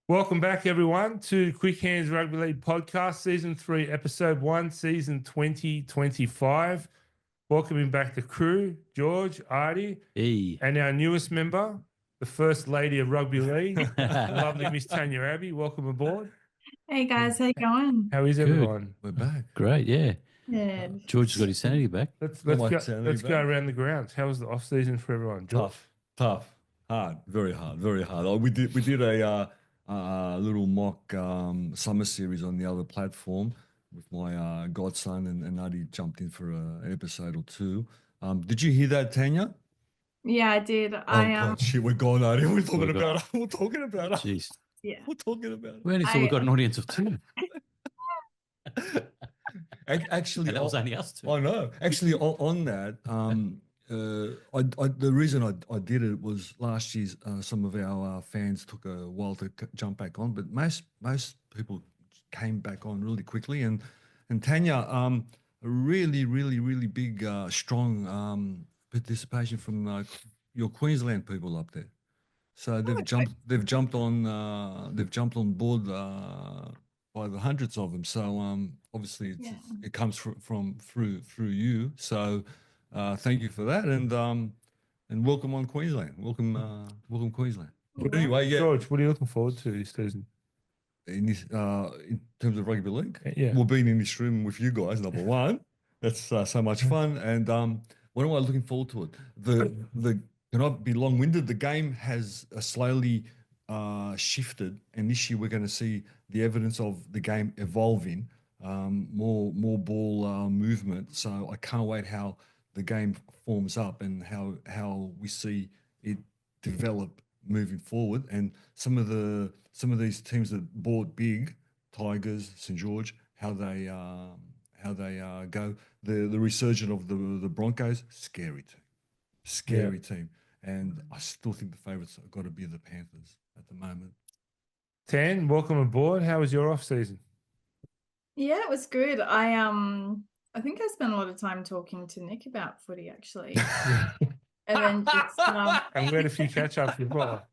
Welcome back, everyone, to Quick Hands Rugby League Podcast, Season 3, Episode 1, Season 2025. Welcoming back the crew, George, Artie, Hey. and our newest member, the First Lady of Rugby League, the lovely Miss Tanya Abbey. Welcome aboard. Hey guys, how you going? How is Good. everyone? We're back. Great, yeah. Good. George's got his sanity back. Let's Not my go. sanity Let's go back. around the grounds. How was the off season for everyone? George? Tough, hard, very hard, very hard. We did a little mock summer series on the other platform with my godson, and Adi jumped in for an episode or two. Did you hear that, Tanya? Yeah, I did. God, shit, we're gone, Adi. We're talking We're about it. We're talking about it. Jeez. yeah. We're talking about it. We only thought we got an audience of two. Actually, And that was only us two. I know. Actually, on that, the reason I did it was last year. Some of our fans took a while to jump back on, but most people came back on really quickly. And Tanya, a really big, strong participation from your Queensland people up there. So they've jumped on board by the hundreds of them. So obviously it comes from through you. So thank you for that, and welcome on Queensland. Welcome Queensland. But anyway, yeah. George, what are you looking forward to this season? In terms of rugby league, Yeah. well, being in this room with you guys, number one, that's so much fun. And what am I looking forward to it? The can I be long-winded? The game has slowly shifted, and this year we're going to see the evidence of the game evolving, more ball movement. So I can't wait how the game forms up and how we see it develop moving forward. And some of these teams that bought big, Tigers, St George, how they go. The resurgence of the Broncos, scary team. And I still think the favourites have got to be the Panthers at the moment. Tan, welcome aboard. How was your off season? Yeah, it was good. I think I spent a lot of time talking to Nick about footy actually. And then just And we had a few catch ups as well.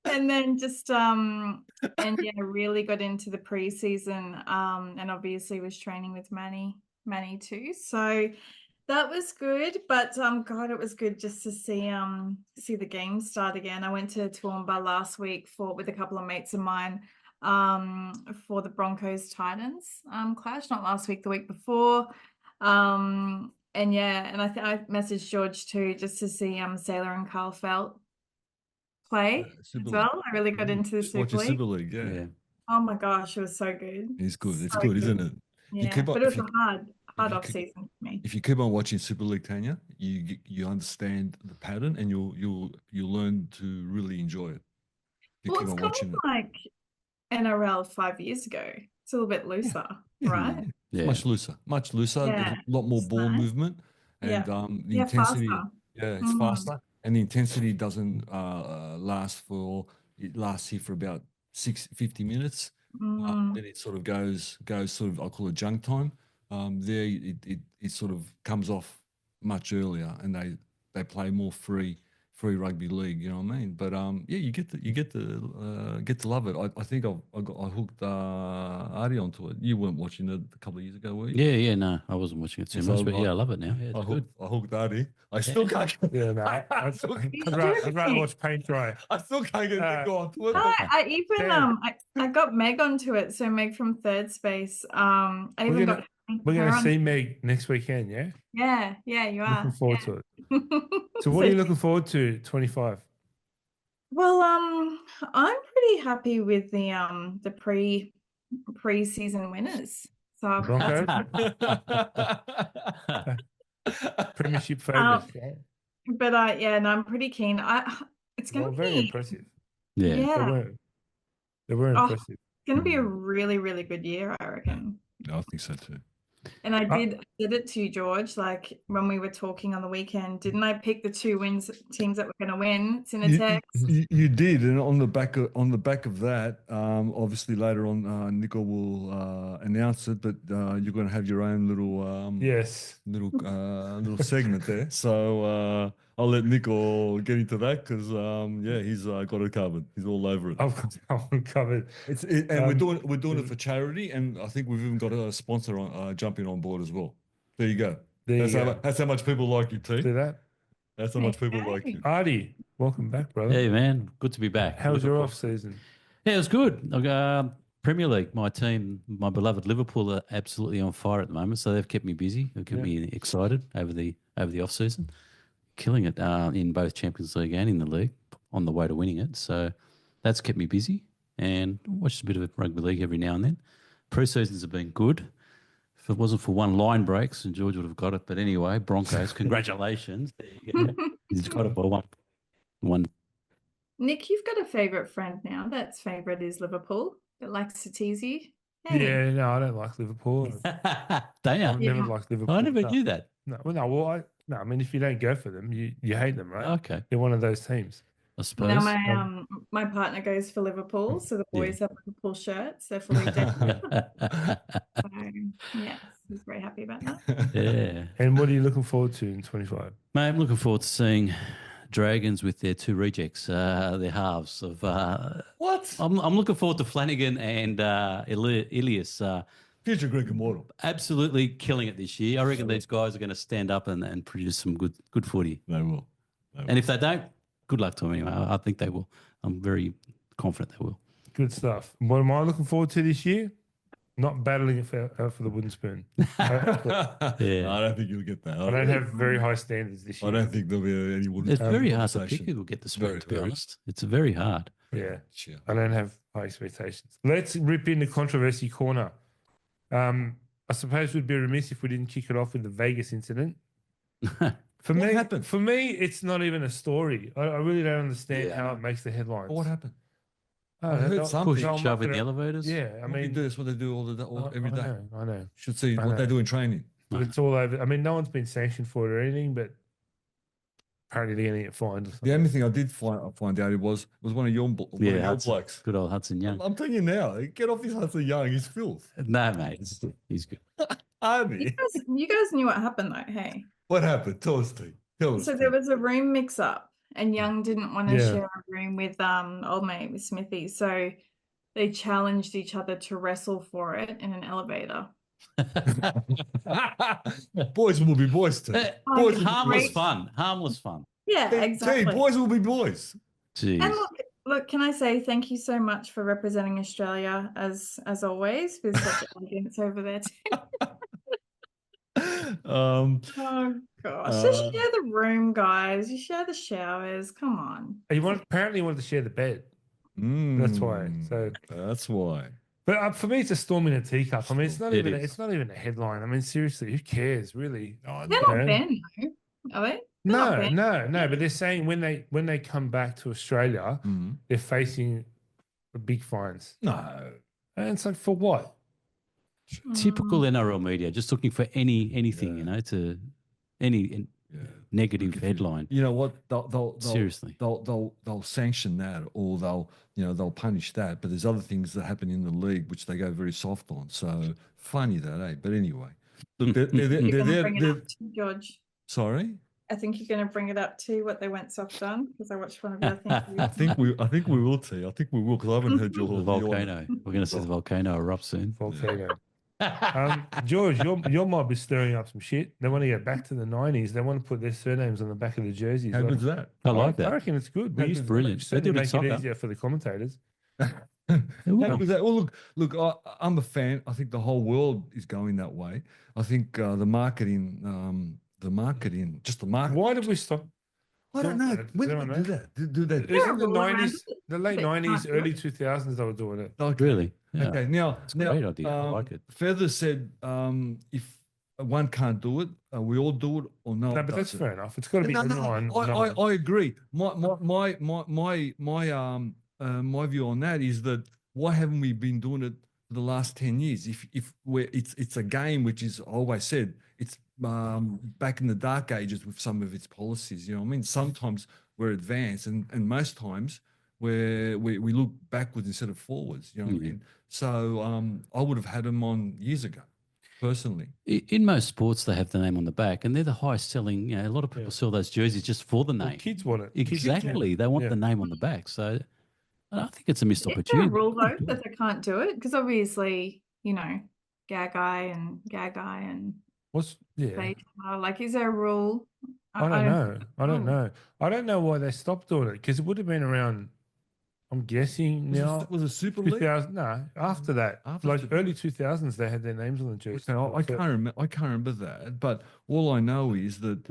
and then just and yeah, really got into the preseason and obviously was training with Manny too. So that was good, but God, it was good just to see the game start again. I went to Toowoomba last week, fought with a couple of mates of mine for the Broncos Titans clash, not last week, the week before. And yeah, and I messaged George too just to see Sailor and Carl Felt play as well. I really got into the Super League. Yeah. Oh my gosh, it was so good. It's good. It's good, isn't it? Yeah, but it was a hard off season for me. If you keep on watching Super League, Tanya, you understand the pattern, and you'll learn to really enjoy it. Well, it's kind of like NRL 5 years ago. It's a little bit looser, right? Yeah. Much looser. Yeah. There's a lot more ball movement, and the intensity. Faster. Yeah, it's faster, and the intensity doesn't last here for about 50 minutes. Then it sort of goes sort of, I call it junk time. There it sort of comes off much earlier, and they play more free rugby league. You know what I mean? But yeah, you get to love it. I think I hooked Artie onto it. You weren't watching it a couple of years ago, were you? Yeah, no, I wasn't watching it too much, but yeah, I love it now. Yeah, I hooked Artie. I still can't. Yeah, no, I'd rather watch paint dry. I still can't get Nick onto it. I even I got Meg onto it. So Meg from Third Space. We're gonna see Meg next weekend, yeah? Yeah, you are. Looking forward to it. So what are you looking forward to 25? Well, I'm pretty happy with the pre-season winners. So Broncos? Premiership favourites, yeah. But I'm pretty keen. It's gonna be very impressive. Yeah. They were impressive. It's gonna be a really, really good year, I reckon. I think so too. And I did it to you, George, like when we were talking on the weekend. Didn't I pick the two teams that were going to win? It's in a text. You did, and on the back of that, obviously later on, Nico will announce it, but you're going to have your own little little segment there. So I'll let Nick get into that because he's got it covered. He's all over it. I've got covered. And we're doing it for charity, and I think we've even got a sponsor on jumping on board as well. There you go. That's how much people like you, T. See that? That's how much people like you. Artie, welcome back, brother. Hey, man. Good to be back. How was your off season? Yeah, it was good. Premier League, my team, my beloved Liverpool, are absolutely on fire at the moment, so they've kept me busy. They've kept me excited over the off season, killing it in both Champions League and in the league, on the way to winning it. So that's kept me busy, and watched a bit of rugby league every now and then. Pre-seasons have been good. If it wasn't for one line breaks, and George would have got it. But anyway, Broncos, congratulations. There you go. He's got it by one. Nick, you've got a favourite friend now. That's favourite is Liverpool. That likes to tease you. Hey. Yeah, no, I don't like Liverpool. Damn. I've never liked Liverpool. I never knew that. I mean, if you don't go for them, you hate them, right? Okay. They're one of those teams. I suppose. Now my partner goes for Liverpool, so the boys have Liverpool shirts. They're fully decked. So, yes, he's very happy about that. Yeah. And what are you looking forward to in 25? Mate, I'm looking forward to seeing Dragons with their two rejects, their halves of. What? I'm looking forward to Flanagan and Ilias. Future Greek immortal. Absolutely killing it this year. I reckon these guys are going to stand up and produce some good footy. They will. And if they don't, good luck to them anyway. I think they will. I'm very confident they will. Good stuff. What am I looking forward to this year? Not battling for the wooden spoon. Yeah. I don't think you'll get that. I don't have very high standards this year. I don't think there'll be any wooden It's spoon very hard to conversation. pick who will get the spoon, to be Very. honest. It's very hard. Yeah. Sure. I don't have high expectations. Let's rip into controversy corner. I suppose we'd be remiss if we didn't kick it off with the Vegas incident. What happened? For me, it's not even a story. I really don't understand how it makes the headlines. What happened? I heard something. Push, shove in the elevators. Yeah, I mean, that's what they do every day. I know. Should see what they do in training. But it's all over. I mean, no one's been sanctioned for it or anything, but apparently they're going to get fined. Or something. The only thing I did find out was one of your blokes. Good old Hudson Young. I'm telling you now, get off this Hudson Young. He's filth. No, mate. He's good. You guys knew what happened though, hey? What happened? Tell us, Steve. So there was a room mix-up, and Young didn't want to share a room with old mate with Smithy, so they challenged each other to wrestle for it in an elevator. Boys will be boys too. Boys, harmless fun. Harmless fun. Yeah, exactly. Boys will be boys. Jeez. And look, can I say thank you so much for representing Australia as always with such elegance over there too. Oh gosh, just share the room, guys. You share the showers. Come on. Apparently, you wanted to share the bed. That's why. So that's why. But for me, it's a storm in a teacup. I mean, it's not even a headline. I mean, seriously, who cares, really? They're not banned, though, are they? No. But they're saying when they come back to Australia, they're facing big fines. No, and it's like, for what? Typical NRL media, just looking for anything, any negative headline. You know what? They'll Seriously, they'll sanction that, or they'll punish that. But there's other things that happen in the league which they go very soft on. So funny that, eh? But anyway, look, they're bring it up to George. Sorry. I think you're going to bring it up too, what they went soft on, because I watched one of your things. I think we will, T. I think we will, because I haven't heard your volcano. We're going to see the volcano erupt soon. Volcano. George, your mob is stirring up some shit. They want to get back to the 90s. They want to put their surnames on the back of the jerseys. How good's that? I like that. I reckon it's good. It's brilliant. They do make it easier for the commentators. How good's that? Well, look, I'm a fan. I think the whole world is going that way. I think the marketing. Why did we stop? I don't know. When did they do that? Do that? Isn't the 90s, the late 90s, early 2000s they were doing it. Okay. Really? Yeah. Okay. Now, it's a great idea. I like it. Feather said, if one can't do it, we all do it, or no. No, but that's fair enough. It's got to be everyone. I agree. My view on that is that why haven't we been doing it for the last 10 years? If it's a game which is, I always said, it's back in the dark ages with some of its policies. You know what I mean? Sometimes we're advanced, and most times we look backwards instead of forwards. You know what I mean? So I would have had them on years ago. personally. In most sports, they have the name on the back, and they're the highest selling. A lot of people Yeah. sell those jerseys just for the Well, name. kids want it. Exactly. They want Yeah. the name on the back. So I think it's a missed Is there a opportunity. rule though that they can't do it? Because obviously, Gagai and Yeah. Sage are like, is there a rule? I don't know. I don't know. know. I don't know why they stopped doing it because it would have been around. I'm guessing now. Was it Super League? 2000? No, after that, After like Super early League? 2000s, they had their names on the jersey. Okay, I can't remember. I can't remember that, but all I know is that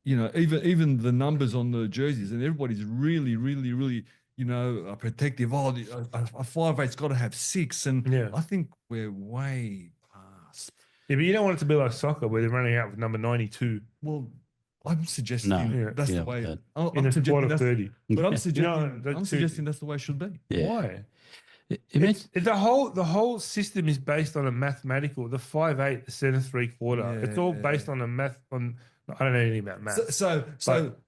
even the numbers on the jerseys, and everybody's really, really, really, protective. Oh, a 5'8's got to have 6, and Yeah. I think we're way past. Yeah, but you don't want it to be like soccer where they're running out with number 92 Well, I'm suggesting No, that's yeah, the way. that- in a squad of 30. But I'm Yeah. suggesting, that's I'm suggesting that's the way it should be. Yeah. Why? Imagine- The whole system is based on a mathematical. The 5'8", the center 3/4. It's all based on a math. I don't know anything about math. So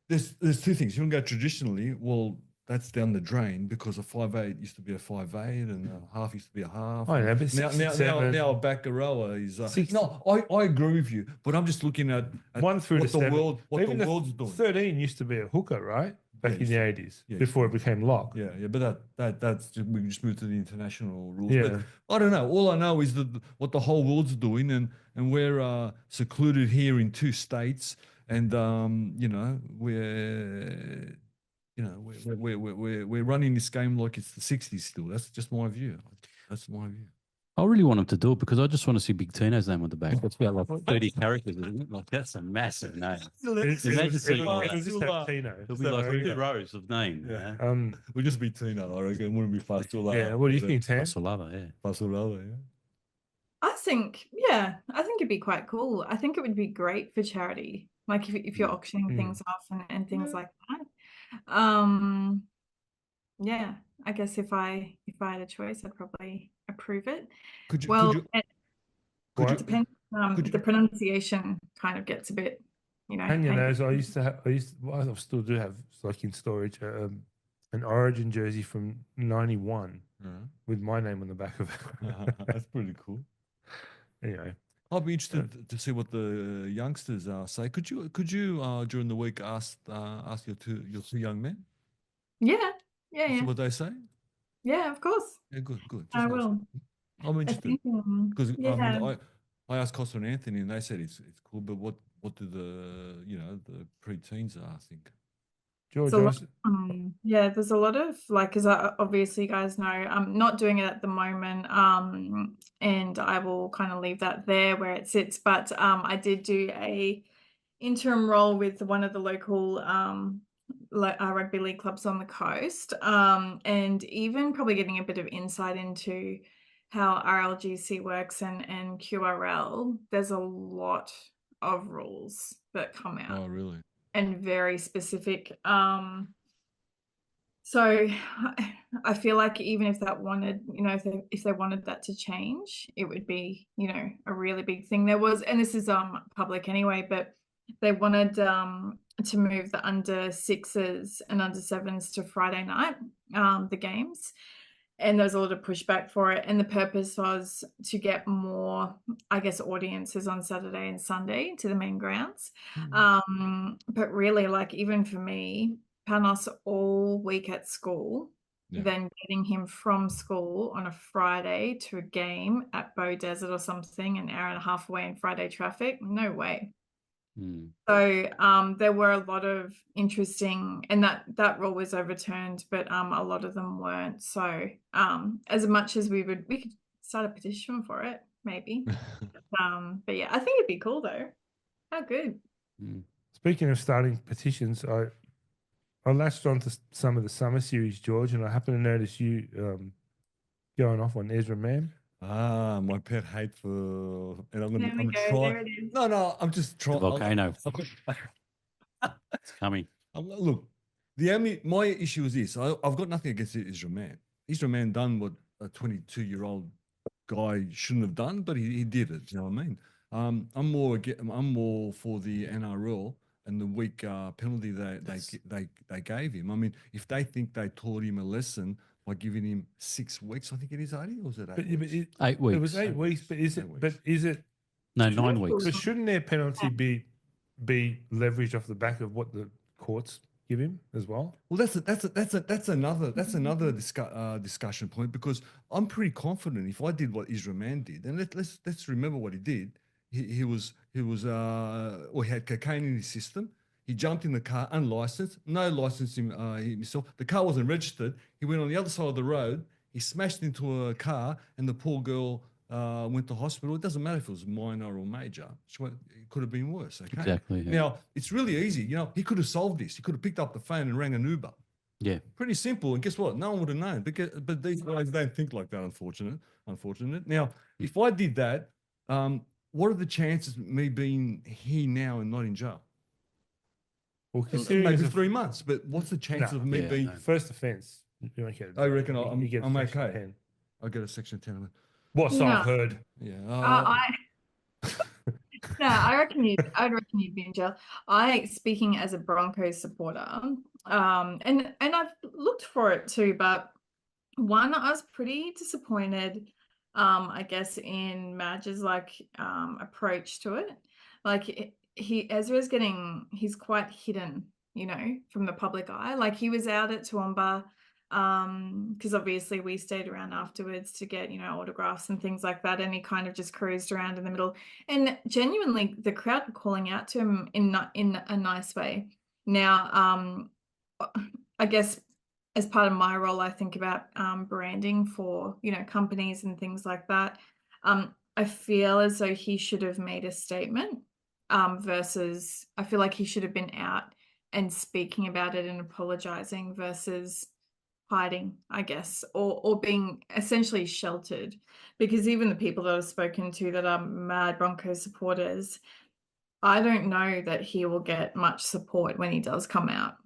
there's two things. You can go traditionally. Well, that's down the drain because a 5'8" used to be a 5'8", and a half used to be a half. Oh, yeah, but now a back rower is. Six- No, I agree with you, but I'm just looking at one through what to the seven. world, what Even the world's doing. 13 used to be a hooker, right? Back in the 80s, Yes. before it became lock. Yeah, but that's just, we just moved to the international rules. Yeah. But I don't know. All I know is that what the whole world's doing, and we're secluded here in 2 states, and we're running this game like it's the 60s still. That's just my view. That's my view. I really want them to do it because I just want to see Big Tino's name on the back. That's about like 30 characters, isn't it? Like, that's a massive name. Imagine seeing all that. It'll just have Tino. It'll be like 2 rows of name. Yeah. Yeah. We'll just be Tino, I reckon. Wouldn't be Fasolava. Yeah, what do you think, Tam? Fasolava, yeah. Fasolava, yeah. I think it'd be quite cool. I think it would be great for charity, like if you're auctioning things off and things like that. Yeah, I guess if I had a choice, I'd probably approve it. Could you? It depends. The pronunciation kind of gets a bit, Tanya knows I still do have, like in storage, an Origin jersey from '91 with my name on the back of it. That's pretty cool. Anyway, I'll be interested to see what the youngsters say. Could you during the week ask your two young men? Yeah. See what they say. Yeah, of course. Yeah, good. I will. I'm interested because yeah. I asked Costa and Anthony, and they said it's cool. But what do the the preteens think? George, there's a lot of because obviously you guys know I'm not doing it at the moment, and I will kind of leave that there where it sits. But I did do a interim role with one of the local rugby league clubs on the coast, and even probably getting a bit of insight into how RLGC works and QRL. There's a lot of rules that come out. Oh, really? And very specific. So I feel like even if that wanted, if they wanted that to change, it would be, a really big thing. There was, and this is public anyway, but they wanted to move the under 6s and under 7s to Friday night, the games. And there was a lot of pushback for it. And the purpose was to get more, I guess, audiences on Saturday and Sunday to the main grounds. But really, even for me, Panos all week at school, then getting him from school on a Friday to a game at Bow Desert or something, an hour and a half away in Friday traffic, no way. So there were a lot of interesting, and that rule was overturned, but a lot of them weren't. So as much as we could start a petition for it, maybe. But yeah, I think it'd be cool though. How good. Speaking of starting petitions, I latched on to some of the summer series, George, and I happen to notice you going off on Ezra Mam. My pet hate for, and I'm There we gonna go. try. There it is. No, I'm just trying. The volcano. It's coming. Look, my issue is this. I've got nothing against Israel Man. Israel Man done what a 22-year-old guy shouldn't have done, but he did it. You know what I mean? I'm more for the NRL and the weak penalty they gave him. I mean, if they think they taught him a lesson by giving him 6 weeks. I think it is 80, or was it 8 But, weeks? 8 weeks. it was 8 weeks. But is it? 8 weeks. But is it? No, Sure. 9 weeks. But shouldn't their penalty be leveraged off the back of what the courts give him as well? Well, that's another discussion point, because I'm pretty confident if I did what Israel Man did, and let's remember what he did. He had cocaine in his system. He jumped in the car unlicensed, no license himself. The car wasn't registered. He went on the other side of the road. He smashed into a car, and the poor girl went to hospital. It doesn't matter if it was minor or major. It could have been worse. Okay. Exactly. Yeah. Now, it's really easy. He could have solved this. He could have picked up the phone and rang an Uber. Yeah. Pretty simple. And guess what? No one would have known. But these guys don't think like that, unfortunate. Now, if I did that, what are the chances of me being here now and not in jail? Well, considering Maybe it's 3 months. But what's the chances of me Yeah, being... no. first offence, you won't get it. I reckon You get I'm Section okay. 10. I get a Section 10 of it. What's No. I've heard? Yeah. I reckon I'd reckon you'd be in jail. Speaking as a Broncos supporter, and I've looked for it too, but one, I was pretty disappointed, I guess, in Madge's approach to it. Like Ezra's he's quite hidden, from the public eye. Like he was out at Toowoomba, because obviously we stayed around afterwards to get, autographs and things like that, and he kind of just cruised around in the middle, and genuinely the crowd were calling out to him in a nice way. Now, I guess as part of my role, I think about branding for, companies and things like that. I feel as though he should have made a statement, versus I feel like he should have been out and speaking about it and apologizing versus hiding, I guess, or being essentially sheltered. Because even the people that I've spoken to that are mad Broncos supporters, I don't know that he will get much support when he does come out,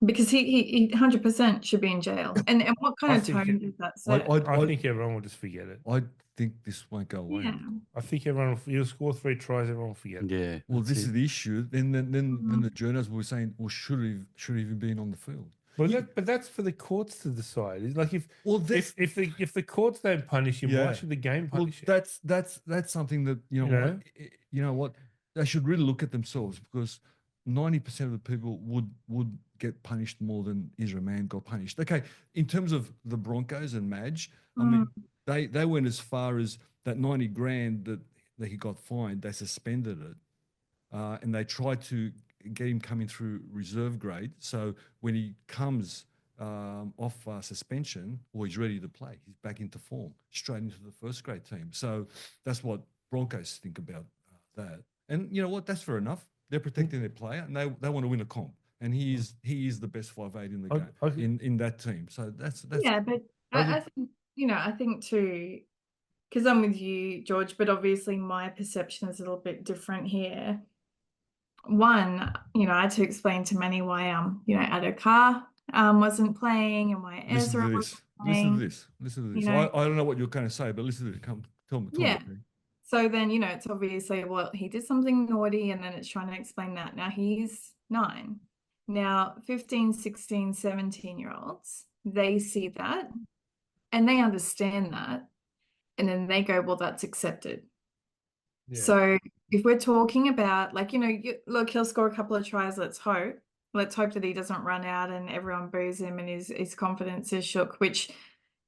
because he 100% should be in jail. And what kind I of think tone does that set? I think everyone will just forget it. I think this won't go away. Yeah. I think everyone he'll score 3 tries, everyone will forget it. Yeah. Well, that's this it. is the issue. Then the journalists were saying, well, should he even been on the field? But that's for the courts to decide. It's like if the courts don't punish him, Yeah. why should the game Well, punish him? that's something that you know what they should really look at themselves, because 90% of the people would get punished more than Israel Man got punished. Okay, in terms of the Broncos and Madge, I mean, they went as far as that 90 grand that he got fined. They suspended it, and they tried to get him coming through reserve grade. So when he comes off suspension, or he's ready to play, he's back into form, straight into the first grade team. So that's what Broncos think about that. And you know what? That's fair enough. They're protecting their player, and they want to win a comp. And he is the best 5'8" in the game in that team. So that's yeah. But I think I think too, because I'm with you, George. But obviously my perception is a little bit different here. One, I had to explain to Manny why Adokar wasn't playing, and why Ezra wasn't playing. Listen to this. I don't know what you're going to say, but listen to it. Tell me. Yeah. So then, it's obviously, well, he did something naughty, and then it's trying to explain that. Now he's 9. Now 15, 16, 17-year-olds, they see that and they understand that. And then they go, well, that's accepted. Yeah. So if we're talking about look, he'll score a couple of tries. Let's hope that he doesn't run out and everyone boos him and his confidence is shook, which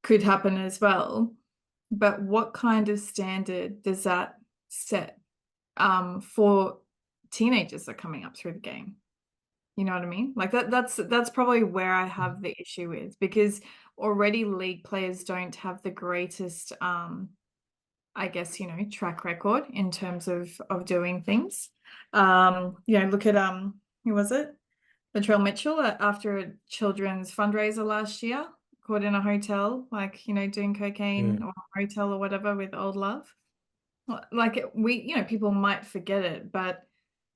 could happen as well. But what kind of standard does that set for teenagers that are coming up through the game? You know what I mean? Like that's probably where I have the issue with, because already league players don't have the greatest I guess, track record in terms of doing things. Look at who was it? Latrell Mitchell after a children's fundraiser last year, caught in a hotel, doing cocaine or a hotel or whatever with old love. Like people might forget it, but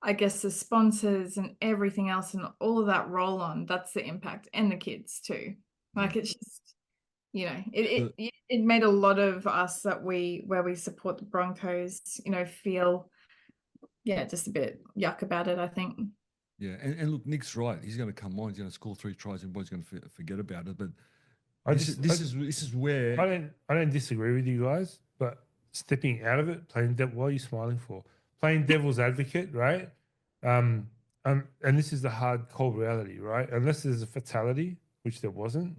I guess the sponsors and everything else and all of that roll on, that's the impact, and the kids too. Like it's just, it made a lot of us where we support the Broncos, feel, just a bit yuck about it, I think. Yeah, and look, Nick's right. He's going to come on. He's going to score 3 tries, and everybody's going to forget about it. But This is where I don't disagree with you guys, but stepping out of it, what are you smiling for? Playing devil's advocate, right? And this is the hard, cold reality, right? Unless there's a fatality, which there wasn't,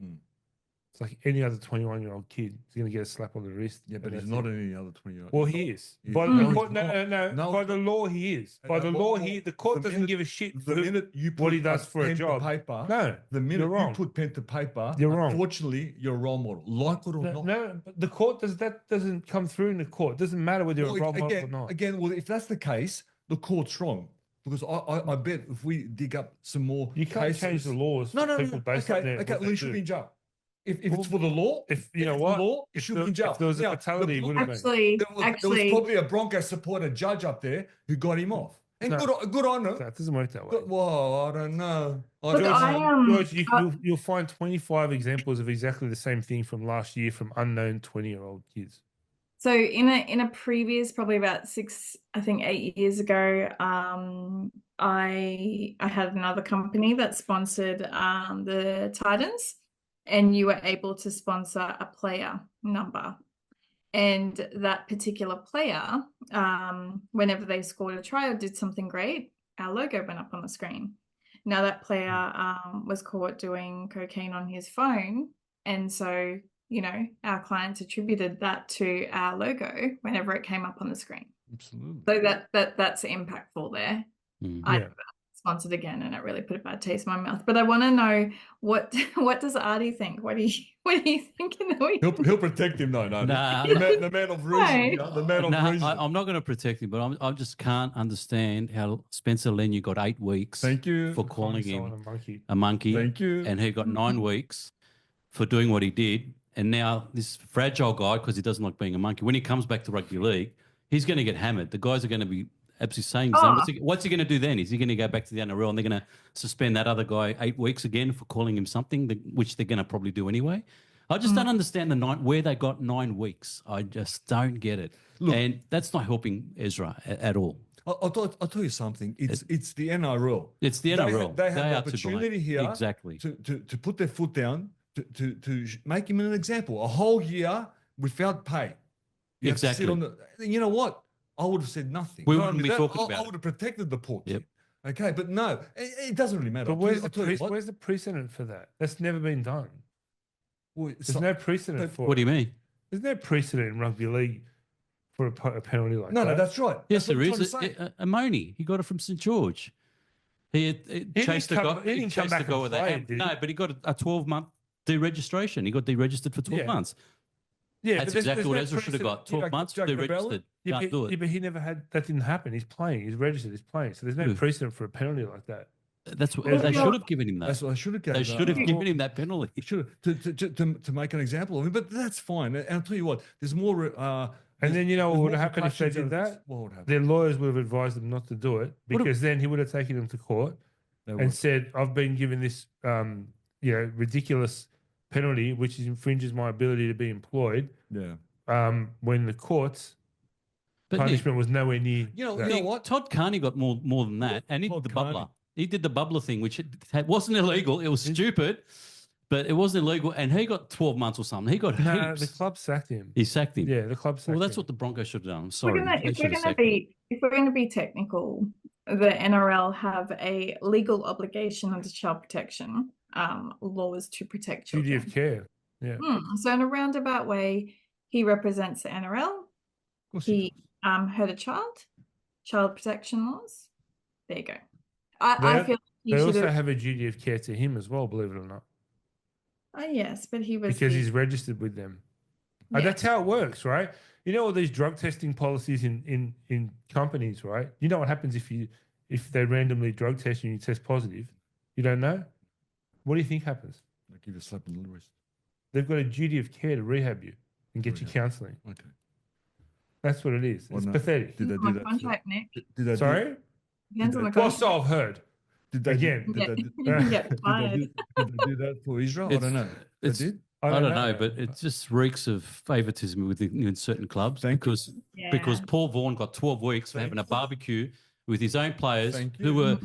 it's like any other 21-year-old kid is going to get a slap on the wrist. Yeah, but he's not any other 20-year-old. Well, he is. By the court, no. By the law, he is. By the law, the court doesn't give a shit the minute you put what he does for a pen job. To paper, No, the minute you're wrong. you put pen to paper, you're wrong. Unfortunately, you're a role model. Like it or not. No, but the court doesn't come through in the court. It doesn't matter whether you're a role model or not. Again, well, if that's the case, the court's wrong. Because I bet if we dig up some more you can't cases, change the laws. No. Based on Okay. Well, he should be in jail. If it's for the law, if you know what, law, it should be in jail. If there was a fatality, it would have been. There was probably a Broncos supporter judge up there who got him off. And good on him. That doesn't work that way. Well, I don't know. George, you'll find 25 examples of exactly the same thing from last year from unknown 20-year-old kids. So in a previous, probably about 8 years ago, I had another company that sponsored the Titans, and you were able to sponsor a player number. And that particular player, whenever they scored a try or did something great, our logo went up on the screen. Now that player was caught doing cocaine on his phone, and so our clients attributed that to our logo whenever it came up on the screen. Absolutely. So that's impactful there. Yeah. Sponsored again, and it really put a bad taste in my mouth. But I want to know what does Artie think? What are you thinking? He'll protect him though. No, the man of reason. The man of reason. I'm not going to protect him, but I just can't understand how Spencer Leniu got 8 weeks. Thank you for calling him a monkey. Thank you. And he got 9 weeks for doing what he did. And now this fragile guy, because he doesn't like being a monkey, when he comes back to rugby league, he's going to get hammered. The guys are going to be absolutely saying, what's he going to do then? Is he going to go back to the NRL and they're going to suspend that other guy 8 weeks again for calling him something, which they're going to probably do anyway? I just don't understand where they got 9 weeks. I just don't get it. Look, and that's not helping Ezra at all. I'll tell you something. It's the NRL. It's the NRL. They have the opportunity here exactly to put their foot down, to make him an example. A whole year without pay. You exactly. Have to sit on you know what? I would have said nothing. We wouldn't be talking about it. I would have protected the poor kid. Yep. Okay, but no, it doesn't really matter. But where's the precedent for that? That's never been done. Well, there's no precedent for it. What do you mean? There's no precedent in rugby league for a penalty like that. No, that's right. Yes, there is. Amoni, he got it from St. George. He chased the guy. He chased the guy with that. No, but he got a 12-month deregistration. He got deregistered for 12 months. Yeah, that's exactly what Ezra should have got. 12 months deregistered. Can't do it. Yeah, but he never had that. Didn't happen. He's playing. He's registered. He's playing. So there's no precedent for a penalty like that. That's what they should have given him that. That's what I should have given. They should have given him that penalty. Should have to make an example of him. But that's fine. And I'll tell you what. There's more. And then you know what would have happened if they did that? What would happen? Their lawyers would have advised them not to do it because then he would have taken them to court and said, "I've been given this, ridiculous penalty, which infringes my ability to be employed." Yeah. When the court's punishment was nowhere near. You know what? Todd Carney got more than that, and he did the bubbler. He did the bubbler thing, which wasn't illegal. It was stupid, but it wasn't illegal, and he got 12 months or something. He got heaps. The club sacked him. He sacked him. Yeah, the club sacked him. Well, that's what the Broncos should have done. I'm sorry. If we're going to be technical, the NRL have a legal obligation under child protection laws to protect children. Duty of care. Yeah. So in a roundabout way, he represents the NRL. He hurt a child protection laws. There you go. I feel they also have a duty of care to him as well, believe it or not. Yes, but he was because he's registered with them. Yeah. That's how it works, right? You know all these drug testing policies in companies, right? You know what happens if they randomly drug test you and you test positive? You don't know? What do you think happens? They give you a slap on the wrist. They've got a duty of care to rehab you and get you counselling. Okay. That's what it is. It's pathetic. Did they do that? Contract, Nick. Sorry? Well, so I've heard. Did they get fired. Did they do that for Israel? I don't know. They did? I don't know, but it just reeks of favouritism in certain clubs because Paul Vaughan got 12 weeks for having a barbecue with his own players who were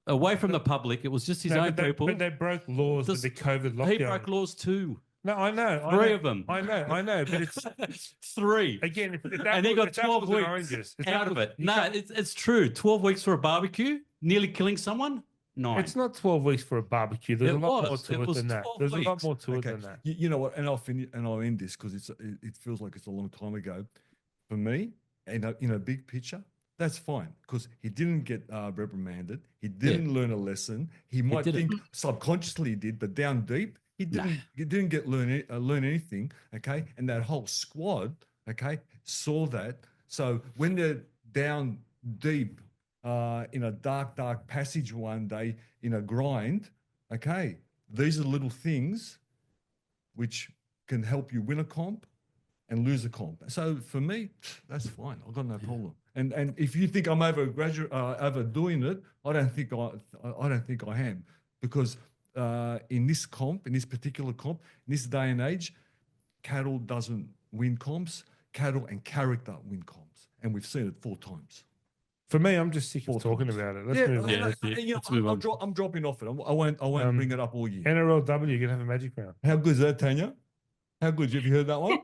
away from the public. It was just his own people. But they broke laws with the COVID lockdown. He broke laws too. No, I know. Three of them. I know. But it's 3. again, if that And they was- got if that 12 wasn't weeks oranges, if that out of was- it. you No, can't- it's true. 12 weeks for a barbecue, nearly killing someone. 9. it's not 12 weeks for a barbecue. There's It a lot more was. to It it was than that. 12 There's a lot weeks. more to it Okay, than that. you know what? And I'll finish and I'll end this because it feels like it's a long time ago. For me, in a big picture, that's fine because he didn't get reprimanded. He didn't learn a lesson. He might didn't. think subconsciously he did, but down deep, he didn't. He didn't get learn anything. Okay, and that whole squad, okay, saw that. So when they're down deep in a dark passage one day in a grind, okay, these are little things which can help you win a comp and lose a comp. So for me, that's fine. I've got no problem. And if you think I'm overdoing it, I don't think I am, because in this particular comp, in this day and age, cattle doesn't win comps. Cattle and character win comps, and we've seen it 4 times. For me, I'm just sick Four of talking times. about it. Let's move on. Yeah, that's it. you know, Let's move on. I'm dropping off it. I won't bring it up all year. NRLW, you're going to have a magic round. How good is that, Tanya? How good? Have you heard that one?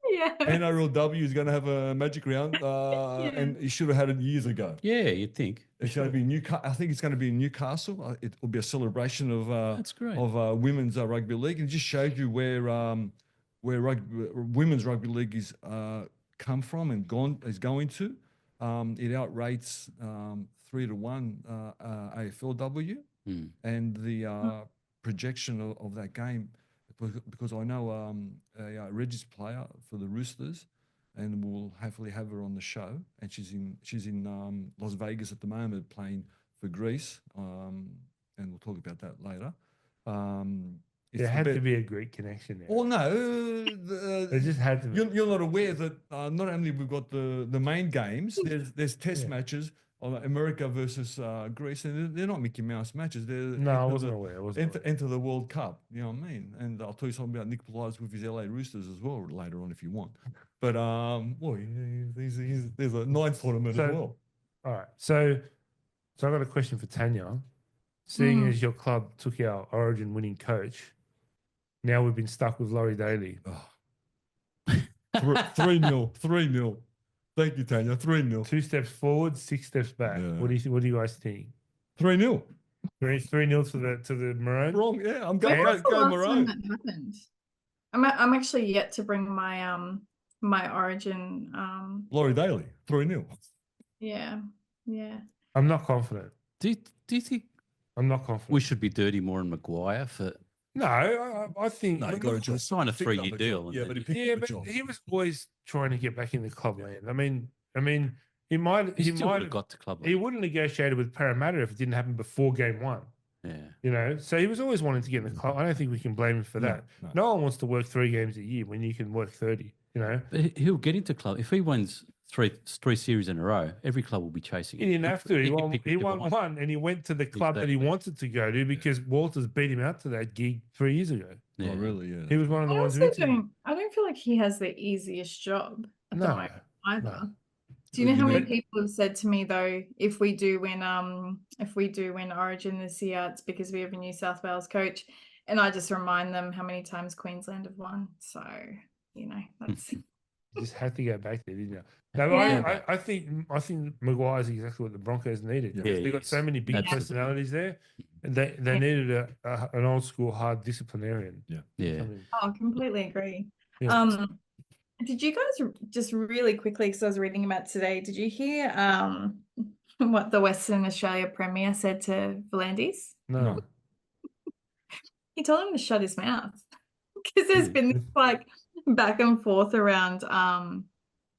Yeah. NRLW is going to have a magic round, and he should have had it years ago. Yeah, you'd think. It's going to be Newcastle. I think it's going to be in Newcastle. It will be a celebration of That's great. of women's rugby league, and it just shows you where women's rugby league is come from and is going to. It outrates 3-1 AFLW, and the projection of that game, because I know a Regis player for the Roosters, and we'll hopefully have her on the show. And she's in Las Vegas at the moment playing for Greece, and we'll talk about that later. There had to be a Greek connection there. Well, no, There just had to be. you're not aware that not only we've got the main games, there's test matches of America versus Greece, and they're not Mickey Mouse matches. No, I wasn't aware. Enter the World Cup. You know what I mean? And I'll tell you something about Nick Pilates with his LA Roosters as well later on if you want. But there's a 9th tournament as well. All right. So I got a question for Tanya. Seeing as your club took our Origin winning coach, now we've been stuck with Laurie Daly. 3-0. Thank you, Tanya. 3-0. 2 steps forward, 6 steps back. Yeah. What do you guys think? 3-0. 3-0 to the Maroons. Wrong. Yeah, I'm When going was the go last time Maroon. that happened? I'm actually yet to bring my my Origin. Laurie Daly. 3-0. Yeah. I'm not confident. Do you think I'm not confident. we should be dirty more in Maguire for No, I think. No, you got to to sign a 3-year deal? Yeah, and but then- he picked Yeah, up the but job. he was always trying to get back in the club, man. I mean, he might he still would have have got to club. he wouldn't have negotiated with Parramatta if it didn't happen before game 1. Yeah. You know, so he was always wanting to get in the club. I don't think we can blame him for No, that. no. No one wants to work 3 games a year when you can work 30. You know, But he'll get into club if he wins three series in a row. Every club will be chasing he him. didn't have to. He can won. pick He whichever won one, and he went to the club that he Exactly. wanted to go to because Walters beat him out to that gig 3 years ago. Yeah. Oh, really? Yeah. He was one of the I ones also who interviewed. I don't feel like he has the easiest job at the No, moment either. no. Do you know You how many mean- people have said to me though, if we do win Origin this year, it's because we have a New South Wales coach, and I just remind them how many times Queensland have won. So that's You just had to go back there, didn't you? No, Yeah. I think Maguire's exactly what the Broncos needed. Yeah. Because they've got so many big Absolutely. personalities there, and they needed an old school hard disciplinarian. Yeah. I mean, I completely agree. yeah. Did you guys just really quickly, because I was reading about today, did you hear what the Western Australia Premier said to Volandis? No. He told him to shut his mouth because there's been this like back and forth around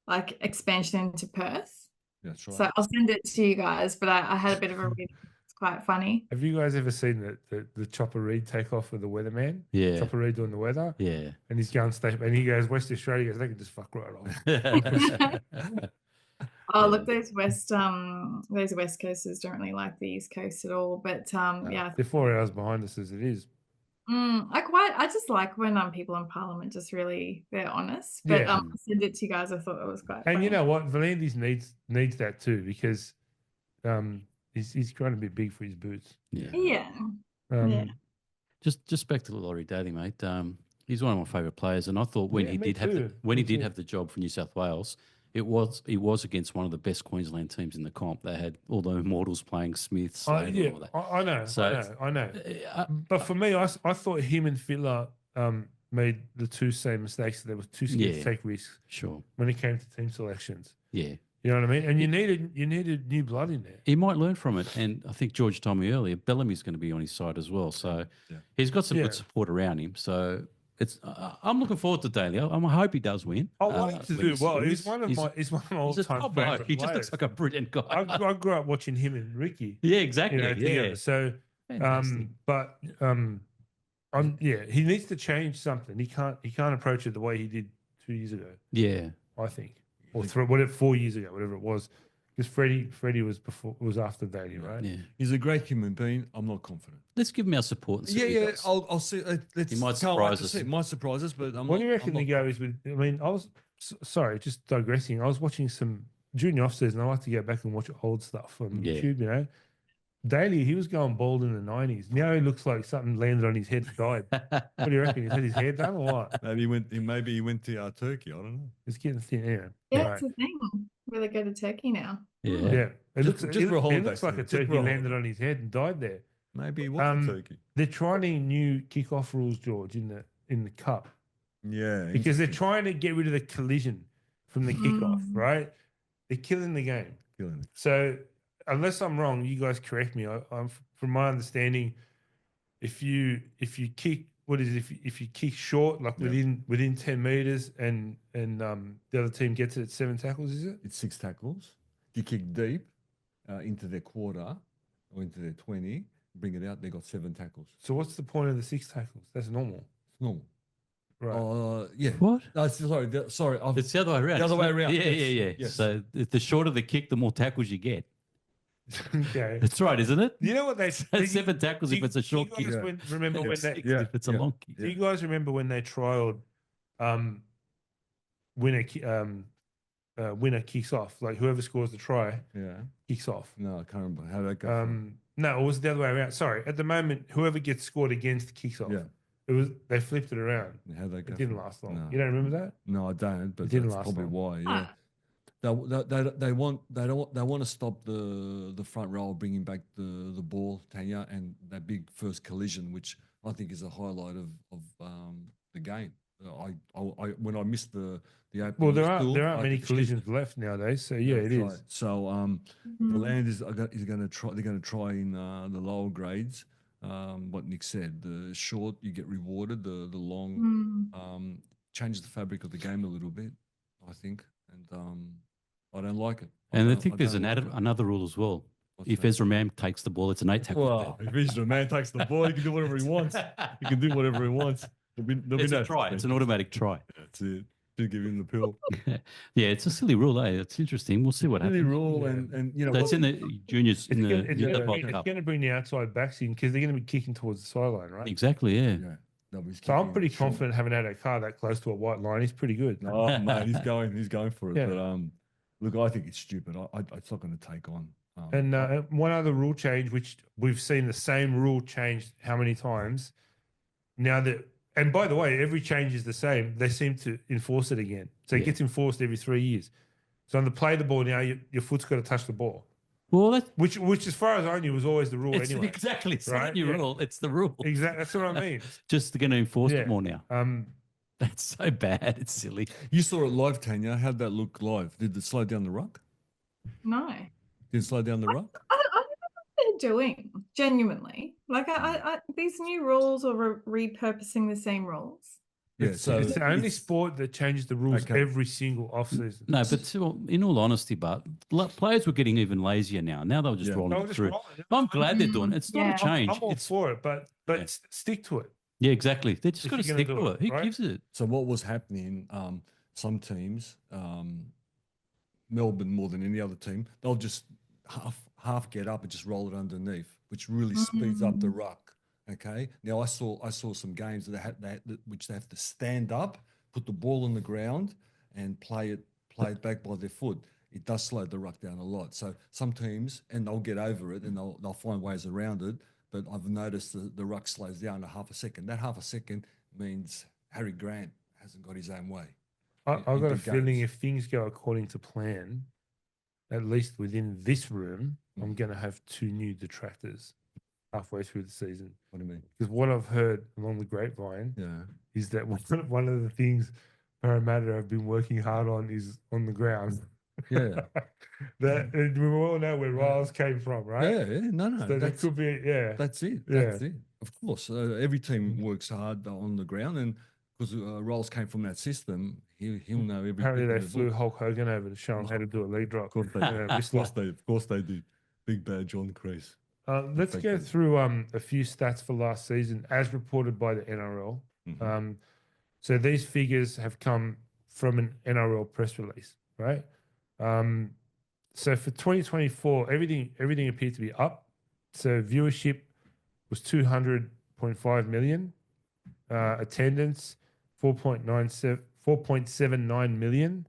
like expansion into Perth. That's right. So I'll send it to you guys, but I had a bit of a read. It's quite funny. Have you guys ever seen the Chopper Reed takeoff with the weatherman? Yeah. Chopper Reed doing the weather, Yeah. and he's going state, and he goes West Australia. He goes, they can just fuck right off. Oh, look, those West Coasters don't really like the East Coast at all. But yeah, They're 4 hours behind us as it is. I just like when people in Parliament just really they're honest. But Yeah. I sent it to you guys. I thought it was quite. And funny. you know what? Valandis needs that too because he's trying to be big for his boots. Yeah. Yeah. Um, Yeah. Just back to Laurie Daly, mate. He's one of my favourite players, and I thought when Yeah, he me did have too. when he Me did too. have the job for New South Wales, he was against one of the best Queensland teams in the comp. They had all the immortals playing Smith, Slater, Yeah, and all that. I know, So I know. uh, But for me, I thought him and Fittler made the two same mistakes. They were too scared to Yeah. take risks sure, when it came to team selections. yeah. You know what I mean? And you needed new blood in there. He might learn from it, and I think George told me earlier, Bellamy's going to be on his side as well. So Yeah. he's got some Yeah. good support around him. So I'm looking forward to Daly. I hope he does win. I want him to do Legacy well. wins. He's one of my He's a all-time top bloke. favorite He just looks players. like a brilliant guy. I grew up watching him and Ricky. Yeah, You exactly. know, yeah, together. So, fantastic. he needs to change something. He can't approach it the way he did 2 years ago. Yeah, I think, or 4 years ago, whatever it was. Because Freddie was after Daly, right? yeah. He's a great human being. I'm not confident. Let's give him our support. And see Yeah, what he yeah. does. I'll see. Let's He might can't wait surprise to us. see. It might surprise us, but I'm What not, do you reckon I'm the not go is with? I mean, sorry, just digressing. I was watching some junior off-season. I like to go back and watch old stuff on Yeah. YouTube. You know, Daly, he was going bald in the 90s. Now he looks like something landed on his head and died. What do you reckon? He's had his hair done or what? Maybe he went to Turkey. I don't know. He's getting thin. Yeah, Yeah, right. it's a thing. Where they go to Turkey now. Yeah. Yeah. It Just looks, for a it holiday, looks like a Steve. Just turkey for a landed holiday. on his head and died there. Maybe he was to Turkey. They're trying new kick-off rules, George, in the cup Yeah, because they're interesting. trying to get rid of the collision from the kickoff. Right? They're killing the game. Killing it. So unless I'm wrong, you guys correct me. I'm from my understanding, if you kick, what is it, if you kick short, like Yep. within 10 meters, and the other team gets it at 7 tackles, is it? It's 6 tackles. If you kick deep into their quarter or into their 20, bring it out. They got 7 tackles. So what's the point of the 6 tackles? That's normal, It's normal. right? Yeah. What? No, sorry. It's the other way around. The other way around. Yeah, Yes, yeah. yes. So the shorter the kick, the more tackles you get. Okay. That's right, isn't it? You know what they That's 7 tackles if it's a short do you kick. guys remember when they? 6 Yeah, if it's a yeah. long kick. Do you guys remember when they trialed winner kicks off? Like whoever scores the try Yeah. kicks off. No, I can't remember. How did that go? No, it was the other way around. Sorry, at the moment, whoever gets scored against kicks off. Yeah. They flipped it around. How did that go? It didn't last long. No. You don't remember that? No, I don't. But It didn't that's last probably long. why. Yeah. They want to stop the front row bringing back the ball, Tanya, and that big first collision, which I think is a highlight of the game. When I missed the opening. Well, whistle, there I aren't many could- collisions left nowadays. So yeah, it That's is. right. So the land is going to try. They're going to try in the lower grades. What Nick said, the short you get rewarded, the long change the fabric of the game a little bit, I think, and I don't like it. And I think there's another rule as well. What's If that? Ezra Mam takes the ball, it's an 8 tackle. Well, if Ezra Man takes the ball, he can do whatever he wants. He can do whatever he wants. There'll be It's no a try. It's an automatic try. That's it. Just give him the pill. Yeah, it's a silly rule, eh? It's interesting. We'll see what Silly happens. rule, Yeah. and you know, So it's in the juniors in the World Cup. going to bring the outside backs in because they're going to be kicking towards the sideline, right? Exactly, yeah. yeah. Nobody's So I'm kicking pretty short. confident having had a car that close to a white line. He's pretty good. Oh man, he's going for it. Yeah. But look, I think it's stupid. It's not going to take on. And one other rule change, which we've seen the same rule changed how many times now that, and by the way, every change is the same. They seem to enforce it again. So it Yeah. gets enforced every 3 years. So on the play the ball now, your foot's got to touch the ball, Well, that's which as far as I knew was always the rule it's anyway. exactly it's right? not your Yeah. rule. It's the rule. Exactly, that's what I mean. Just going to enforce Yeah. it more now. That's so bad. It's silly. You saw it live, Tanya. How'd that look live? Did it slow down the ruck? No. Did it slow down the ruck? I don't know what they're doing, genuinely. Like, I these new rules or repurposing the same rules. Yeah. It's, So it's the only it's- sport that changes the rules Okay. every single off season. No, but in all honesty, but players were getting even lazier now. Now they were just Yeah. rolling No, it just through. roll it. I'm glad they're doing it. It's not Yeah. a change. I'm all It's, for it, but Yeah. stick to it. yeah, exactly. They just If got to you're gonna stick do to it, it. Who right? gives it? So what was happening? Some teams, Melbourne more than any other team, they'll just half get up and just roll it underneath, which really speeds up the ruck. Okay. Now I saw some games which they have to stand up, put the ball on the ground, and play it back by their foot. It does slow the ruck down a lot. So some teams, and they'll get over it and they'll find ways around it. But I've noticed the ruck slows down a half a second. That half a second means Harry Grant hasn't got his own way. I've in got a big feeling games. if things go according to plan, at least within this room, I'm Mhm. going to have 2 new detractors halfway through the season. What do you mean? Because what I've heard along the grapevine Yeah. is that one of the things Parramatta have been working hard on is on the ground. Yeah. And we all know where Riles came from, right? Yeah. No. So there That's could be, yeah. that's it. Yeah. That's it. Of course, every team works hard on the ground, and because Rolls came from that system, he'll know every. Apparently trick they in the flew book. Hulk Hogan over to show him how to do a leg drop. Of course they, Yeah, of course they did. Big bad John Kreese. Let's go Effectively. through a few stats for last season as reported by the NRL. Mhm. So these figures have come from an NRL press release, right? So for 2024, everything appeared to be up. So viewership was 200.5 million. Attendance 4.79 million.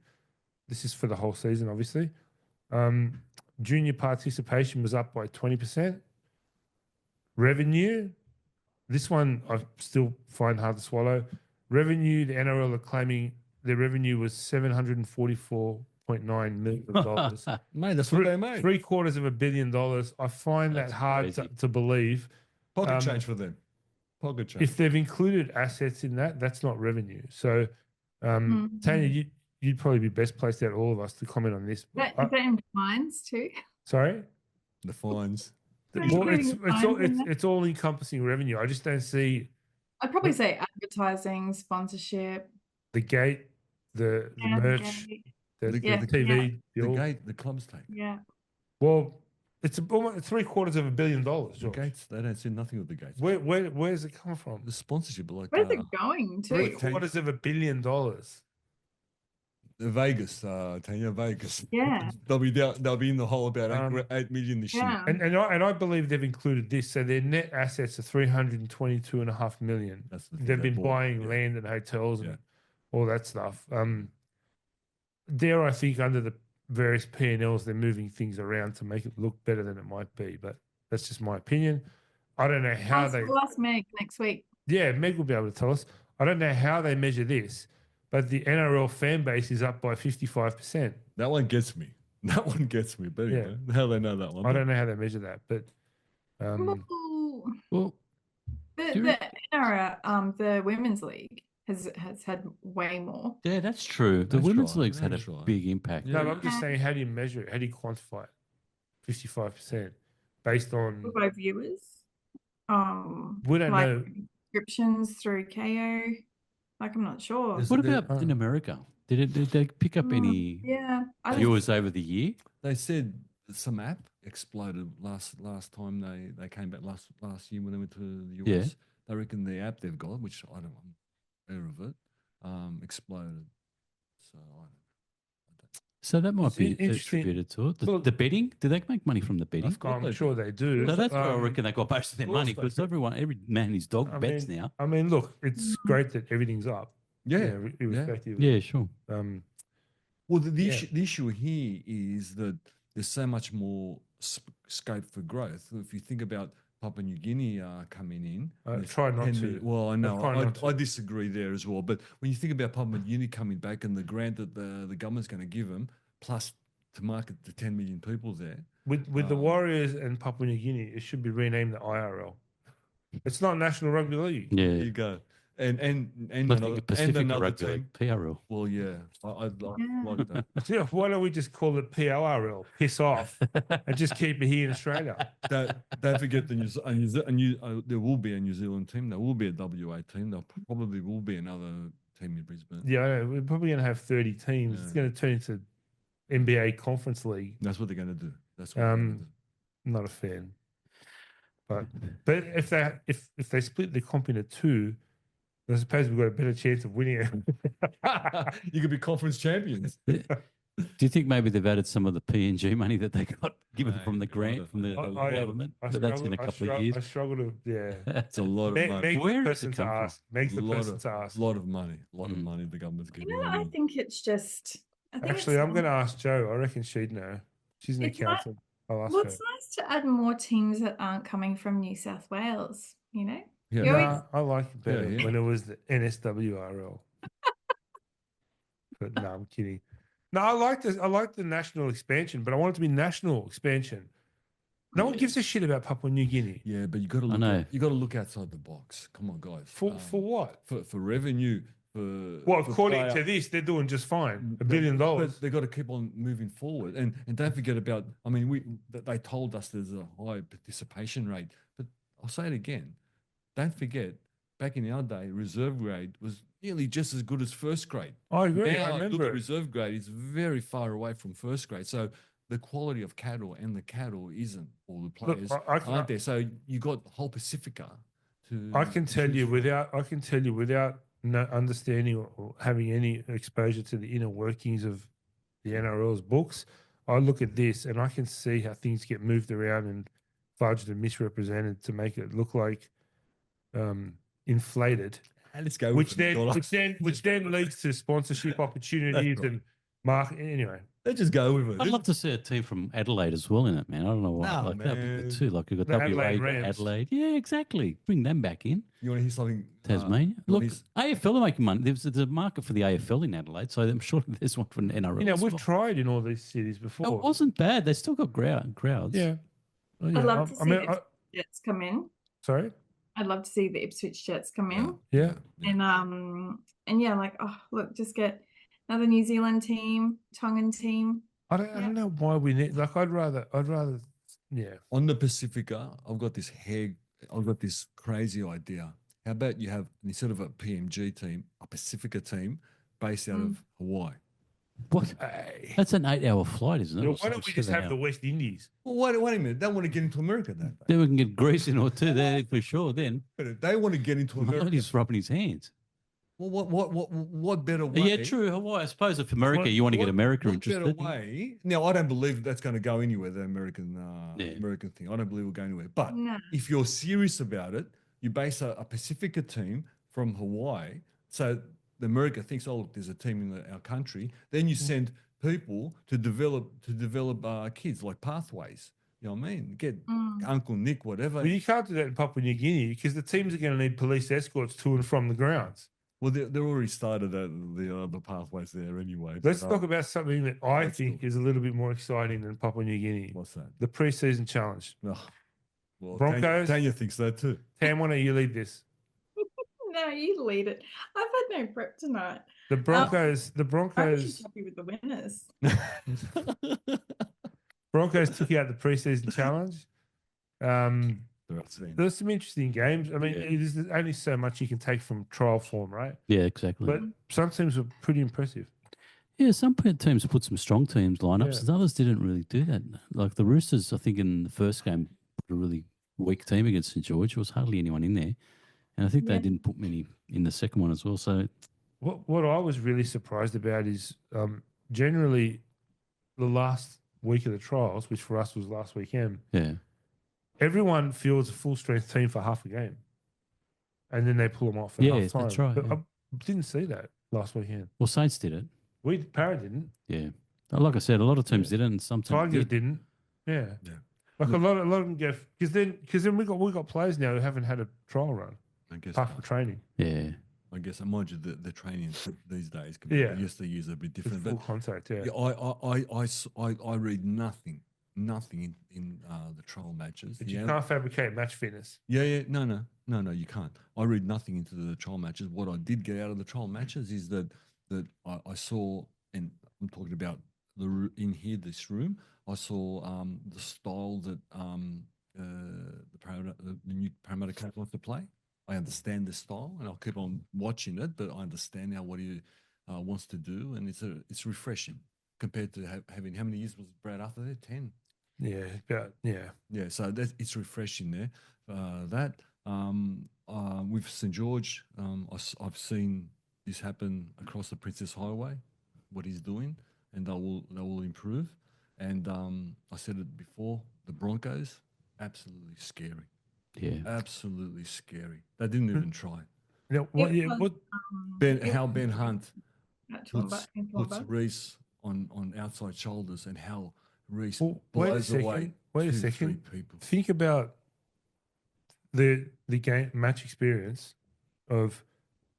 This is for the whole season, obviously. Junior participation was up by 20%. Revenue, this one I still find hard to swallow. Revenue, the NRL are claiming their revenue was $744.9 million. Mate, that's what they made. $750 million. I find That's that hard crazy. to believe. Pocket change for them. Pocket change. If they've included assets in that, that's not revenue. So, Tanya, you'd probably be best placed out of all of us to comment on this. Is that in fines too? Sorry? The fines. Well, Including fines in that? it's all encompassing revenue. I just don't see I'd probably say advertising, sponsorship, the gate, the yeah, the merch, gate. the Yeah, TV The bill. gate, the clubs take. Yeah. Well, it's almost $750 million. The George. gates, they don't see nothing with the gates. Where's it come from? The sponsorship, like Where's it going to? $750 million. Vegas, Tanya, Vegas. Yeah. They'll be in the hole about 8 million this year. Yeah. And I believe they've included this. So their net assets are 322.5 million. That's the thing They've they been bought, buying yeah. land and hotels Yeah. and all that stuff. There, I think under the various P&Ls, they're moving things around to make it look better than it might be. But that's just my opinion. I don't know how We'll ask Meg next week. Yeah, Meg will be able to tell us. I don't know how they measure this, but the NRL fan base is up by 55%. That one gets me. That one gets me. But anyway, how they know that one? I don't know how they measure that, but Well, The NRL, the women's league has had way more. yeah, that's true. The That's women's right, league's had a that's right. big impact. no, but I'm just saying, how do you measure it? How do you quantify it? 55% based on By viewers. we don't like know. subscriptions through KO. Like, I'm not sure. There's- What there- about in America? Did they pick up any Yeah. I don't- viewers over the year? They said some app exploded last time they came back last year when they went to the US. Yeah. They reckon the app they've got, which I'm aware of it, exploded. So I don't. So that might It's be interesting. attributed to it. Well- The betting? Do they make money from the betting? I'm sure they do. So that's where I Um, reckon they got most of their of course money they because do. every man and his dog I bets mean- now. I mean, look, it's great that everything's up. Yeah. Irrespective. Yeah, sure. Well, the Yeah. issue the issue here is that there's so much more scope for growth. If you think about Papua New Guinea coming in, there's try not 10 to. million well, I know try not to. I disagree there as well. But when you think about Papua New Guinea coming back and the grant that the government's going to give them, plus to market the 10 million people there, With the Warriors and Papua New Guinea, it should be renamed the IRL. It's not National Rugby League. Yeah. there you go. And Let's think of Pacific another Rugby team. League, PRL. Well, yeah, I'd like that. Yeah, why don't we just call it PLRL? Piss off, and just keep it here in Australia. Don't forget there will be a New Zealand team. There will be a WA team. There probably will be another team in Brisbane. Yeah, I know. We're probably going to have 30 teams. It's Yeah. going to turn into NBA Conference League. That's what they're going to do. That's what they're going to do. Not a fan, but if they split the comp into two, I suppose we've got a better chance of winning it. You could be conference champions. Do you think maybe they've added some of the PNG money that they got given from the Maybe, grant from the government? But that's in a couple of years. I struggle to, yeah. It's a lot of money. Meg's Where the does it person to come from? ask. Meg's the lot person of, to ask. lot of money. Lot of money the government's You giving. know, I think it's just. Actually, I'm going to ask Jo. I reckon she'd know. She's an It's accountant. I'll ask Well, her. it's nice to add more teams that aren't coming from New South Wales, you know? Yeah. You always- Nah, I like it better Yeah. when it was the NSWRL. But no, I'm kidding. No, I like this. I like the national expansion, but I want it to be national expansion. No one gives a shit about Papua New Guinea. Yeah, but you got to I look. know. You got to look outside the box. Come on, guys. For what? For revenue. For Well, for according player- to this, they're doing just fine. $1 But- billion. But they got to keep on moving forward, and don't forget about. I mean, they told us there's a high participation rate, but I'll say it again. Don't forget, back in our day, reserve grade was nearly just as good as first grade. I agree. Now, I look remember at it. reserve grade is very far away from first grade. So the quality of cattle and the cattle isn't all the Look, players I aren't there. So you got whole Pacifica to. I can to tell choose you from. without no understanding or having any exposure to the inner workings of the NRL's books. I look at this and I can see how things get moved around and fudged and misrepresented to make it look like inflated, Let's go. which with it, then Donna. which then leads to sponsorship opportunities right. and market. Anyway, Let's just go with it. I'd love to see a team from Adelaide as well in it, man. I don't know why. No, like that'd be good man. too. Like you got The WA, Adelaide you got Rams. Adelaide. Yeah, exactly. Bring them back in. You want to hear something? Tasmania. you Look, wanna hear AFL are making money. There's a market for the AFL in Adelaide, so I'm sure there's one for an NRL. you know as we've well. tried in all these cities before. It wasn't bad. They still got crowds. Yeah. Oh, yeah. I'd love to see I mean, the Ipswich Jets come in. sorry. I'd love to see the Ipswich Jets come in. Yeah. And yeah, like, oh look, just get another New Zealand team, Tongan team. I don't know why we need. Like, I'd rather. Yeah. On the Pacifica, I've got this crazy idea. How about you have, instead of a PMG team, a Pacifica team based out of Hawaii? What? Hey. That's an 8-hour flight, isn't it? Yeah, Or why don't we just 7 have the hours? West Indies? Well, wait a minute. They want to get into America then. Then we can get Greece in or two there for sure. Then But if they want to get into America, he's rubbing his hands. well, what better way? Yeah, true. Hawaii. I suppose if America, you want to get America what interested. better way? Now, I don't believe that's going to go anywhere, the American Yeah. American thing. I don't believe it'll go anywhere. But No. if you're serious about it, you base a Pacifica team from Hawaii. So the America thinks, oh, look, there's a team in our country. Then you send people to develop kids like pathways. You know what I mean? Get Uncle Nick, whatever. Well, you can't do that in Papua New Guinea because the teams are going to need police escorts to and from the grounds. Well, they're already started the pathways there anyway. Let's but, talk about something that I That's think is a little bit more exciting than Papua New Guinea. What's that? The preseason challenge. Oh, well, Broncos? Tanya thinks that too. Tam, why don't you lead this? No, you lead it. I've had no prep tonight. The Broncos. The I'm Broncos. just happy with the winners. Broncos took out the preseason challenge. That's it. There's some interesting games. I mean, Yeah. there's only so much you can take from trial form, right? Yeah, exactly. But some teams were pretty impressive. Yeah, some teams put some strong teams lineups, Yeah. and others didn't really do that. Like the Roosters, I think in the first game put a really weak team against St George. There was hardly anyone in there, and I think they Yeah. didn't put many in the second one as well. So What I was really surprised about is generally the last week of the trials, which for us was last weekend, yeah, everyone fields a full strength team for half a game, and then they pull them off at Yeah, half time. that's right, But yeah. I didn't see that last weekend. well, Saints did it. Para didn't. Yeah, like I said, a lot of teams did it, and some teams Tigers did. didn't. Yeah. Yeah. Like a lot of them go because then we got players now who haven't had a trial run I guess. apart from training. Yeah, I guess. And mind you, the training these days, Yeah. yesteryears are a bit With different. full But contact. Yeah. I read nothing in the trial matches. But you can't fabricate match fitness. Yeah. No, you can't. I read nothing into the trial matches. What I did get out of the trial matches is that I saw, and I'm talking about in here, this room, I saw the style that the new Parramatta coach wants to play. I understand this style, and I'll keep on watching it, but I understand now what he wants to do, and it's refreshing compared to having, how many years was Brad Arthur there? 10. Yeah. So it's refreshing there. With St George, I've seen this happen across the Princess Highway, what he's doing, and they will improve. And I said it before, the Broncos, absolutely scary, yeah. absolutely scary. They didn't even try. Now, It was, How Ben Hunt at puts Toowoomba. Reese on outside shoulders, and how Reese Well, wait a blows away second. Wait a 2-3 second. people. Think about the game match experience of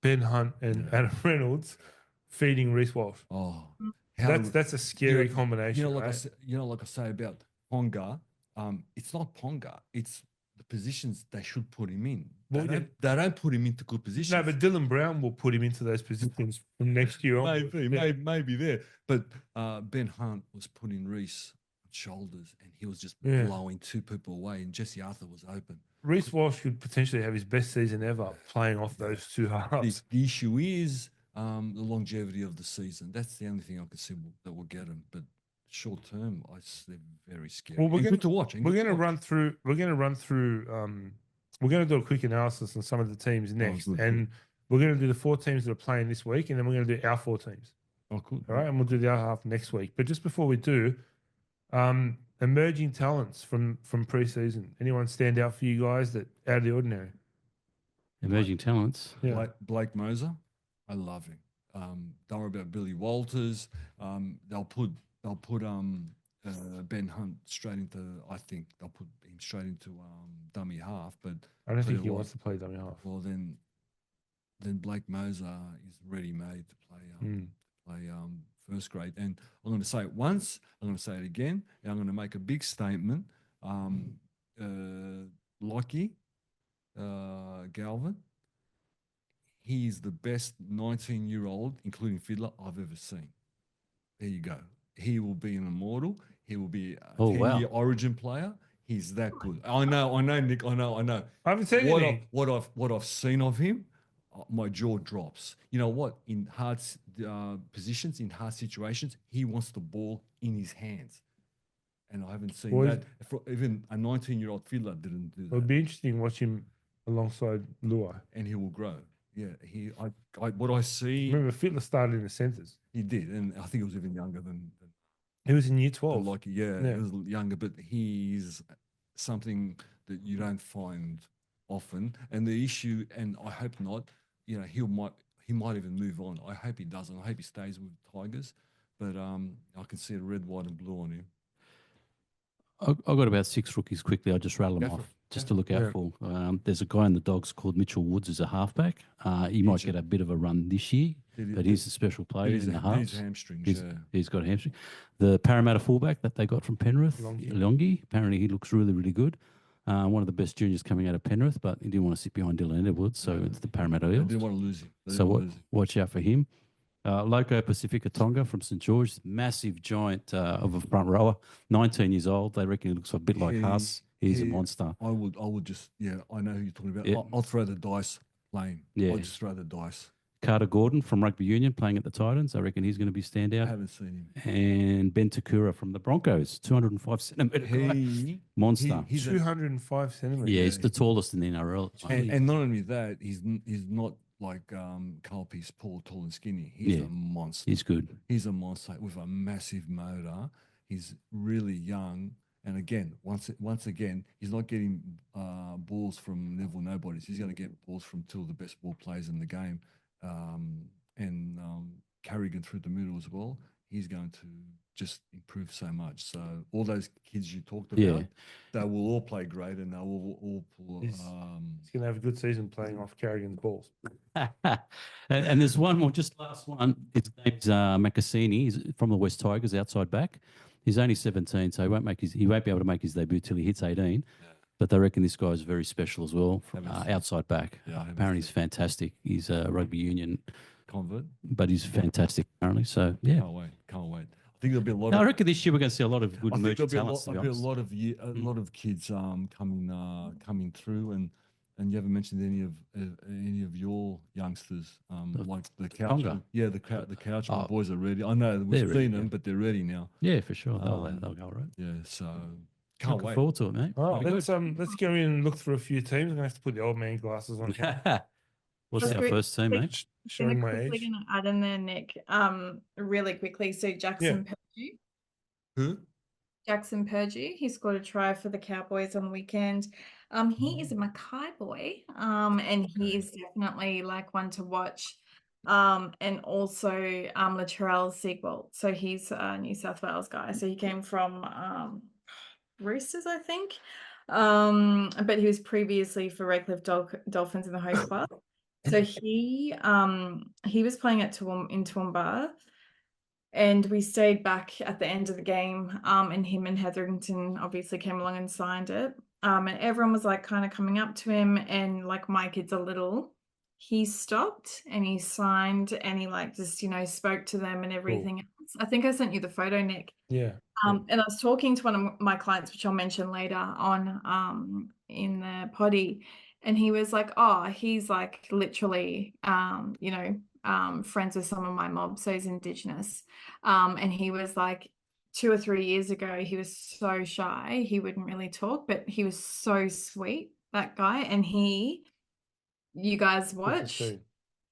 Ben Hunt and Yeah. Adam Reynolds feeding Reece Walsh. Oh, That's a scary combination, like right? like I say about Ponga, it's not Ponga. It's the positions they should put him in. Well, They don't put him into good positions. No, but Dylan Brown will put him into those positions from next year on. Maybe there. But Ben Hunt was putting Reece on shoulders, and he was just blowing two people away, and Jesse Arthur was open. Reece Walsh could potentially have his best season ever playing off those two halves. The issue is the longevity of the season. That's the only thing I can see that will get him. But short term, they're very scary. Well, we're good to watch. We're going to run through. We're going to run through. We're going to do a quick analysis on some of the teams next, and we're going to do the 4 teams that are playing this week, and then we're going to do our 4 teams. Oh, cool. All right, and we'll do the other half next week. But just before we do, emerging talents from preseason. Anyone stand out for you guys that out of the ordinary? Emerging talents. Yeah. Blake Moser, I love him. Don't worry about Billy Walters. They'll put Ben Hunt straight into. I think they'll put him straight into dummy half. But I don't think he wants to play dummy half. Well, then Blake Moser is ready made to play first grade. And I'm going to say it once. I'm going to say it again. And I'm going to make a big statement. Lockie Galvin. He's the best 19-year-old, including Fiddler, I've ever seen. There you go. He will be an immortal. He will be a 10-year Origin player. He's that good. I know, Nick. I know. I haven't seen anything. What I've seen of him, my jaw drops. You know what? In hard positions, in hard situations, he wants the ball in his hands. And I haven't seen that. Even a 19-year-old Fiddler didn't do that. It'll be interesting to watch him alongside Luai. And he will grow. Yeah, what I see. Remember, Fiddler started in the centres. He did, and I think he was even younger than he was in year 12. Like, he was younger, but he's something that you don't find often. And the issue, and I hope not, he might even move on. I hope he doesn't. I hope he stays with Tigers. But I can see a red, white, and blue on him. I've got about 6 rookies quickly. I'll just rattle them off just to look out for. There's a guy in the Dogs called Mitchell Woods as a halfback. He might get a bit of a run this year, but he's a special player in the halves. He's hamstrings, he's got a hamstring. The Parramatta fullback that they got from Penrith, Longy, apparently he looks really, really good. One of the best juniors coming out of Penrith, but he didn't want to sit behind Dylan Edwards, so it's the Parramatta Eels. They didn't want to lose him. So watch out for him. Loco Pacifica Tonga from St. George, massive giant of a front rower, 19 years old. They reckon he looks a bit like Huss. He's a monster. I would just, I know who you're talking about. I'll throw the dice lane. I'll just throw the dice. Carter Gordon from Rugby Union playing at the Titans. I reckon he's going to be standout. I haven't seen him. And Ben Takura from the Broncos, 205 centimetre monster. He's 205 centimetres. Yeah, he's the tallest in the NRL. And not only that, he's not like Carl Peace, Paul, tall and skinny. He's a monster. He's good. He's a monster with a massive motor. He's really young. And again, once again, he's not getting balls from Neville Nobodies. He's going to get balls from 2 of the best ball players in the game. And Carrigan through the middle as well. He's going to just improve so much. So all those kids you talked about, they will all play great, and they will all pull. He's going to have a good season playing off Carrigan's balls. and there's one more, just last one. His name's Macassini. He's from the West Tigers, outside back. He's only 17, so he won't be able to make his debut till he hits 18. Yeah. But they reckon this guy's very special as well, from outside back. Yeah, apparently he's fantastic. He's a rugby union convert, but he's fantastic apparently. So yeah, can't wait. I think there'll be a lot. I reckon this year we're going to see a lot of good emerging talents. There'll be a lot of kids coming through, and you haven't mentioned any of your youngsters, like the couch. The couch boys are ready. I know we've seen them, but they're ready now. Yeah, for sure. They'll go right. Yeah, so. Looking forward to it, mate. All right, let's go in and look through a few teams. I'm going to have to put the old man glasses on. What's our first team, mate? Showing my age. I'm going to add in there, Nick, really quickly. So Jackson Purdue. Who? Jackson Purdue. He scored a try for the Cowboys on the weekend. He is a Mackay boy, and he is definitely like one to watch. And also Latrell Sequel. So he's a New South Wales guy. So he came from Roosters, I think. But he was previously for Redcliffe Dolphins in the host class. So he was playing at in Toowoomba, and we stayed back at the end of the game. And him and Hetherington obviously came along and signed it. And everyone was like kind of coming up to him, and like my kids are little. He stopped and he signed and he like just, spoke to them and everything else. I think I sent you the photo, Nick. Yeah. And I was talking to one of my clients, which I'll mention later on in the potty, and he was like, "Oh, he's like literally, friends with some of my mob, so he's Indigenous." And he was like, 2 or 3 years ago, he was so shy, he wouldn't really talk, but he was so sweet, that guy. And you guys Good to watch see.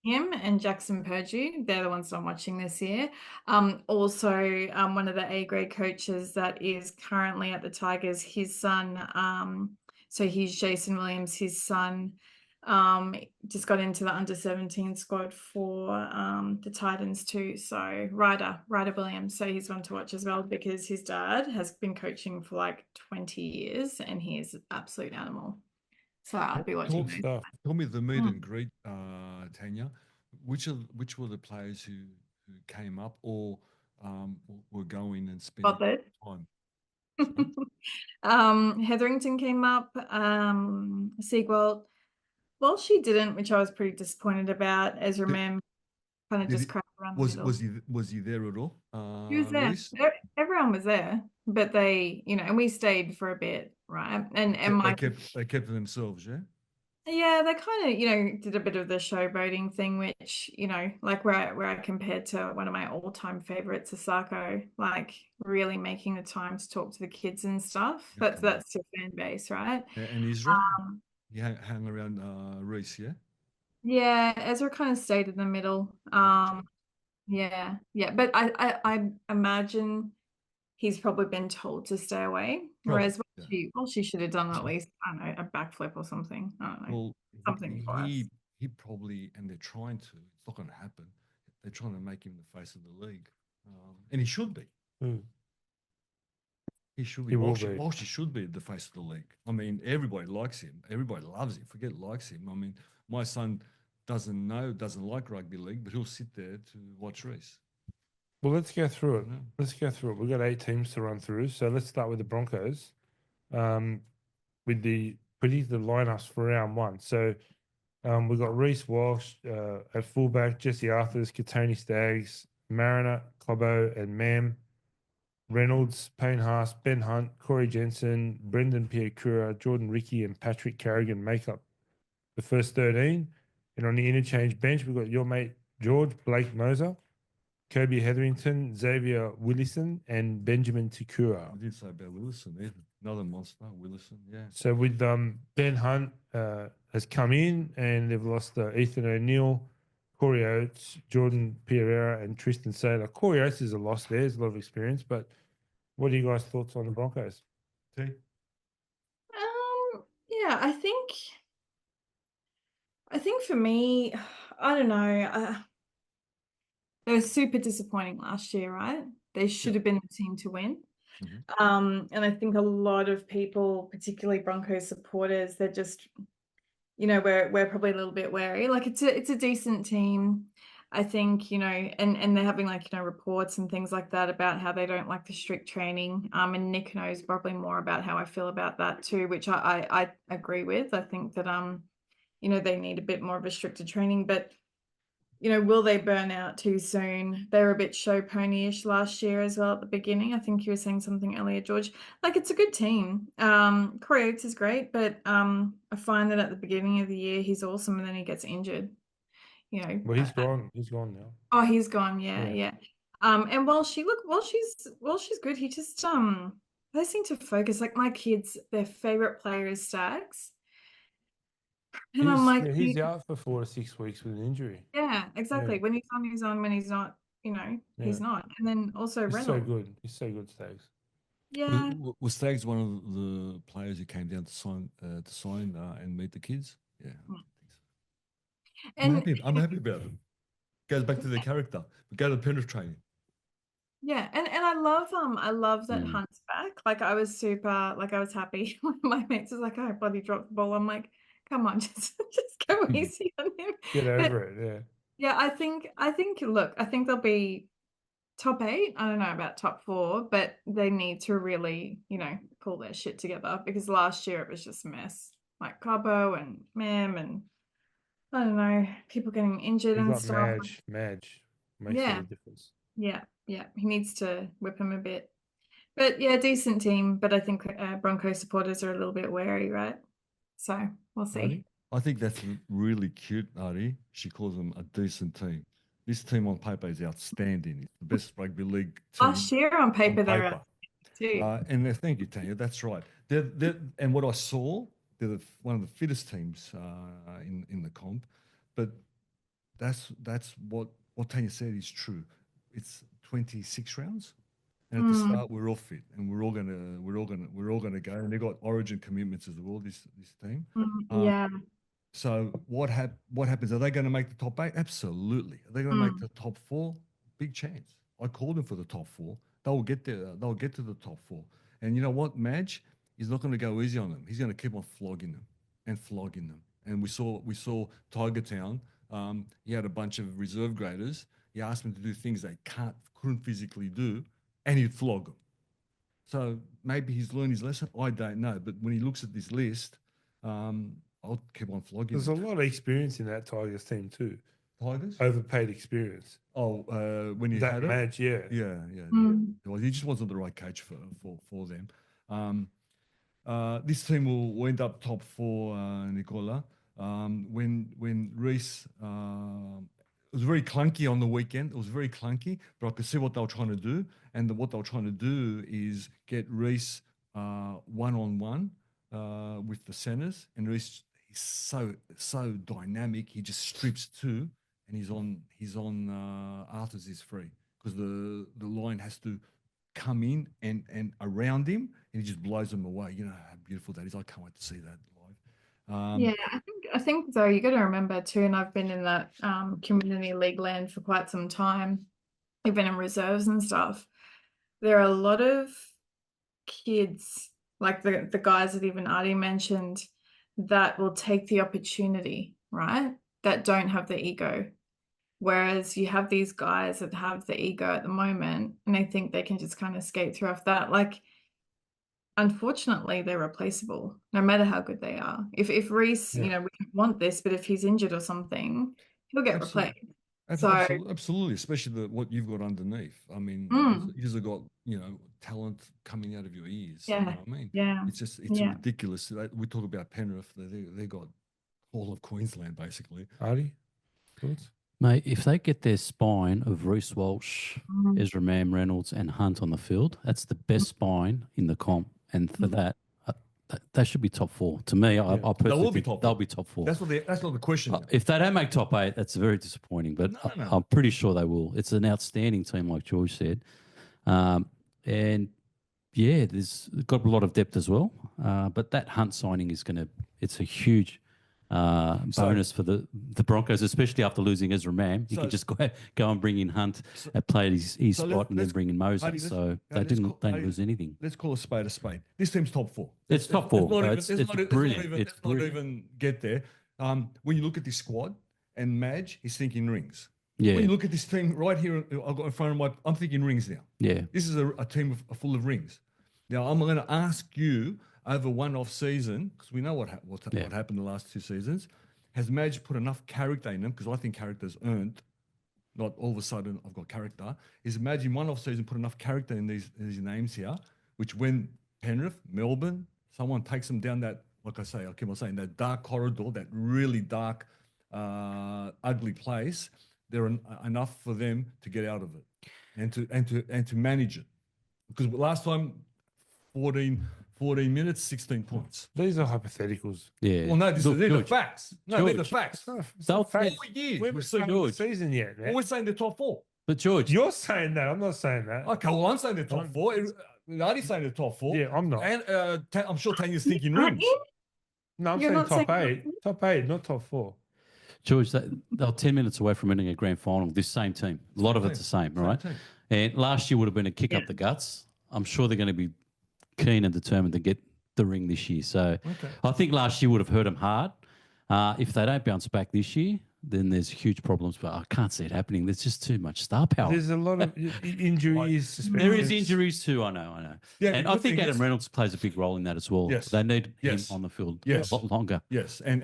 him and Jackson Purdue. They're the ones I'm watching this year. Also, one of the A grade coaches that is currently at the Tigers, his son, so he's Jason Williams, his son, just got into the under 17 squad for the Titans too. So Ryder Williams. So he's one to watch as well, because his dad has been coaching for like 20 years and he is an absolute animal. So I'll be watching Good those. stuff. Tell me the meet and greet, Tanya. Which were the players who came up or were going and spending Bothered. time? Hetherington came up. Siegwald, well, she didn't, which I was pretty disappointed about. Ezra Did- Mem kind of Did just it, crashed around the middle. was he there at all? He was there. Reese? Everyone was there, but they, and we stayed for a bit, right? And my They kept to themselves, yeah. yeah, they kind of, did a bit of the showboating thing, which, like where I compared to one of my all-time favorites, Asako, like really making the time to talk to the kids and stuff. Okay. That's your fan base, right? And Israel, you hang around Reese, yeah. Yeah, Ezra kind of stayed in the middle. Okay. Yeah, but I imagine he's probably been told to stay away. Whereas Probably, she should have done at least, I don't know, a backflip or something. I don't know, Well, something for us. he probably, and they're trying to. It's not going to happen. They're trying to make him the face of the league, and he should be. Mm. He should be. He will be. Walsh should be the face of the league. I mean, everybody likes him. Everybody loves him. Forget likes him. I mean, my son doesn't like rugby league, but he'll sit there to watch Reese. Well, let's go through it. Yeah. Let's go through it. We've got 8 teams to run through. So let's start with the Broncos. With the predicted lineups for round 1. So we've got Reece Walsh at fullback, Jesse Arthurs, Katoni Staggs, Mariner, Cobbo, and Mam. Reynolds, Payne Haas, Ben Hunt, Corey Jensen, Brendan Piakura, Jordan Ricky, and Patrick Carrigan make up the first 13. And on the interchange bench, we've got your mate George Blake Moser, Kobe Hetherington, Xavier Willison, and Benjamin Tikura. I did say about Willison. Another monster, Willison. Yeah. So with Ben Hunt has come in, and they've lost Ethan O'Neill, Corey Oates, Jordan Pereira, and Tristan Saylor. Corey Oates is a loss there. There's a lot of experience, but what are you guys' thoughts on the Broncos? T? Yeah, I think for me, I don't know. They were super disappointing last year, right? They should have been the team to win. And I think a lot of people, particularly Broncos supporters, they're just, we're probably a little bit wary. Like it's a decent team, I think, and they're having like, reports and things like that about how they don't like the strict training. And Nick knows probably more about how I feel about that too, which I agree with. I think that they need a bit more of a stricter training, but will they burn out too soon? They were a bit show pony-ish last year as well at the beginning. I think you were saying something earlier, George. Like it's a good team. Corey Oates is great, but I find that at the beginning of the year he's awesome and then he gets injured. Well, he's gone. He's gone now. Oh, he's gone. Yeah. And while she's good, he just they seem to focus. Like my kids, their favorite player is Stags. And I'm like, he's out for 4 to 6 weeks with an injury. Yeah, exactly. Yeah. When he's on, he's on. When he's not, he's not. And then also He's Reynolds. so good. He's so good, Stags. Yeah. Was Staggs one of the players who came down to sign and meet the kids? Yeah. And I'm happy about it. Goes back to their character. We go to the parent training. Yeah, and I love that Mm. Hunt's back. Like I was super like I was happy when my mates was like, oh, bloody dropped the ball. I'm like, come on, just go easy on him. Get But over it. yeah, I think look, I think they'll be top 8. I don't know about top 4, but they need to really, pull their shit together because last year it was just a mess. Like Cabo and Mem and I don't know, people getting injured You and got stuff. Madge makes all Yeah, the difference. yeah, yeah. He needs to whip him a bit. But yeah, decent team. But I think Broncos supporters are a little bit wary, right? So we'll see. Artie? I think that's really cute, Artie. She calls them a decent team. This team on paper is outstanding. It's the best rugby league team Last year on on paper, they're paper. out too. Thank you, Tanya. That's right. And what I saw, they're one of the fittest teams in the comp. But that's what Tanya said is true. It's 26 rounds, and at the start we're all fit, and we're all gonna go. And they've got Origin commitments as well. This team. Yeah. So what happens? Are they going to make the top 8? Absolutely. Are they going to make the top 4? Big chance. I called them for the top 4. They'll get there. They'll get to the top 4. And you know what, Madge? He's not going to go easy on them. He's going to keep on flogging them and flogging them. And we saw Tiger Town. He had a bunch of reserve graders. He asked them to do things they couldn't physically do, and he'd flog them. So maybe he's learned his lesson. I don't know. But when he looks at this list, I'll keep on flogging. There's a lot of experience in that Tigers team too. Tigers? Overpaid experience. Oh, when you That had it? Madge, yeah. Yeah. Well, he just wasn't the right coach for them. This team will end up top 4, Nicola. When Reese, it was very clunky on the weekend. It was very clunky, but I could see what they were trying to do. And what they were trying to do is get Reese one-on-one with the centers. And Reese is so dynamic. He just strips 2, and he's on Arthur's is free because the line has to come in and around him, and he just blows them away. You know how beautiful that is. I can't wait to see that live. Yeah, I think though you got to remember too, and I've been in that community league land for quite some time. I've been in reserves and stuff. There are a lot of kids, like the guys that even Artie mentioned, that will take the opportunity, right? That don't have the ego. Whereas you have these guys that have the ego at the moment and they think they can just kind of skate through off that. Like, unfortunately, they're replaceable, no matter how good they are. If Reese, we want this, but if he's injured or something, he'll get replaced. Absolutely, especially what you've got underneath. I mean, you've got talent coming out of your ears. Yeah, you know what I mean, yeah, it's ridiculous. We talk about Penrith; they got all of Queensland basically. Artie, thoughts? Mate, if they get their spine of Reece Walsh, Ezra Mam Reynolds, and Hunt on the field, that's the best spine in the comp. And for that, they should be top 4. To me, I personally think they'll be top 4. That's not the question. If they don't make top 8, that's very disappointing. But I'm pretty sure they will. It's an outstanding team, like George said, and yeah, there's got a lot of depth as well. But that Hunt signing it's a huge bonus for the Broncos, especially after losing Ezra Mam. You can just go and bring in Hunt and play his spot and then bring in Moses. So they didn't lose anything. Let's call a spade a spade. This team's top 4. It's top 4. It's brilliant. Let's not even get there. When you look at this squad and Madge, he's thinking rings. Yeah. When you look at this team right here, I've got in front of I'm thinking rings now. Yeah. This is a team full of rings. Now, I'm going to ask you over one off season, because we know what happened the last 2 seasons. Has Madge put enough character in them? Because I think character's earned, not all of a sudden I've got character. Is Madge in one off season put enough character in these names here, which when Penrith, Melbourne, someone takes them down that, like I keep on saying, that dark corridor, that really dark, ugly place, they're enough for them to get out of it and to manage it. Because last time, 14 minutes, 16 points. These are hypotheticals. Yeah. Well, no, they're the facts. No, they're the facts. It's not facts. 4 years. We haven't started the season yet, man. Well, we're saying they're top 4. But George, you're saying that. I'm not saying that. Okay, well, I'm saying they're top 4. Artie's saying they're top 4. Yeah, I'm not. And I'm sure Tanya's thinking rings. No, I'm saying top 8. Top 8, not top 4. George, they're 10 minutes away from winning a grand final. This same team. A lot of it's the same, right? And last year would have been a kick Yeah. up the guts. I'm sure they're going to be keen and determined to get the ring this year. So Okay. I think last year would have hurt them hard. If they don't bounce back this year, then there's huge problems. But I can't see it happening. There's just too much star power. There's a lot of injuries. There is suspensions. injuries too. I know. Yeah, And the I good think thing Adam is- Reynolds plays a big role in that as well. Yes. They need Yes. him on the field Yes. a lot longer. Yes, and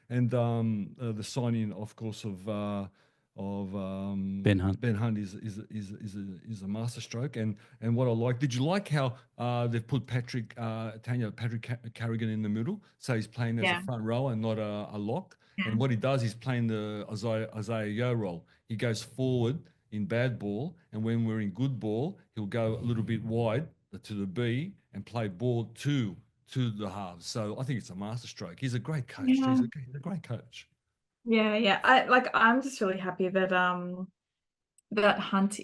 the signing, of course, of Ben Hunt. Ben Hunt is a masterstroke, and what I like. Did you like how they've put Patrick Carrigan in the middle, so he's playing as a front row and not a lock. And what he does, he's playing the Isaiah Yo role. He goes forward in bad ball, and when we're in good ball, he'll go a little bit wide to the B and play ball to the halves. So I think it's a masterstroke. He's a great coach. Yeah. He's a great coach. Yeah. I'm just really happy that that Hunt's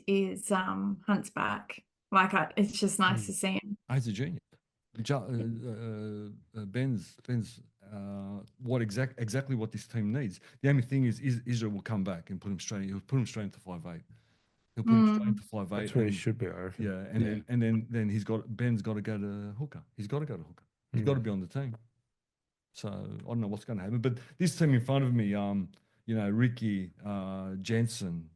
back. It's just nice to see him. He's a genius. Ben's exactly what this team needs. The only thing is Israel will come back and put him straight. He'll put him straight into 5'8". He'll put him straight into 5'8". That's where he should be, I reckon. Yeah, and then Ben's got to go to hooker. He's got to go to hooker. He's got to be on the team. So I don't know what's going to happen. But this team in front of me, Ricky, Jensen,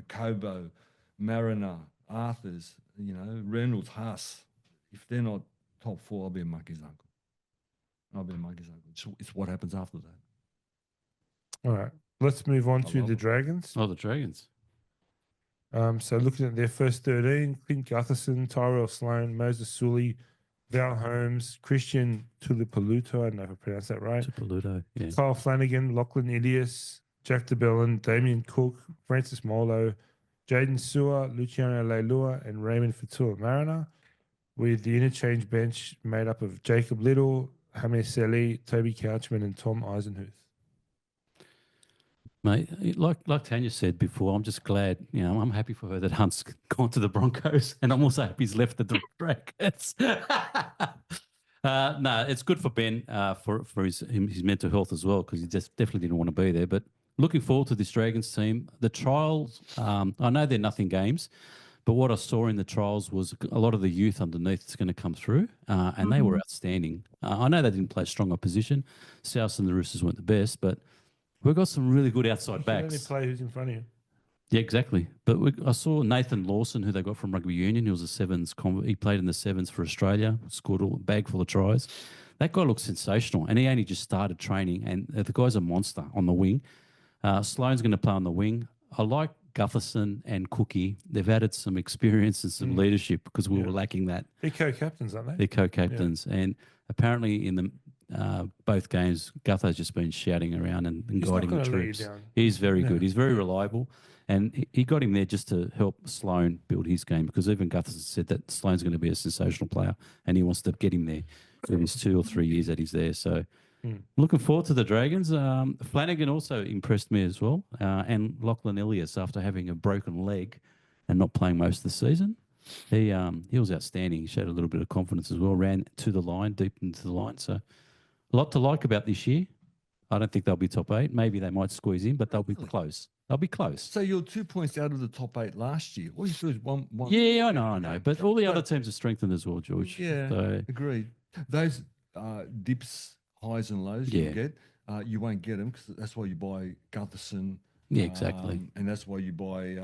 Kobo, Mariner, Arthurs, Reynolds, Haas. If they're not top four, I'll be a monkey's uncle. It's what happens after that. All right. Let's move on to love the it. Dragons. Oh, the Dragons. So looking at their first 13, Clint Gutherson, Tyrell Sloan, Moses Sully, Val Holmes, Christian Tulipaluto, I don't know if I pronounced that right. Tupaluto, yeah. Kyle Flanagan, Lachlan Ilias, Jack DeBellin, Damien Cook, Francis Molo, Jaden Sewer, Luciano Leilua, and Raymond Fatua Mariner, with the interchange bench made up of Jacob Little, James Selly, Toby Couchman, and Tom Eisenhuth. Mate, like Tanya said before, I'm just glad, I'm happy for her that Hunt's gone to the Broncos, and I'm also happy he's left the Dragons. No, it's good for Ben for his mental health as well, because he just definitely didn't want to be there. But looking forward to this Dragons team. The trials, I know they're nothing games, but what I saw in the trials was a lot of the youth underneath is going to come through, and they were outstanding. I know they didn't play strong opposition. South and the Roosters weren't the best, but we've got some really good outside You backs. only play who's in front of you. Yeah, exactly. But I saw Nathan Lawson, who they got from Rugby Union. He was a sevens. He played in the sevens for Australia, scored a bag full of tries. That guy looks sensational, and he only just started training, and the guy's a monster on the wing. Sloan's going to play on the wing. I like Gutherson and Cookie. They've added some experience and some leadership, because we were lacking that. They're co-captains, aren't they? They're co-captains, and apparently in the both games, Gutho's just been shouting around and He's not guiding the gonna let you troops. down. He's very good. He's very reliable, and he got him there just to help Sloan build his game, because even Gutherson said that Sloan's going to be a sensational player, and he wants to get him there for his 2 or 3 years that he's there. So looking forward to the Dragons. Flanagan also impressed me as well, and Lachlan Ilias, after having a broken leg and not playing most of the season. He was outstanding. He showed a little bit of confidence as well, ran to the line, deep into the line. So a lot to like about this year. I don't think they'll be top 8. Maybe they might squeeze in, but they'll be close. They'll be close. So you're 2 points out of the top 8 last year. All you do is one. Yeah, I know. But all the other teams are strengthened as well, George. Yeah, So, agreed. Those dips, highs and lows you get, you won't get them, because that's why you buy Gutherson. yeah, exactly. And that's why you buy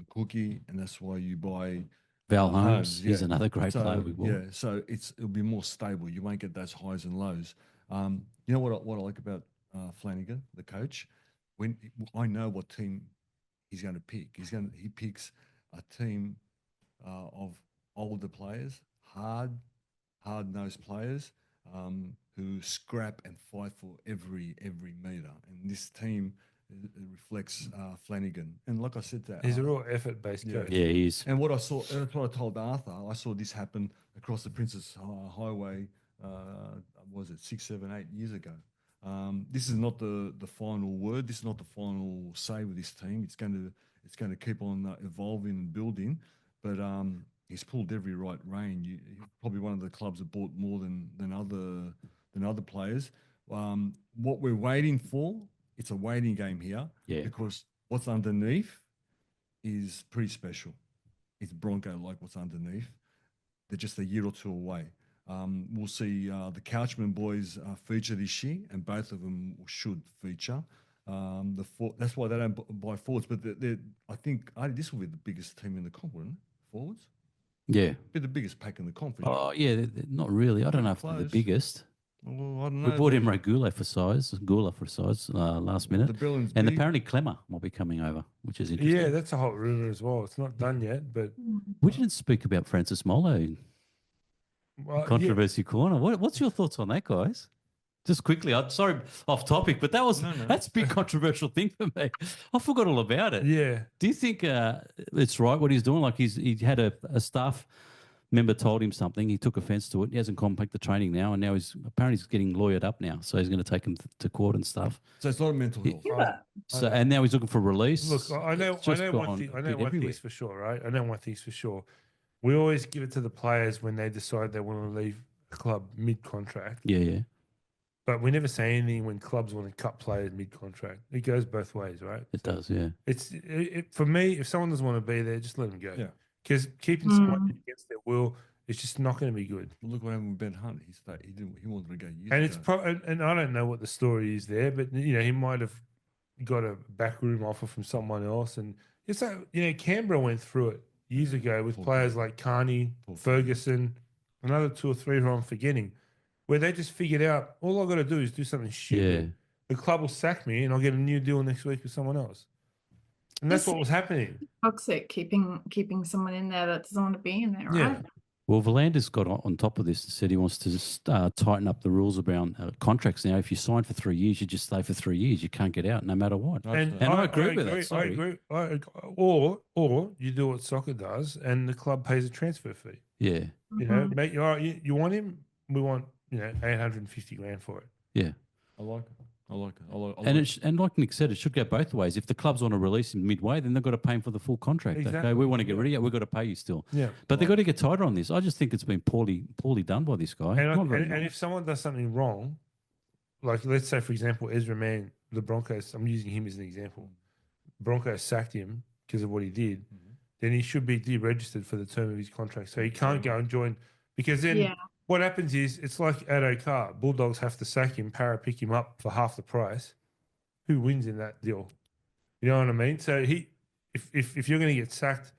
Cookie, and that's why you buy Val Holmes, Holmes, he's yeah. another great player we bought. Yeah, so it'll be more stable. You won't get those highs and lows. You know what I like about Flanagan, the coach? When I know what team he's going to pick, he picks a team of older players, hard-nosed players who scrap and fight for every meter. And this team reflects Flanagan. And like I said, that He's a real effort-based coach. Yeah, he is. and what I saw, that's what I told Arthur. I saw this happen across the Princess Highway. Was it 6, 7, 8 years ago? This is not the final word. This is not the final say with this team. It's going to keep on evolving and building. But he's pulled every right rein. He's probably one of the clubs that bought more than other players. What we're waiting for, it's a waiting game here. Yeah. Because what's underneath is pretty special. is Bronco like what's underneath. They're just a year or two away. We'll see the Couchman boys feature this year, and both of them should feature. That's why they don't buy forwards. But I think this will be the biggest team in the comp, wouldn't it? Forwards? Yeah. Be the biggest pack in the comp. Oh, yeah, not really. I don't know if they're the Close. biggest. Well, I don't know. We bought Emre Gula for size last minute. The Brilliant's And big. apparently Clemmer might be coming over, which is interesting. Yeah, that's a hot rumor as well. It's not done yet, but We didn't speak about Francis Molo. well, Controversy corner. What's your thoughts on that, guys? Just quickly, I'm sorry, off topic, but that's a big controversial thing for me. I forgot all about it. Yeah. Do you think it's right what he's doing? Like he had a staff member told him something, he took offence to it. He hasn't completed the training now, and now he's getting lawyered up now, so he's going to take him to court and stuff. So it's not mental health. Yeah. So and now he's looking for release. Look, I know It's just one thing. I know one thing's for sure, right? I know one thing's for sure. We always give it to the players when they decide they want to leave a club mid-contract. Yeah. But we never say anything when clubs want to cut players mid-contract. It goes both ways, right? It does, yeah. For me, if someone doesn't want to be there, just let them go. Yeah. Because keeping someone against their will is just not going to be good. Well, look what happened with Ben Hunt. He wanted to go years And it's ago. and I don't know what the story is there, but he might have got a backroom offer from someone else, and it's like Canberra went through it years ago with players like Carney, Ferguson, another 2 or 3 who I'm forgetting, where they just figured out all I got to do is do something stupid. Yeah. The club will sack me, and I'll get a new deal next week with someone else. And that's what was happening. Toxic, keeping someone in there that doesn't want to be in there, right? Yeah. Well, Volander's got on top of this and said he wants to just tighten up the rules around contracts now. If you sign for 3 years, you just stay for 3 years. You can't get out no matter what. And I agree with that. I Sorry. agree. Or you do what soccer does, and the club pays a transfer fee. Yeah. Mate, you want him? We want 850 grand for it. Yeah. I like it. And like Nick said, it should go both ways. If the clubs want to release him midway, then they've got to pay him for the full contract. Exactly. Okay, we want to get rid of you. We've got to pay you still. Yeah. But they've got to get tighter on this. I just think it's been poorly done by this guy. And if someone does something wrong, like let's say for example Ezra Mann, the Broncos, I'm using him as an example. Broncos sacked him because of what he did. Then he should be deregistered for the term of his contract. So he can't go and join, because then what happens is it's like Addo Carr. Bulldogs have to sack him, Para pick him up for half the price. Who wins in that deal? You know what I mean? So if you're going to get sacked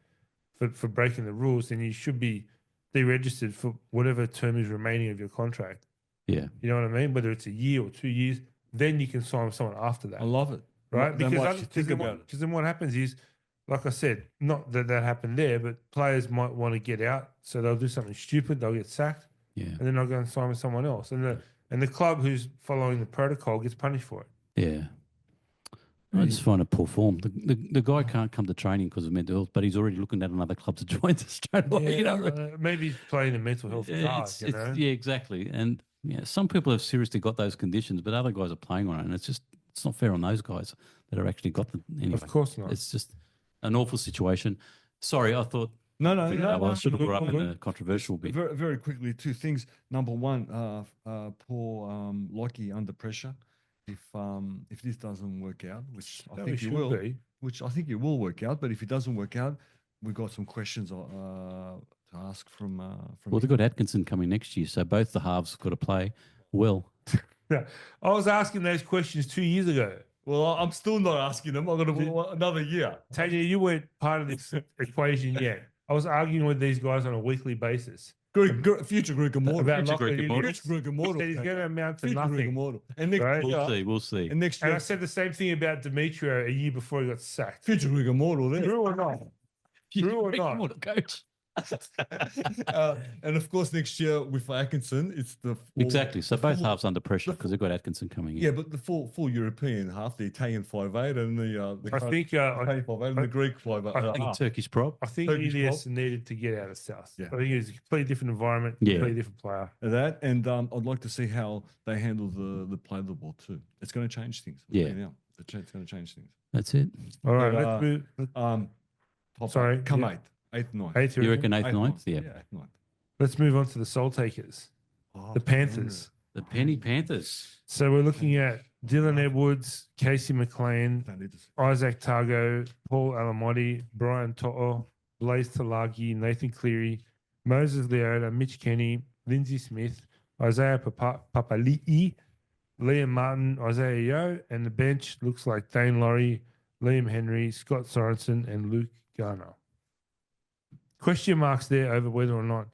for breaking the rules, then you should be deregistered for whatever term is remaining of your contract. Yeah. You know what I mean? Whether it's a year or 2 years, then you can sign with someone after that. I love it. Right? Because then what happens is, like I said, not that happened there, but players might want to get out, so they'll do something stupid, they'll get sacked, and then they'll go and sign with someone else. And the club who's following the protocol gets punished for it. Yeah. I just find it poor form. The guy can't come to training because of mental health, but he's already looking at another club to join straight away. Maybe he's playing the mental health card. Yeah, exactly. And some people have seriously got those conditions, but other guys are playing on it, and it's not fair on those guys that are actually got them. Anyway, of course not. It's just an awful situation. Sorry, I thought. No. I should have brought up in a controversial bit. Very, very quickly, 2 things. Number one, poor Lockie under pressure. If this doesn't work out, which I think it will work out, but if it doesn't work out, we've got some questions to ask from. Well, they've got Atkinson coming next year, so both the halves got to play well. Yeah, I was asking those questions 2 years ago. Well, I'm still not asking them. I'm going to another year. Tanya, you weren't part of this equation yet. I was arguing with these guys on a weekly basis. Future Greek immortal. About Future Greek immortal. Future Greek immortal. He's going to amount to Future Greek nothing. immortal. And next Right? year, We'll see. And next And year, I said the same thing about Demetrio a year before he got sacked. Future Greek immortal. Then. True or not? True or not? Coach. And of course, next year with Atkinson, it's the Exactly. So both halves under pressure because they've got Atkinson coming in. Yeah, but the full European half, the Italian 5'8" and the I think Italian 5'8" and the Greek 5'8". I think Turkish prop. I think Turkish Elias needed to get out of South. Yeah. I think it's a completely different environment, completely different player. That and I'd like to see how they handle the play of the ball too. It's going to change things. Yeah. It's going to change things. That's it. All right, But, let's move. Sorry, come yeah. eighth, ninth. Eighth, You reckon 8th, Eighth, 9th? ninth. Yeah. Eighth, ninth. Let's move on to the Soul Takers, the Panthers. The Penny Panthers. So we're looking at Dylan Edwards, Casey McLean, Don't need to see. Isaac Targo, Paul Alamotti, Brian To'o, Blaze Talagi, Nathan Cleary, Moses Leota, Mitch Kenny, Lindsay Smith, Isaiah Papali'i, Liam Martin, Isaiah Yeo, and the bench looks like Dane Laurie, Liam Henry, Scott Sorensen, and Luke Garner. Question marks there over whether or not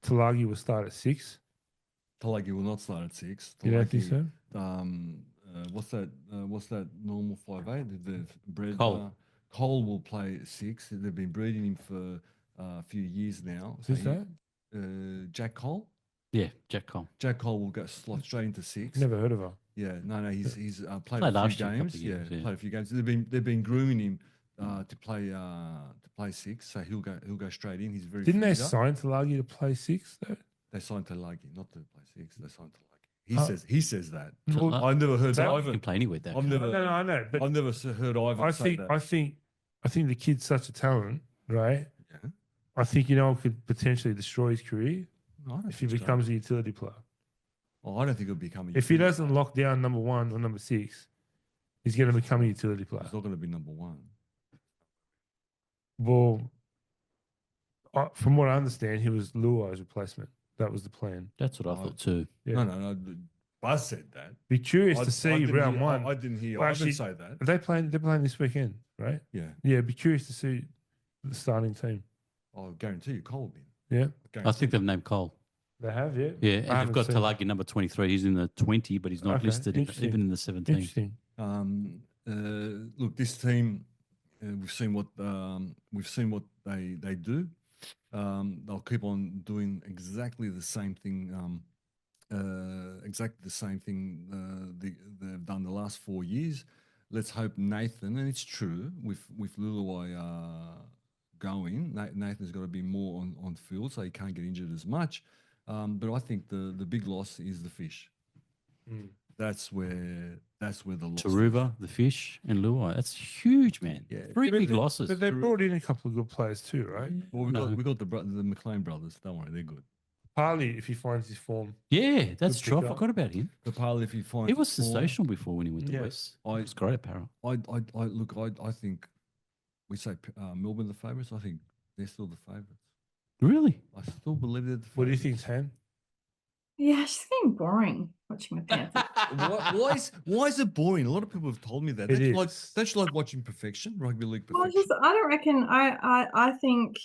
Talagi will start at 6. Talagi will not start at 6. You don't think so? What's that normal 5'8"? The bred Cole. Cole will play 6. They've been breeding him for a few years now. Who's that? Jack Cole. Yeah, Jack Cole. Jack Cole will go slot straight into 6. Never heard of her. Yeah, no, he's played Played a last few year, a couple games. of years, yeah. Played a few games. They've been grooming him to play 6, so he'll go straight in. He's very. Didn't they fitter. sign Talagi to play 6 though? They signed Talagi not to play 6. They signed Talagi. Oh. He says that. Well, I've never heard that- You Ivan. can play anywhere though. I've never. no, I know, but I've never heard Ivan say that. I think the kid's such a talent, right? Yeah. I think could potentially destroy his career I don't if he think so. becomes a utility player. Oh, I don't think he'll become a. If he utility doesn't player. lock down number 1 or number 6, he's going to become a utility player. He's not going to be number 1. Well, from what I understand, he was Luai's replacement. That was the plan. That's what I Oh. thought too. Yeah. No. Buzz said that. Be curious I to see didn't round hear- 1. I didn't hear Well, Ivan actually, say that. They're playing this weekend, right? Yeah. Yeah, be curious to see the starting team. I'll guarantee you, Cole will be. Yeah, I think they've named Cole. they have, yeah. Yeah, I and they've haven't got seen- Talagi number 23. He's in the 20, but he's not Okay, listed interesting. even in the 17. Interesting. Look, this team, we've seen what they do. They'll keep on doing exactly the same thing. They've done the last 4 years. Let's hope Nathan, and it's true with Luluai going, Nathan's got to be more on field, so he can't get injured as much. But I think the big loss is the fish. Mm. That's where the loss. Taruva, the fish, and Luai. That's huge, man. Yeah. 3 But big they- losses. But they brought in a couple of good players too, right? Well, No. we got the McLean brothers. Don't worry, they're good. Partly if he finds his form. Yeah, that's Good true. I pick up. forgot about him. Papali, if he finds He was form, sensational before when he went to Yeah. West. I- He was great at Para. I think we say Melbourne the favourites. I think they're still the favourites. Really? I still believe they're the favourites. What do you think, Tan? Yeah, it's just getting boring watching the Panthers. Why is it boring? A lot of people have told me that. It Don't you like watching perfection, rugby league Well, perfection? I don't reckon. I think.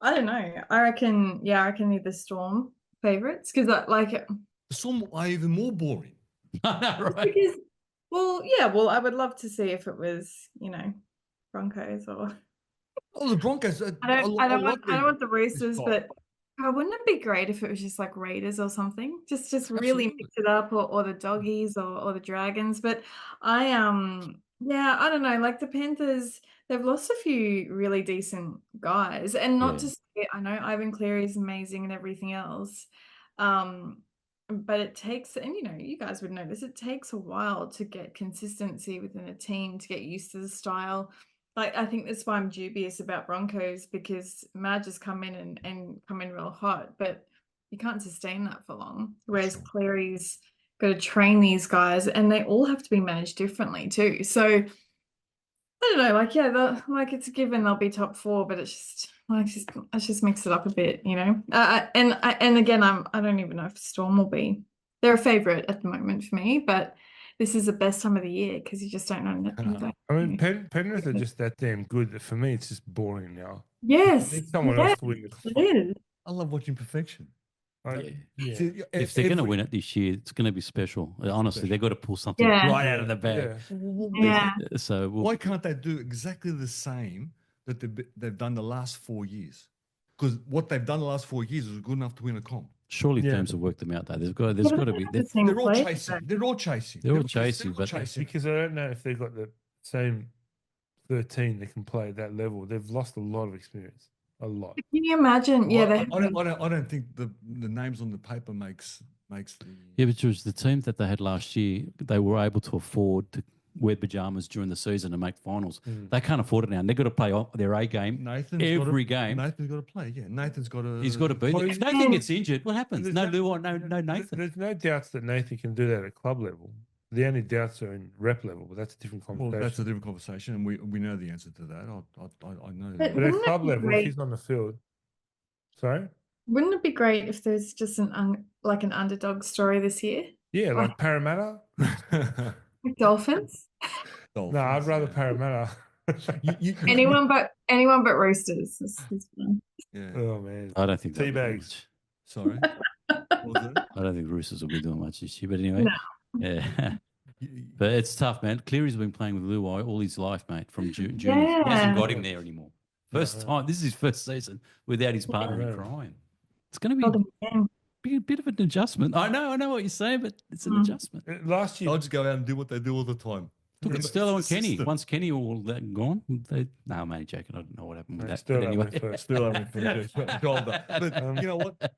I don't know. I reckon. Yeah, I reckon they're the Storm favorites because Some are even more boring. I know, right? because well, I would love to see if it was Broncos or Oh, the Broncos. I don't want the Roosters, top. but wouldn't it be great if it was just like Raiders or something? Just really Absolutely. mix it up, or the Doggies or the Dragons. But I I don't know. Like the Panthers, they've lost a few really decent guys, and not Yeah. to say I know Ivan Cleary is amazing and everything else. But it takes, and you guys would know this, it takes a while to get consistency within a team, to get used to the style. Like, I think that's why I'm dubious about Broncos, because Madge has come in and come in real hot, but you can't sustain that for long. Whereas Sure. Cleary's got to train these guys, and they all have to be managed differently too. So I don't know, it's a given they'll be top 4, but it's just let's just mix it up a bit, and again, I don't even know if Storm will be. They're a favorite at the moment for me, but this is the best time of the year because you just don't know nothing. I mean, Penrith are just that damn good that for me it's just boring now. Yes, I need someone else to win the it fight. is. I love watching perfection. Yeah. See, If they're going to every- win it this year, it's going to be special. Honestly, they've got to pull something Yeah. right out of the bag. Yeah. So Why can't they do exactly the same that they've done the last 4 years? Because what they've done the last 4 years is good enough to win a comp. surely Yeah. teams will work them out, though. There's got to be. They're all chasing. They're all chasing. They're all all chasing, but- Because I don't know if they've got the same 13 that can play at that level. They've lost a lot of experience. A lot. Can you imagine? Yeah, they I don't think the names on the paper makes the. Yeah, but it was the team that they had last year. They were able to afford to wear pajamas during the season and make finals. Mm. They can't afford it now. They've got to play their A game Nathan's every game. Nathan's got to play. Yeah, Nathan's got to. He's got to be Well, there. he's- If Nathan gets injured, what happens? There's No no- Luai, no Nathan. There's no doubts that Nathan can do that at club level. The only doubts are in rep level, but that's a different Well, conversation. that's a different conversation, and we know the answer to that. I know. But But at wouldn't it club be level, if great? he's on the field, sorry, Wouldn't it be great if there's just like an underdog story this year? yeah, Like like Parramatta. with Dolphins? No, I'd rather Parramatta. Anyone but Roosters. Is fine. Yeah. Oh man, I don't think they'll be doing Teabags. much. Sorry. What was it? I don't think Roosters will be doing much this year. But anyway, No. yeah. But it's tough, man. Cleary's been playing with Luai all his life, mate, from June. He Yeah. hasn't got him there anymore. First Yeah. time. This is his first season without his partner Yeah. in crime. It's going to Hold him again. be a bit of an adjustment. I know what you're saying, but it's an adjustment. Last year, I'll just go out and do what they do all the time. Look at It's Sterlo and the Kenny. system. Once Kenny all that gone, no, I'm only joking. I don't know what happened with No, that. Sterlo But anyway, went first. Still having for shoulder. But you know what?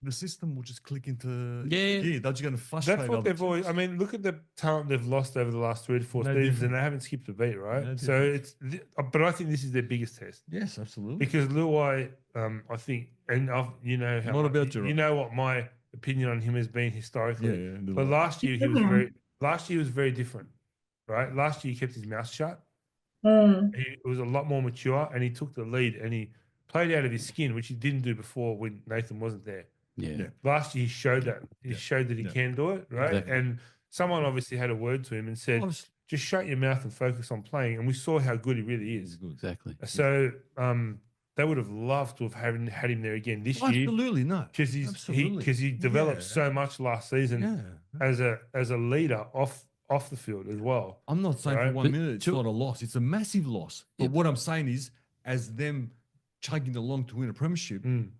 The system will just click into Yeah. gear. They're just going to frustrate. That's what other they've always. I teams. mean, look at the talent they've lost over the last 3 to 4 No seasons, different. and they haven't skipped a beat, right? No So different. but I think this is their biggest test Yes, absolutely. because Luai, I think, and you know how What about you Gerard? know what my opinion on him has been historically. Yeah. But last year he was Yeah. very different, right? Last year he kept his mouth shut. Mm. He was a lot more mature, and he took the lead, and he played out of his skin, which he didn't do before when Nathan wasn't there. yeah. Last year he showed that. He Yeah. showed that he Yeah. can do it, right? Exactly. And someone obviously had a word to him and said, Obviously, just shut your mouth and focus on playing. And we saw how good he really it's is. good. Exactly. So they would have loved to have had him there again this year Absolutely no. because he developed Yeah. so much last season Yeah. as a leader off the field as well. I'm not saying Right. for 1 But minute it's to- not a loss. It's a massive loss. But Yep. what I'm saying is, as them chugging along to win a premiership, Mm.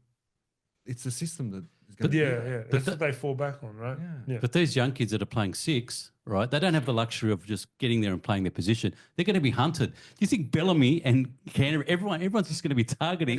it's the system that is But going to yeah, that's what they fall back on, right? Yeah. But these young kids that are playing six, right? They don't have the luxury of just getting there and playing their position. They're going to be hunted. Do you think Bellamy and Canterbury, everyone's just going to be targeting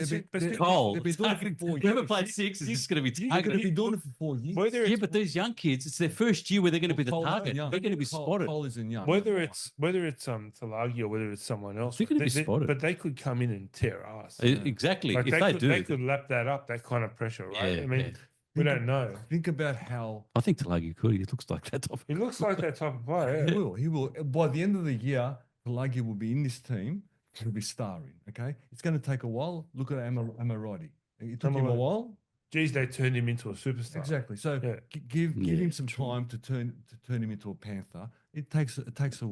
Cole? they've been doing it for targeting- 4 Whoever years. played six is just going to be You're going to targeted. be doing it for 4 years. Whether Yeah, it's but these young kids, it's their first year where they're going to be the Cole target. isn't young. They're going to be spotted. Cole isn't young. whether it's Talagi or whether it's someone else, They're gonna be spotted. but they could come in and tear ass. Exactly. Like If they could lap that up, that kind of pressure, right? Yeah, I mean, yeah. we don't know. Think about how I think Talagi could. He looks like that. Type. He looks like that type of player. he Yeah. will. He will. By the end of the year, Pelagi will be in this team. He'll be starring. Okay, it's going to take a while. Look at Amorati. It took him a Amorati. while. Geez, they turned him into a superstar. Exactly. So Yeah. give Yeah, him some time to turn him into a Panther. It takes a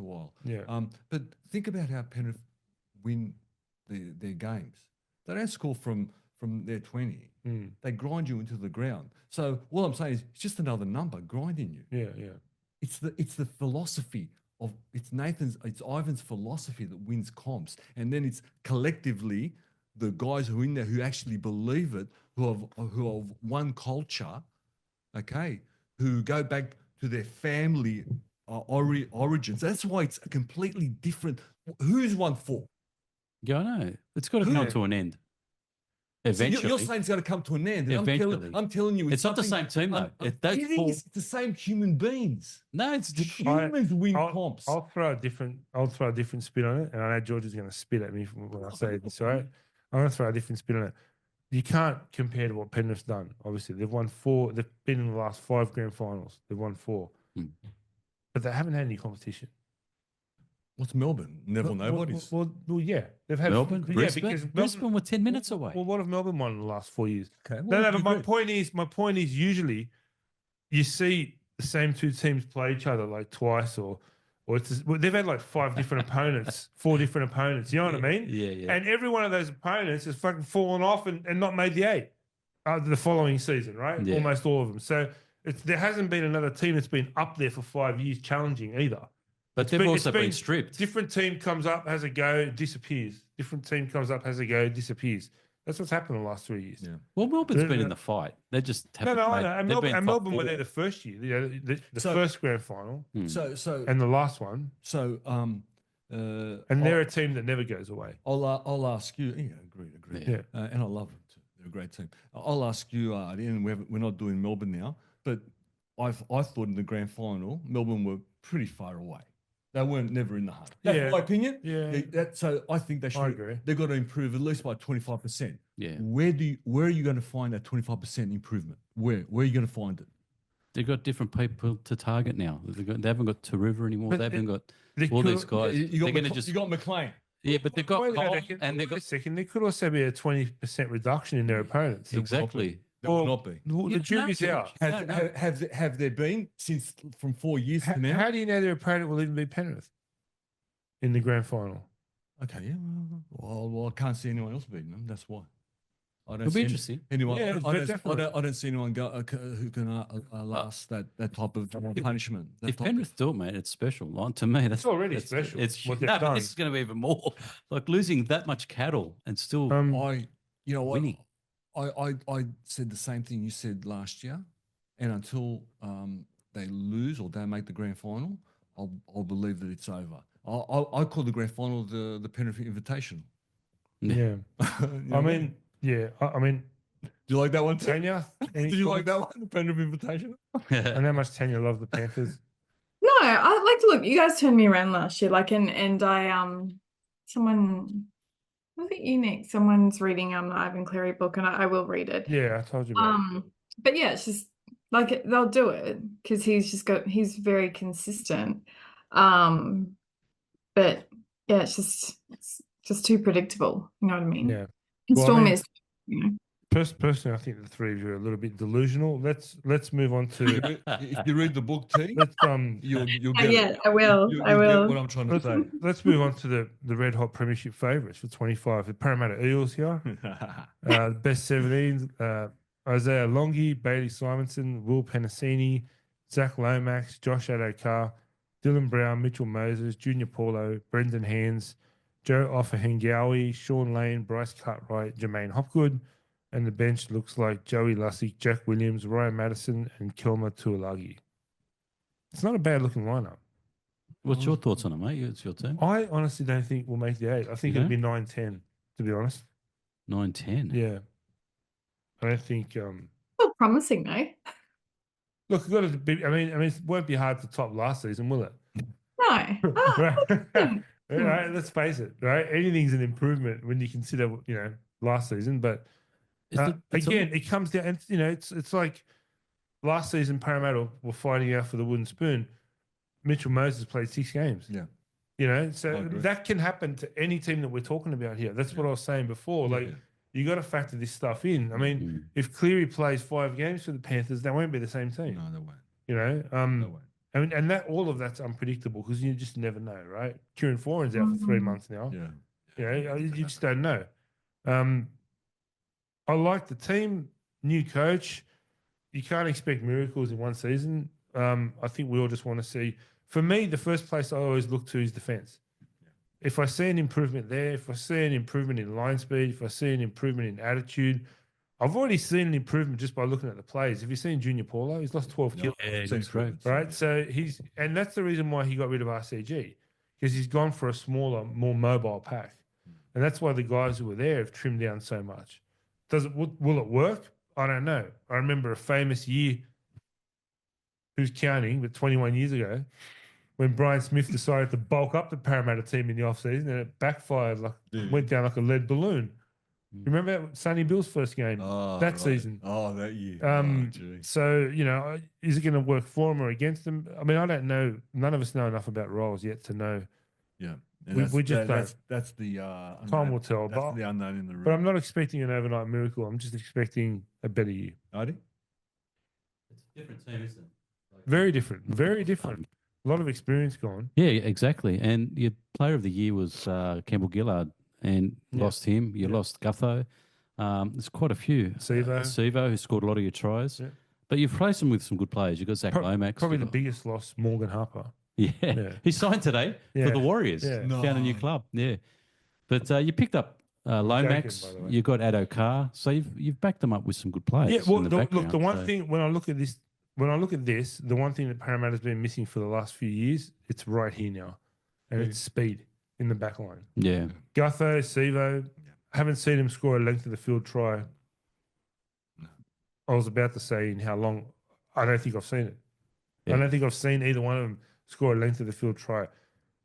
while. Yeah. But think about how Penrith win their games. They don't score from their 20. Mm. They grind you into the ground. So what I'm saying is, it's just another number grinding you. Yeah. It's the philosophy of it's Ivan's philosophy that wins comps, and then it's collectively the guys who are in there who actually believe it, who have one culture, okay, who go back to their family origins. That's why it's a completely different. Who's won for? Yeah, I know. It's got to come to an end. So Eventually. you're saying it's got to come to an end. And Eventually. I'm telling you, It's not the something- same team, though. Those It four- is. It's the same human beings. No, it's The different. humans win I'll comps. throw a different spin on it, and I know George is going to spit at me when I say this. All right, I'm going to throw a different spin on it. You can't compare to what Penrith's done. Obviously, they've won 4. They've been in the last 5 grand finals. They've won 4, but they haven't had any competition. What's Melbourne? Never nobody's. Well, yeah, they've had Melbourne, Yeah, Brisbane, because Brisbane were 10 minutes away. Well, what have Melbourne won in the last 4 years? Okay. No, but my point is, usually you see the same 2 teams play each other like twice, or they've had like 5 different opponents, 4 different opponents. You know what I mean? Yeah. And every one of those opponents has fucking fallen off and not made the 8 the following season, right? Yeah. Almost all of them. So there hasn't been another team that's been up there for 5 years challenging either. But they've also been stripped. Different team comes up, has a go, disappears. Different team comes up, has a go, disappears. That's what's happened in the last 3 years. Yeah. Well, Melbourne's No, been no. in the fight. They just No, haven't I made- know. And they've been Melbourne top were there four. the first year, the So- first grand final, So and the last one. and And they're a team that never goes away. I'll ask you. Yeah, agreed. Yeah. And I love them too. They're a great team. I'll ask you. At the end, we're not doing Melbourne now, but I thought in the grand final, Melbourne were pretty far away. They weren't never in the hunt. That's Yeah. my opinion. Yeah. So I think they should. I agree. They've got to improve at least by 25%. Yeah. Where are you going to find that 25% improvement? Where are you going to find it? They've got different people to target now. They haven't got Taruva anymore. But they haven't got they all could- these guys. You They're got, going to McLe- just you got McLean. yeah, but they've got Wait a Cole second, and they've wait a got second. There could also be a 20% reduction in their opponents. exactly. There will Well, not be. well, Yeah, the jury's no, out. Has, no. have there been since from 4 years How, to now? how do you know their opponent will even be Penrith in the grand final? Okay, yeah. Well, I can't see anyone else beating them. That's why. I don't It'll be see interesting. anyone. Yeah, I don't see anyone who can last that type of punishment. That If type Penrith do it, mate, it's special. Like, to me, that's already that's- special, It's what they've no, but done. this is going to be even more. Like losing that much cattle and still you know what? winning. I said the same thing you said last year, and until they lose or don't make the grand final, I'll believe that it's over. I call the grand final the Penrith Invitational. yeah. You know I what mean, yeah. I mean, do you like that one too? Tanya, Did you like that one, the Penrith Invitational? I know how much Tanya loves the Panthers. No, I like to look. You guys turned me around last year, like, and I someone, was it you, Nick? Someone's reading the Ivan Cleary book, and I will read it. Yeah, I told you about it. But yeah, it's just like they'll do it because he's very consistent. But yeah, it's just too predictable. You know what I mean? Yeah. And Well, I Storm mean- is, you know. Personally, I think the three of you are a little bit delusional. Let's move on to If you read the book, T, let's you'll Oh, get yeah, it. I will. You'll I get will. what I'm trying to say. let's move on to the red hot premiership favourites for 25. The Parramatta Eels here. Best 17, Isaiah Longi, Bailey Simonson, Will Penasini, Zach Lomax, Josh Adokar, Dylan Brown, Mitchell Moses, Junior Paulo, Brendan Hands, Joe Offahengawi, Sean Lane, Bryce Cartwright, Jermaine Hopgood, and the bench looks like Joey Lussick, Jack Williams, Ryan Madison, and Kelma Tuolagi. It's not a bad looking lineup. What's your thoughts on it, mate? It's your team. I honestly don't think we'll make the 8. I think You it'll be 9-10, to be honest. 9-10. Yeah. I don't think Still promising though. look, it's got to be it won't be hard to top last season, will it? No. Right. Right, let's face it, right? Anything's an improvement when you consider, last season. But again, it comes down, and it's like last season Parramatta were fighting out for the wooden spoon. Mitchell Moses played 6 games. Yeah. So that can happen to any team that we're talking about here. That's what I was saying before. You got to factor this stuff in. I mean, if Cleary plays 5 games for the Panthers, they won't be the same team. No, they won't. They won't. And that all of that's unpredictable because you just never know, right? Kieran Foran's out for 3 months now. Yeah. You just don't know. I like the team, new coach. You can't expect miracles in one season. I think we all just want to see. For me, the first place I always look to is defence. If I see an improvement there, if I see an improvement in line speed, if I see an improvement in attitude, I've already seen an improvement just by looking at the plays. Have you seen Junior Paulo? He's lost 12 kilos. Yeah, he looks great. Right? So and that's the reason why he got rid of RCG, because he's gone for a smaller, more mobile pack. And that's why the guys who were there have trimmed down so much. Will it work? I don't know. I remember a famous year, who's counting, but 21 years ago, when Brian Smith decided to bulk up the Parramatta team in the offseason, and it backfired, went down like a lead balloon. Remember Sonny Bill's first game season? Oh, that year. So, is it going to work for him or against him? I mean, I don't know. None of us know enough about roles yet to know. Yeah. We just don't. That's the Time will tell. That's But, the unknown in the room. but I'm not expecting an overnight miracle. I'm just expecting a better year. Artie? It's a different team, isn't it? Very different. Very different. A lot of experience gone. Yeah, exactly. And your player of the year was Campbell Gillard, and lost him. You lost Gutho. There's quite a few. Sevo, who scored a lot of your tries. Yeah. But you've replaced them with some good players. You've got Zach Lomax. Probably the biggest loss, Morgan Harper. Yeah. He signed today for the Warriors. Yeah. Found a new club. Yeah. But you picked up Lomax. Joking, by the way. You got Adokar. So you've backed them up with some good players. Yeah, well, in the look, background, the one thing when I look at this, the one thing that Parramatta's been missing for the last few years, it's right here now, and it's speed in the back line. Yeah. Gutho, Sevo, haven't seen him score a length of the field try. I was about to say in how long. I don't think I've seen it. Yeah. I don't think I've seen either one of them score a length of the field try.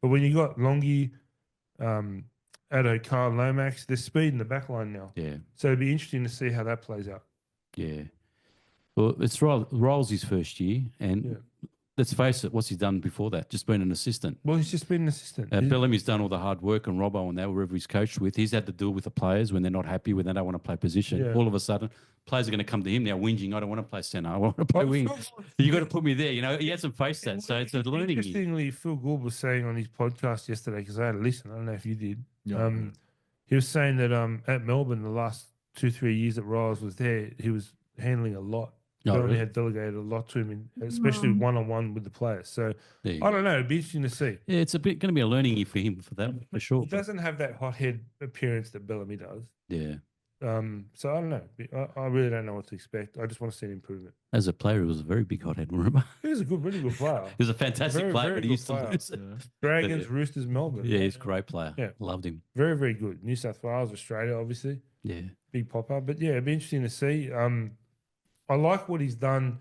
But when you got Longi, Adokar, Lomax, there's speed in the back line now. Yeah. So it'd be interesting to see how that plays out. Yeah. Well, it's Rolls his first year, and Yeah. let's face it, what's he done before that? Just been an assistant. Well, he's just been an assistant. Bellamy's done all the hard work, and Robbo and that, wherever he's coached with, he's had to deal with the players when they're not happy, when they don't want to play position. Yeah. All of a sudden, players are going to come to him now whinging, I don't want to play centre, I want to play wing. You got to put me there. You know, he hasn't faced that, so it's a learning year. Interestingly, Phil Gould was saying on his podcast yesterday, because I had to listen, I don't know if you did. Yeah. He was saying that at Melbourne, the last 2-3 years that Riles was there, he was handling a lot. Oh, Bellamy really? had delegated a lot to him, especially one-on-one with the players. So There you I go. don't know. It'd be interesting to see. Yeah, it's going to be a learning year for him for that, for sure. He doesn't have that hothead appearance that Bellamy does. Yeah. So I don't know. I really don't know what to expect. I just want to see an improvement. As a player, he was a very big hothead, remember? He was a really good player. He was a fantastic Very, player, very but he good used to player. lose it. Dragons, Roosters, Melbourne. Yeah, he's a great player. Yeah. Loved him. Very, very good. New South Wales, Australia, obviously. Yeah. Big popper. But yeah, it'd be interesting to see. I like what he's done.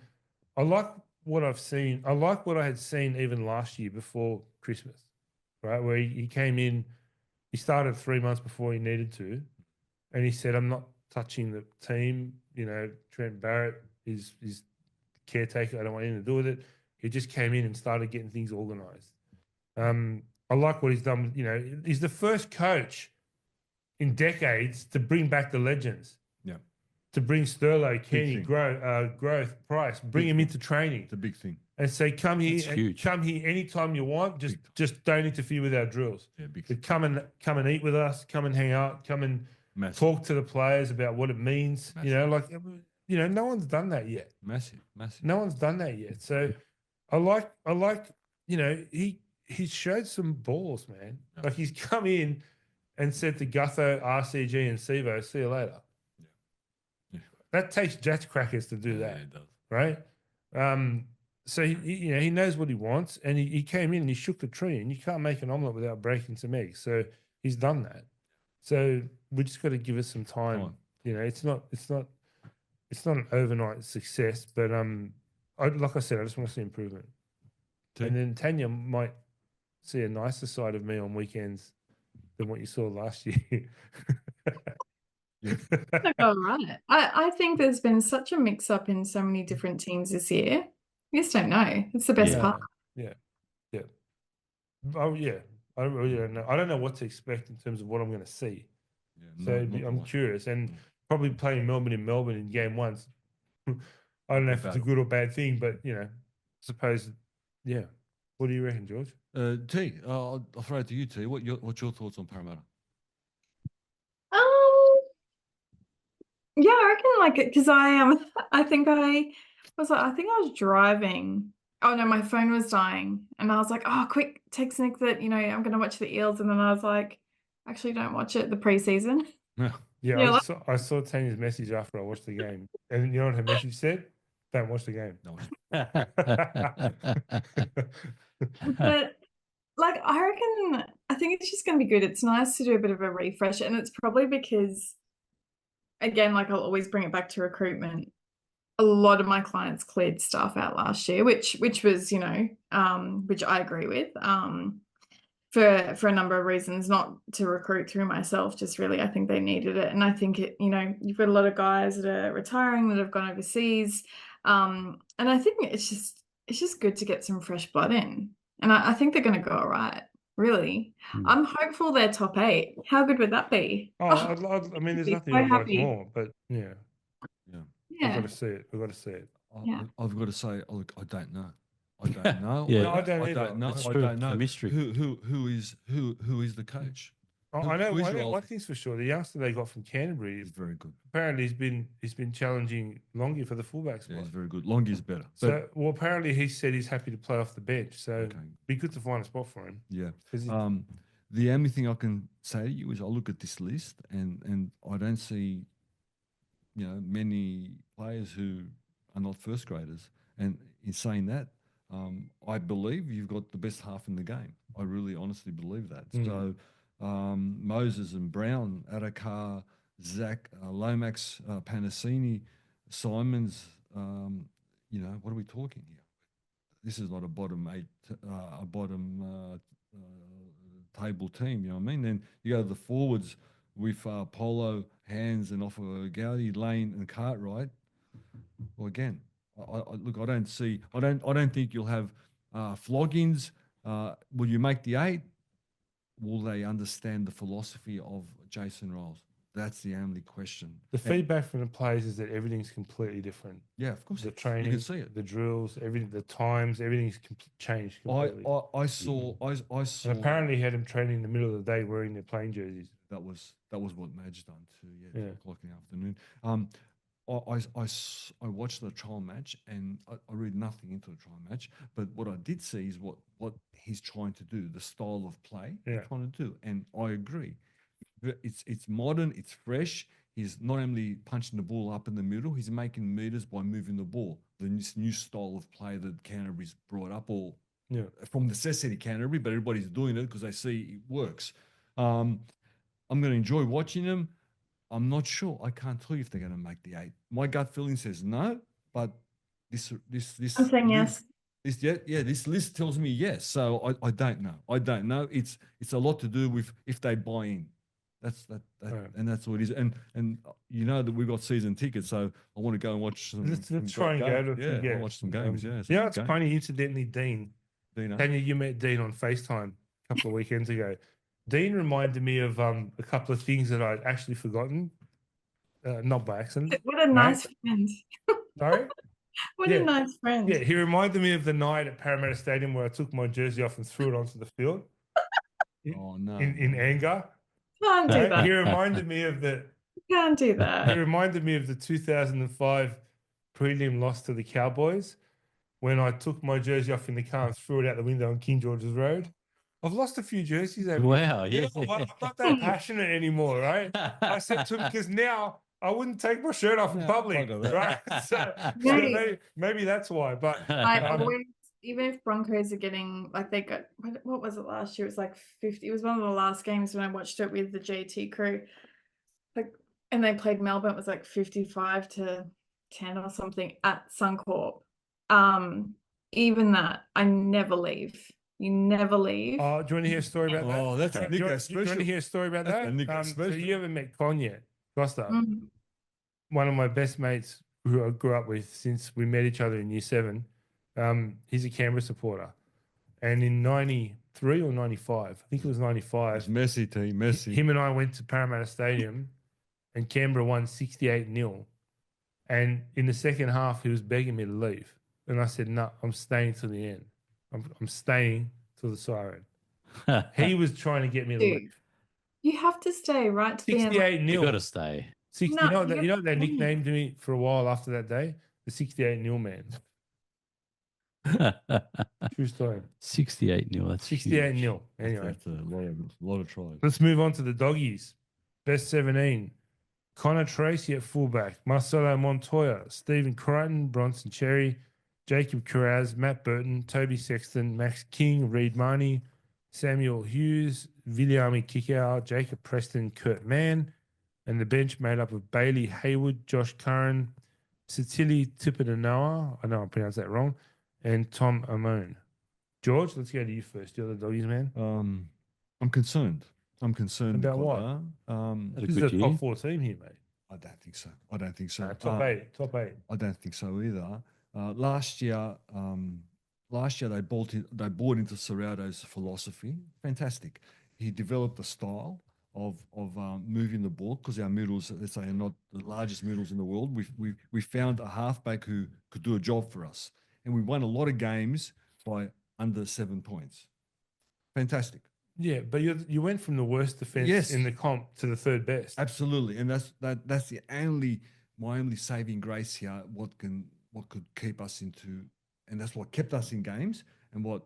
I like what I've seen. I like what I had seen even last year before Christmas, right? Where he came in, he started 3 months before he needed to, and he said, I'm not touching the team. You know, Trent Barrett is caretaker. I don't want anything to do with it. He just came in and started getting things organised. I like what he's done. You know, he's the first coach in decades to bring back the legends. Yeah. To bring Sterlo, Kenny, thing. Growth, Price, bring him into training It's a big thing. and say, come here, That's huge. come here anytime you want. Just don't interfere with our drills. Yeah, big But thing. come and eat with us. Come and hang out. Come and Massive. talk to the players about what it means. You know, like no one's done that yet. Massive. No one's done that yet. So I like, you know, he showed some balls, man. Yeah. Like he's come in and said to Gutho, RCG, and Sevo, see you later. Yeah. That takes jazz crackers to do that, Yeah, it does. right? So he knows what he wants, and he came in and he shook the tree, and you can't make an omelette without breaking some eggs. So he's done that. So we just got to give it some time. You know, it's not an overnight success, but like I said, I just want to see improvement. And then Tanya might see a nicer side of me on weekends than what you saw last year. All right. I think there's been such a mix up in so many different teams this year. You just don't know. It's the best part. Yeah. Oh yeah. I really don't know. I don't know what to expect in terms of what I'm going to see. Yeah, So not I'm much. curious, and probably playing Melbourne in game one. I don't know if it's a good or bad thing, but you know, I suppose. Yeah. What do you reckon, George? T, I'll throw it to you, T. What's your thoughts on Parramatta? Yeah, I reckon like it because I think I was driving. Oh no, my phone was dying, and I was like, "Oh, quick, text Nick that I'm going to watch the Eels," and then I was like, "Actually, don't watch it. The preseason." Yeah, I saw Tanya's message after I watched the game, and you know what her message said? Don't watch the game. No. But like, I think it's just going to be good. It's nice to do a bit of a refresh, and it's probably because, again, like I'll always bring it back to recruitment. A lot of my clients cleared staff out last year, which was, which I agree with, for a number of reasons, not to recruit through myself, just really, I think they needed it. And I think you've got a lot of guys that are retiring that have gone overseas. And I think it's just good to get some fresh blood in. And I think they're going to go all right. Really. I'm hopeful they're top 8. How good would that be? Oh, I mean, there's be nothing so I'd like happy. more, but yeah. We've Yeah. got to see it. We've got to see it. I've got to say, look, I don't know. I don't know. Yeah. No, I don't I either. don't know. It's I true. don't It's a know. mystery. Who is the coach? I know who is one Rolls? thing's for sure. The youngster they got from Canterbury, He's very good. apparently he's been challenging Longy for the fullback Yeah, spot. he's very good. Longy's better. So, well, apparently he said he's happy to play off the bench. So Okay. be good to find a spot for him. Yeah. 'Cause The only thing I can say to you is I look at this list and I don't see, many players who are not first graders. And in saying that, I believe you've got the best half in the game. I really honestly believe that. So Moses and Brown, Adakar, Zach, Lomax, Panasini, Simons, what are we talking here? This is not a bottom 8, a bottom table team, you know what I mean? Then you go to the forwards with Polo, Hands, and Offa Gowdy, Lane, and Cartwright. Well, again, Look, I don't think you'll have floggings. Will you make the 8? Will they understand the philosophy of Jason Rolls? That's the only question. The feedback from the players is that everything's completely different. Yeah, of course. The You training, can see it. the drills, everything, the times, everything's changed completely. I saw. And apparently, he had them training in the middle of the day wearing their playing jerseys. That was what Madge done too. Yeah, Yeah. 2 o'clock in the afternoon. I watched the trial match and I read nothing into the trial match, but what I did see is what he's trying to do, the style of play Yeah. he's trying to do, and I agree. It's modern, it's fresh. He's not only punching the ball up in the middle, he's making meters by moving the ball. This new style of play that Canterbury's brought up, or from necessity Canterbury, but everybody's doing it because they see it works. I'm going to enjoy watching them. I'm not sure. I can't tell you if they're going to make the 8. My gut feeling says no, but this I'm saying yes. This list tells me yes. So I don't know. I don't know. It's a lot to do with if they buy in. That's and that's what it is. And you know that we've got season tickets, so I want to go and watch some. Let's try and go to a few I want to games. watch some games. It's funny. Incidentally, Dean, Tanya, you met Dean on FaceTime a couple of weekends ago. Dean reminded me of a couple of things that I'd actually forgotten, not by accident. What a nice friend. Sorry? What a nice friend. Yeah, he reminded me of the night at Parramatta Stadium where I took my jersey off and threw it onto the field. In anger. Can't do that. He reminded me of You can't do that. He reminded me of the 2005 prelim loss to the Cowboys when I took my jersey off in the car and threw it out the window on King George's Road. I've lost a few jerseys over Wow, yeah. I'm not that passionate anymore, right? I said to him, because now I wouldn't take my shirt off in public, right? So maybe that's why. But I always, even if Broncos are getting, like, they got, what was it last year? It was like 50. It was one of the last games when I watched it with the GT crew. Like, and they played Melbourne. It was like 55-10 or something at Suncorp. Even that, I never leave. You never leave. Oh, do you want to hear a story about that? Oh, that's a Nico special. Do you want to hear a story about that? So you haven't met Con yet, Costa. One of my best mates who I grew up with since we met each other in year 7. He's a Canberra supporter. And in 93 or 95, I think it was 95. Messi. Him and I went to Parramatta Stadium and Canberra won 68-0. And in the second half, he was begging me to leave. And I said, no, I'm staying till the end. I'm staying till the siren. He was trying to get me to leave. You have to stay right to the end. 68-0. You got to stay. You know what they nicknamed me for a while after that day? The 68-0 man. True story. 68-0. That's 68-0. Anyway, that's a lot of tries. Let's move on to the doggies. Best 17. Connor Tracy at fullback. Marcelo Montoya, Stephen Crichton, Bronson Cherry, Jacob Carraz, Matt Burton, Toby Sexton, Max King, Reed Marnie, Samuel Hughes, Viliami Kikau, Jacob Preston, Kurt Mann, and the bench made up of Bailey Haywood, Josh Curran, Satili Tipidanoa, I know I pronounced that wrong, and Tom Amone. George, let's go to you first. You're the doggies man. I'm concerned. About what? This is a top 4 team here, mate. I don't think so. Top 8. I don't think so either. Last year they bought into Serrato's philosophy. Fantastic. He developed a style of moving the ball because our middles, let's say, are not the largest middles in the world. We found a halfback who could do a job for us, and we won a lot of games by under 7 points. Fantastic. Yeah, but you went from the worst defense in the comp to the 3rd best. Absolutely, and that's my only saving grace here. What could keep us into, and that's what kept us in games, and what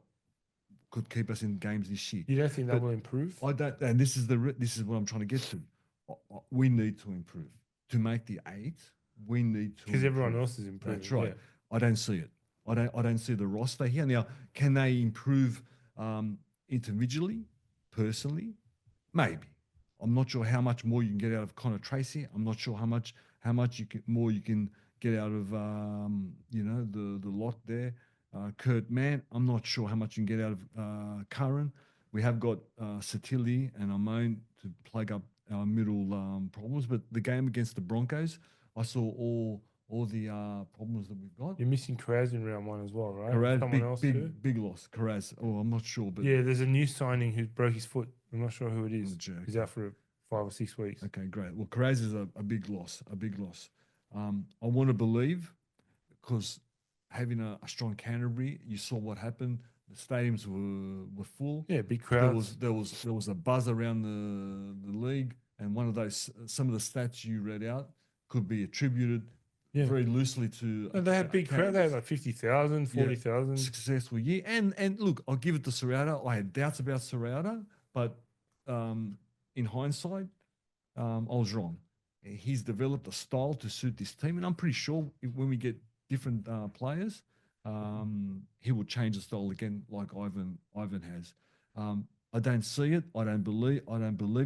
could keep us in games this year. You don't think that will improve? I don't, and this is what I'm trying to get to. We need to improve to make the 8. We need to, because everyone else is improving. That's right. Yeah. I don't see it. I don't see the roster here now. Can they improve individually, personally? Maybe. I'm not sure how much more you can get out of Connor Tracy. I'm not sure how much more you can get out of the lot there. Kurt Mann, I'm not sure how much you can get out of Curran. We have got Satili and Amone to plug up our middle problems. But the game against the Broncos, I saw all problems that we've got. You're missing Kraz in round 1 as well, right? Carraz, Someone else too. big loss. Carraz. Oh, I'm not sure, but Yeah, there's a new signing who broke his foot. I'm not sure who it is. joke. He's out for 5 or 6 weeks. Okay, great. Well, Carraz is a big loss. A big loss. I want to believe because having a strong Canterbury, you saw what happened. The stadiums were full. Yeah, big crowds. There was a buzz around the league, and one of those some of the stats you read out could be attributed very loosely to. No, they had big crowd. They had like 50,000, 40,000. Successful year. And look, I'll give it to Serrata. I had doubts about Serrata, but in hindsight, I was wrong. He's developed a style to suit this team, and I'm pretty sure when we get different players, he will change the style again, like Ivan has. I don't see it. I don't believe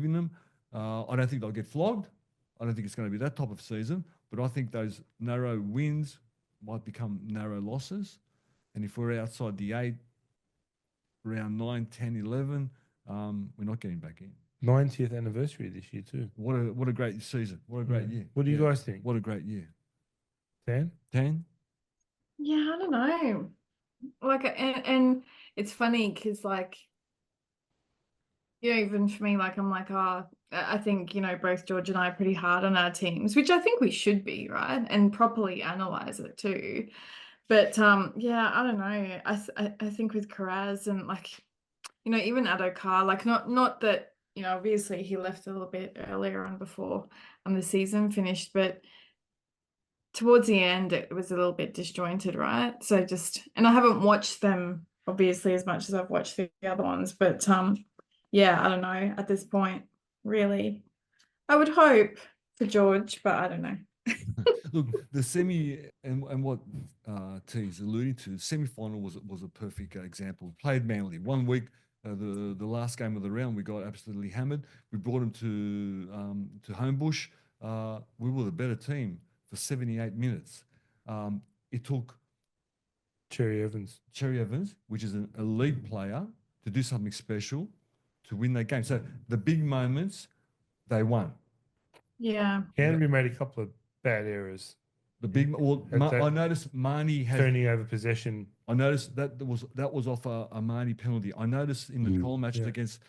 in them. I don't think they'll get flogged. I don't think it's going to be that type of season. But I think those narrow wins might become narrow losses. And if we're outside the 8, round 9, 10, 11, we're not getting back in. 90th anniversary this year too. What a great season. What a great year. What do you guys think? What a great year. 10? 10? Yeah, I don't know. Like, and it's funny because, like, you know, even for me, like, I'm like, oh, I think, you know, both George and I are pretty hard on our teams, which I think we should be, right? And properly analyze it too. But yeah, I don't know. I think with Carraz and, like, you know, even Adokar, like, not that, you know, obviously he left a little bit earlier on before the season finished, but towards the end it was a little bit disjointed, right? So and I haven't watched them obviously as much as I've watched the other ones, but yeah, I don't know at this point, really. I would hope for George, but I don't know. Look, the semi and what T's alluding to, semi-final was a perfect example. Played Manly 1 week. The last game of the round, we got absolutely hammered. We brought him to Homebush. We were the better team for 78 minutes. It took Cherry Evans, which is an elite player, to do something special to win that game. So the big moments, they won. Yeah. Canterbury made a couple of bad errors. The big I noticed Marnie had turning over possession. I noticed that was off a Marnie penalty. I noticed in the trial match against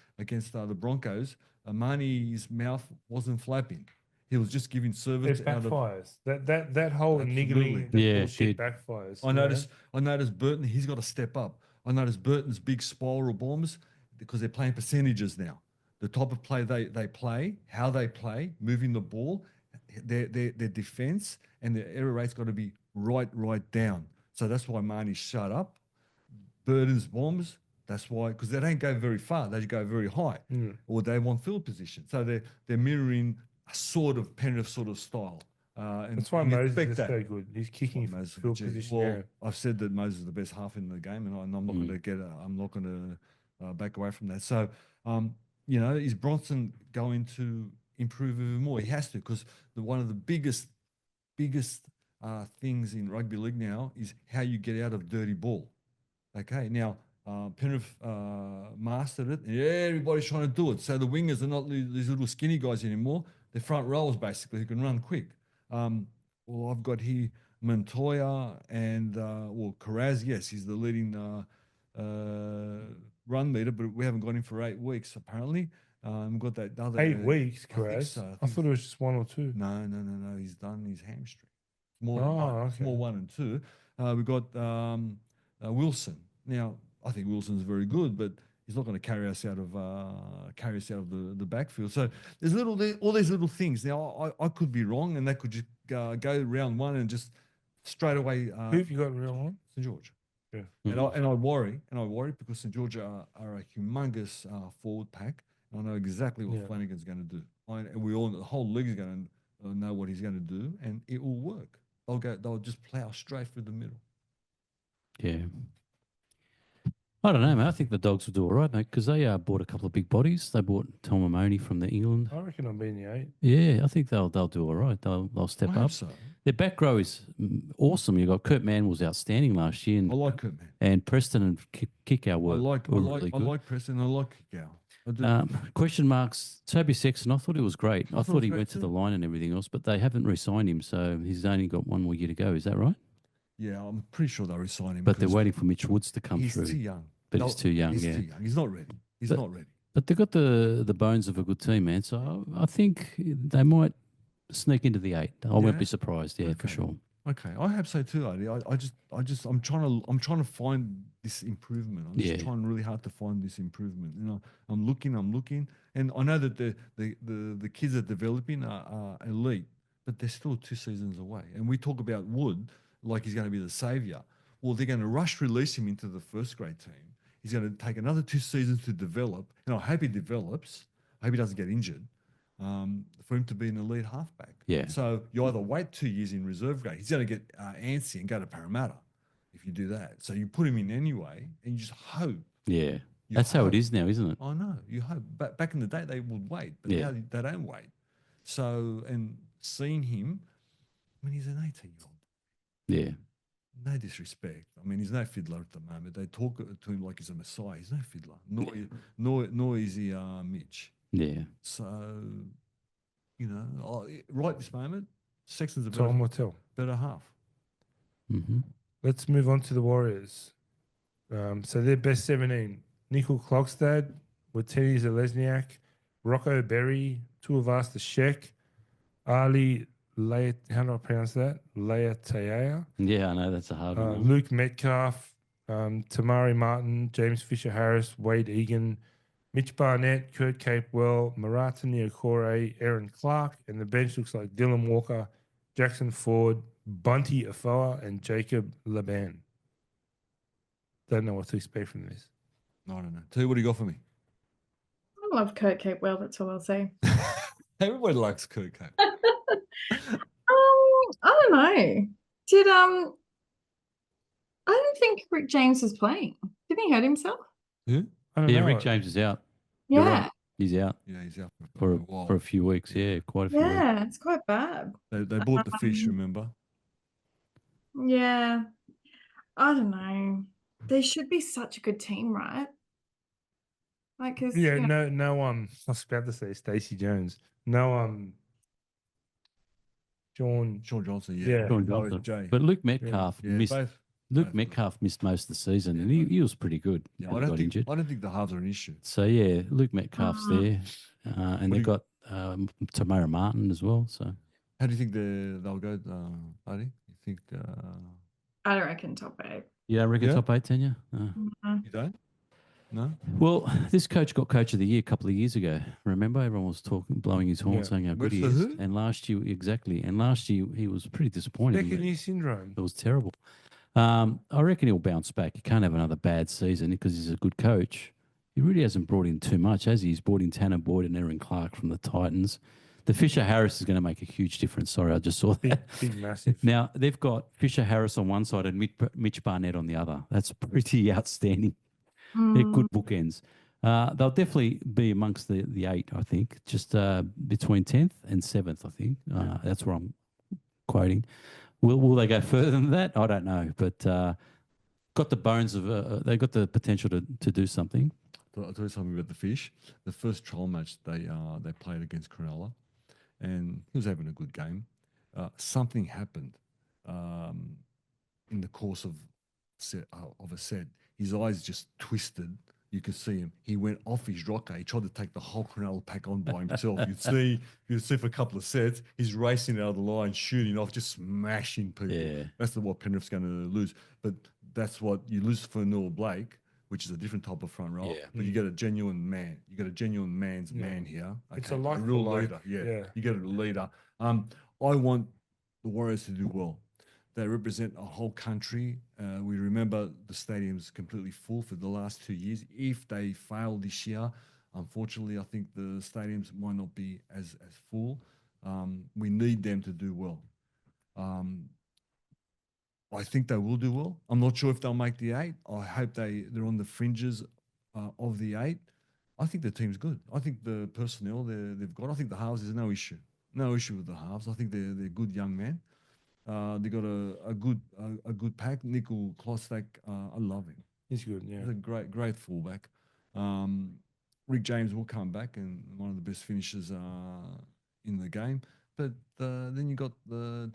the Broncos, Marnie's mouth wasn't flapping. He was just giving service. It backfires. That whole niggling bullshit backfires. I noticed Burton. He's got to step up. I noticed Burton's big spiral bombs because they're playing percentages now. The type of play they play, how they play, moving the ball, their defense and their error rate's got to be right down. So that's why Marnie shut up. Burton's bombs, that's why, because they don't go very far. They go very high, or they want field position. So they're mirroring a sort of Penrith sort of style. And that's why Moses is so good. He's kicking field position. Well, I've said that Moses is the best half in the game, and I'm not going to get. I'm not going to back away from that. So, you know, is Bronson going to improve even more? He has to, because one of the biggest things in rugby league now is how you get out of dirty ball. Okay, now Penrith mastered it, and everybody's trying to do it. So the wingers are not these little skinny guys anymore. They're front rowers basically who can run quick. Well, I've got here Montoya and Carraz. Yes, he's the leading run leader, but we haven't got him for 8 weeks apparently. We've got that other 8 weeks, Carraz. I thought it was just 1 or 2. No. He's done his hamstring. More 1 and 2. We've got Wilson. Now, I think Wilson's very good, but he's not going to carry us out of the backfield. So there's all these little things. Now I could be wrong, and they could just go round 1 and just straight away. Who have you got in round 1? St George. Yeah. And I worry because St George are a humongous forward pack. I know exactly what Flanagan's going to do. And the whole league is going to know what he's going to do, and it will work. They'll just plow straight through the middle. Yeah. I don't know, mate. I think the Dogs will do all right, mate, because they bought a couple of big bodies. They bought Tom Amoni from the England. I reckon I'll be in the 8. Yeah, I think they'll do all right. They'll step up. So. Their back row is awesome. You got Kurt Mann was outstanding last year. I like Kurt Mann. And Preston and Kickow were really good. I like Preston. I like Kickow. I do. Question marks. Toby Sexton, I thought he was great. I thought thought he he was went great to the too. line and everything else, but they haven't re-signed him, so he's only got one more year to go. Is that right? Yeah, I'm pretty sure they'll resign him. But they're because waiting for Mitch Woods to come he's through. too young. But he's too young, He's yeah. too young. He's not ready. He's But- not ready. But they've got the bones of a good team, man. So I think they might sneak into the 8. I won't Yeah? be surprised, yeah, for Okay. sure. Okay, I hope so too, Adi. I'm trying to find this improvement. I'm just Yeah. trying really hard to find this improvement. You know, I'm looking, and I know that the kids that are developing are elite, but they're still 2 seasons away. And we talk about Wood like he's going to be the savior. Well, they're going to rush release him into the first grade team. He's going to take another 2 seasons to develop, and I hope he develops. I hope he doesn't get injured. For him to be an elite halfback. Yeah. So you either wait 2 years in reserve grade. He's going to get antsy and go to Parramatta if you do that. So you put him in anyway, and you just hope. Yeah. You That's how hope. it is now, isn't it? I know. You hope. Back in the day, they would wait, but Yeah. now they don't wait. So, and seeing him, I mean, he's an 18-year-old. Yeah. No disrespect. I mean, he's no fiddler at the moment. They talk to him like he's a messiah. He's no fiddler. Nor is he Mitch. Yeah. So, right this moment, Sexton's a Time will tell. better half. Mm-hmm. Let's move on to the Warriors. So their best 17: Nickel Klogstad, Wateni Zelezniak, Rocco Berry, Tuivasa Sheck, Ali Lea, how do I pronounce that? Leatea, Yeah, I know that's a hard one. Luke Metcalf, Tamari Martin, James Fisher Harris, Wade Egan, Mitch Barnett, Kurt Capewell, Marata Niokore, Aaron Clark, and the bench looks like Dylan Walker, Jackson Ford, Bunty Afoa, and Jacob Laban. Don't know what to expect from this. I don't know. Tell you what do you got for me? I love Kurt Capewell, that's all I'll say. Everybody likes Kurt Cape. I don't know. I don't think Rick James was playing. Didn't he hurt himself? Who? I don't Yeah, know. Rick James is out. You're Yeah. right. He's out Yeah, he's out for a while. a few weeks. Yeah, quite a few weeks. Yeah, it's quite bad. They bought the fish, remember? Yeah. I don't know. They should be such a good team, right? Like, cause Yeah, you know, no, I was about to say Stacey Jones. No, Sean. Sean Johnson, yeah. Yeah. Sean No, it's Johnson. Jay. But Luke Metcalf Yeah, missed. both. Luke both. Metcalf missed most of the season, Yeah, and he was pretty good. Yeah, when he got injured. I don't think the halves are an issue. So yeah, Luke Metcalf's there, and What they've do got Tamara Martin as well. So How do you think they'll go, Buddy? You think I don't reckon top 8. you don't reckon Yeah? top 8, Tanya? you don't? No? Well, this coach got Coach of the Year a couple of years ago. Remember, everyone was blowing his horn, Yeah. saying how good he For is. who? And last year, exactly. And last year, he was pretty disappointing. Second year syndrome. It was terrible. I reckon he'll bounce back. He can't have another bad season because he's a good coach. He really hasn't brought in too much, has he? He's brought in Tanner Boyd and Aaron Clark from the Titans. The Fisher Harris is going to make a huge difference. Sorry, I just saw that. Big, massive. Now, they've got Fisher Harris on one side and Mitch Barnett on the other. That's pretty outstanding. They're good bookends. They'll definitely be amongst the 8, I think, just between 10th and 7th, I think. That's where I'm quoting. Will they go further than that? I don't know, but got the bones of they got the potential to do something. I'll tell you something about the fish. The first trial match they played against Cronulla, and he was having a good game. Something happened in the course of a set. His eyes just twisted. You could see him. He went off his rocker. He tried to take the whole Cronulla pack on by himself. You'd see for a couple of sets, he's racing out of the line, shooting off, just smashing people. Yeah. That's what Penrith's going to lose. But that's what you lose for Noel Blake, which is a different type of front row. Yeah. But you get a genuine man. You got a genuine man's man here. It's a real likable leader. Yeah. You get a leader. I want the Warriors to do well. They represent a whole country. We remember the stadium's completely full for the last 2 years. If they fail this year, unfortunately, I think the stadiums might not be as full. We need them to do well. I think they will do well. I'm not sure if they'll make the 8. I hope they're on the fringes of the 8. I think the team's good. I think the personnel they've got. I think the halves is no issue. No issue with the halves. I think they're good young men. They got a good pack. Nickel Klostak, I love him. He's good, yeah. He's a great fullback. Rick James will come back and one of the best finishers in the game. But then you got the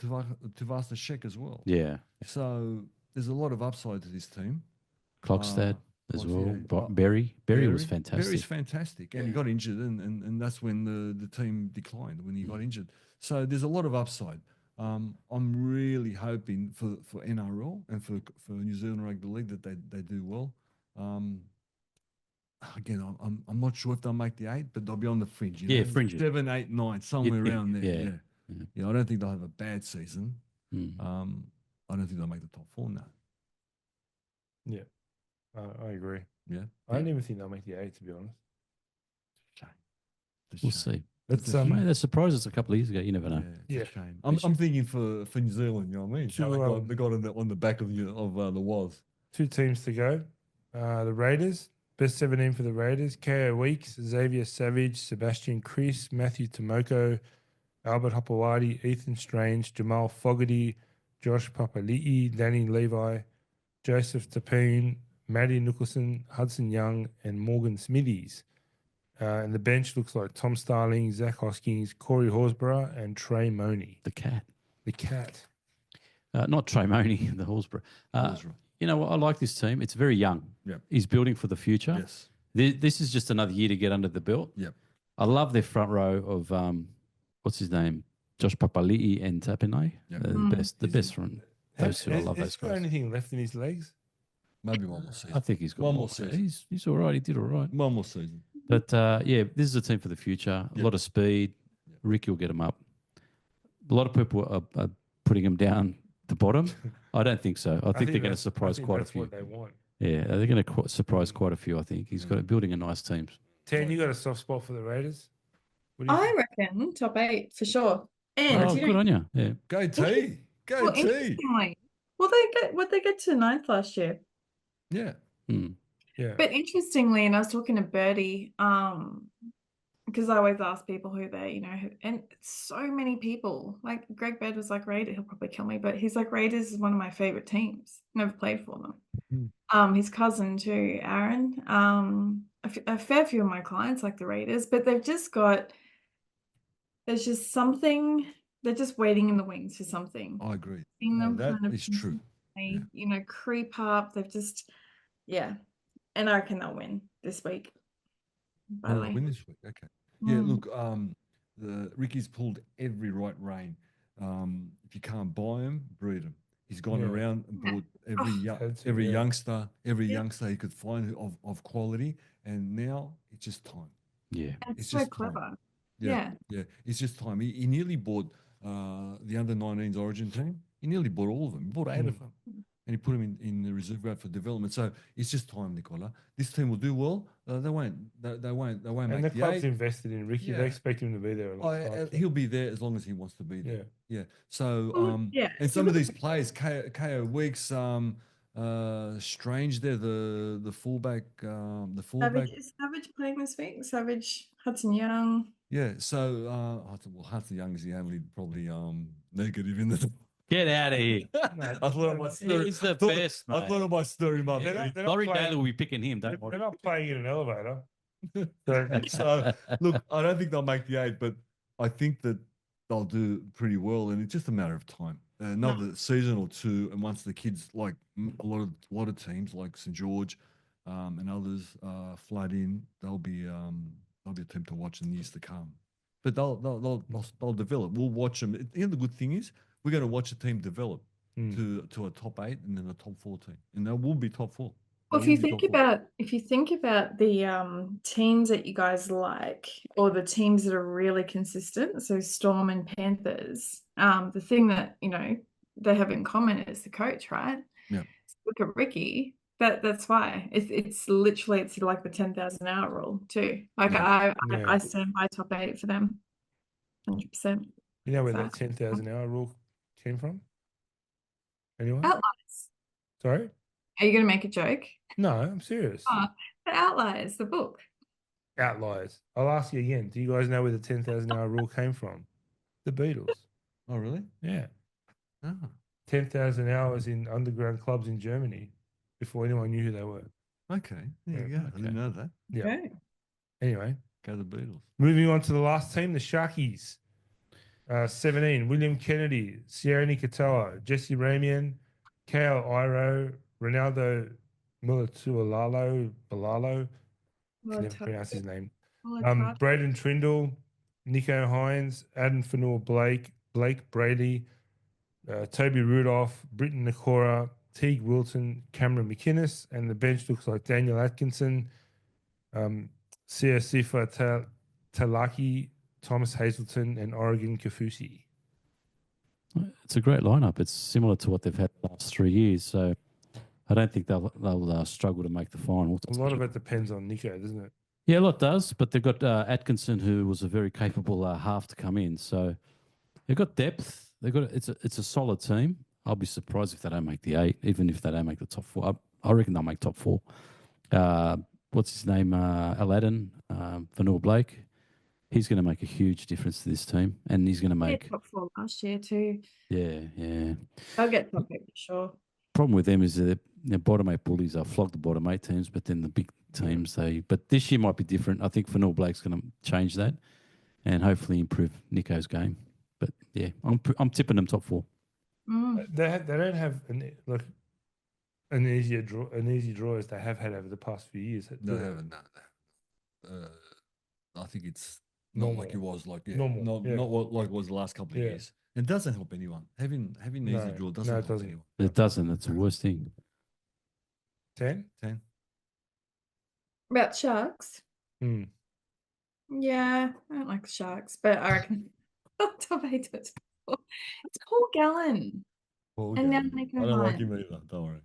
Tavasta Shek as well. Yeah. So there's a lot of upside to this team. Klokstad as well. yeah. Berry was fantastic. Berry's fantastic. And he got injured and that's when the team declined, when he got injured. So there's a lot of upside. I'm really hoping for NRL and for New Zealand Rugby League that they do well. Again, I'm not sure if they'll make the 8, but they'll be on the fringe. You know? fringe. 7, 8, 9, somewhere around there. yeah. Yeah, I don't think they'll have a bad season. Mm. I don't think they'll make the top 4 now. Yeah, I agree. Yeah, I don't even think they'll make the 8, to be honest. Shame. We'll see. It's Mate, they surprised us a couple of years ago. You never know. Yeah, Yeah. it's a shame. I'm thinking for New Zealand. You know what I mean? So they got on the back of the Waz. 2 teams to go. The Raiders, best 17 for the Raiders. Ko Weeks, Xavier Savage, Sebastian Chris, Matthew Tomoko, Albert Hopewadi, Ethan Strange, Jamal Fogarty, Josh Papali'i, Danny Levi, Joseph Tapoon, Maddie Nicholson, Hudson Young, and Morgan Smithies. And the bench looks like Tom Starling, Zach Hoskins, Corey Horsburgh, and Trey Money. The cat. The cat. Not Trey Money, the Horsburgh. You know what? I like this team. It's very young. Yep. He's building for the future. Yes. This is just another year to get under the belt. Yep. I love their front row of what's his name, Josh Papali'i and Tapinai. Yep. The best from those two. I love those Has he got guys. anything left in his legs? Maybe one more season. I think he's got one more more season. He's all right. He did all right. One more season. But yeah, this is a team for the future. A lot of speed. Ricky will get him up. A lot of people are putting him down the bottom. I don't think so. I think they're going to surprise quite a few. What they want. Yeah, they're going to surprise quite a few. I think he's got building a nice team. Tan, you got a soft spot for the Raiders? What do you I think? reckon top 8 for sure. And Oh, good on you. Yeah. Go T. Go well, T. interestingly, they get to 9th last year? Yeah. Mm. Yeah. But interestingly, and I was talking to Birdie, because I always ask people who they, and so many people, like Greg Bird was like Raiders, he'll probably kill me, but he's like Raiders is one of my favorite teams. Never played for them. His cousin too, Aaron. A fair few of my clients like the Raiders, but they've just got, there's just something, they're just waiting in the wings for something. I agree. Seeing them that kind of, is true. creep up. They've just, and I reckon they'll win this week. By the way. Win this week. Okay. Yeah, look, the Ricky's pulled every right rein. If you can't buy him, breed him. He's gone around and bought every youngster he could find of quality, and now it's just time. Yeah, it's so clever. Time. Yeah, it's just time. He nearly bought the under-19s Origin team. He nearly bought all of them. He bought 8 of them. And he put them in the reserve grade for development. So it's just time, Nicola. This team will do well. They won't make And the club's invested in Ricky. They expect him to be there. He'll be there as long as he wants to be there. Yeah. So and some of these players, KO Weeks, Strange there, the fullback, Is Savage playing this week? Savage, Hudson Young. Yeah. So Hudson Young is the only probably negative in the. Get out of here. I thought I might stir. He's the best, mate. I thought I might stir him up. Laurie Daly will be picking him. Don't They're worry. not playing in an elevator. So look, I don't think they'll make the 8, but I think that they'll do pretty well, and it's just a matter of time. Another season or 2, and once the kids, like a lot of teams like St George and others, flood in, they'll be a team to watch in the years to come. But they'll develop. We'll watch them. The good thing is, we're going to watch a team develop to a top 8 and then a top 4 team, and they will be top 4. Well, if you think about the teams that you guys like, or the teams that are really consistent, so Storm and Panthers, the thing that they have in common is the coach, right? Yeah. So look at Ricky. That's why it's literally like the 10,000-hour rule too. Like I stand by top 8 for them, 100%. You know where that 10,000-hour rule came from? Anyone? Outliers. Sorry? Are you going to make a joke? No, I'm serious. The Outliers, the book. Outliers. I'll ask you again. Do you guys know where the 10,000-hour rule came from? The Beatles. Oh, really? Yeah. Oh. 10,000 hours in underground clubs in Germany before anyone knew who they were. Okay. There you go. I didn't know that. Yeah. Okay. Anyway, Go the Beatles. moving on to the last team, the Sharkies. 17, William Kennedy, Sione Katoa, Jesse Ramian, Kale Iro, Ronaldo Mulatualalo, Balalo, can never pronounce his name. Braden Trindle, Nico Hines, Adam Fanua Blake Brady, Toby Rudolph, Britton Nakora, Teague Wilton, Cameron McInnes, and the bench looks like Daniel Atkinson, Sia Sifa Talaki, Thomas Hazelton, and Oregon Kafusi. It's a great lineup. It's similar to what they've had the last 3 years. So I don't think they'll struggle to make the final. A lot of it depends on Nico, doesn't it? Yeah, a lot does. But they've got Atkinson, who was a very capable half to come in. So they've got depth. It's a solid team. I'll be surprised if they don't make the 8, even if they don't make the top 4. I reckon they'll make top 4. What's his name? Aladdin, Vanilla Blake. He's going to make a huge difference to this team, and he's going to make top 4 last year too. Yeah. They'll get top 8 for sure. Problem with them is that their bottom 8 bullies are flog the bottom 8 teams, but then the big teams but this year might be different. I think Vanilla Blake's going to change that, and hopefully improve Nico's game. But yeah, I'm tipping them top 4. They don't have an easy draw as they have had over the past few years. No, they haven't. No. I think it's not like it was not like it was the last couple of years. It doesn't help anyone. Having an easy draw doesn't help anyone. It doesn't. That's the worst thing. 10? About Sharks? Yeah, I don't like the Sharks, but I reckon top 8 to it's Paul Gallen. And now Nico I don't like him either. Don't worry.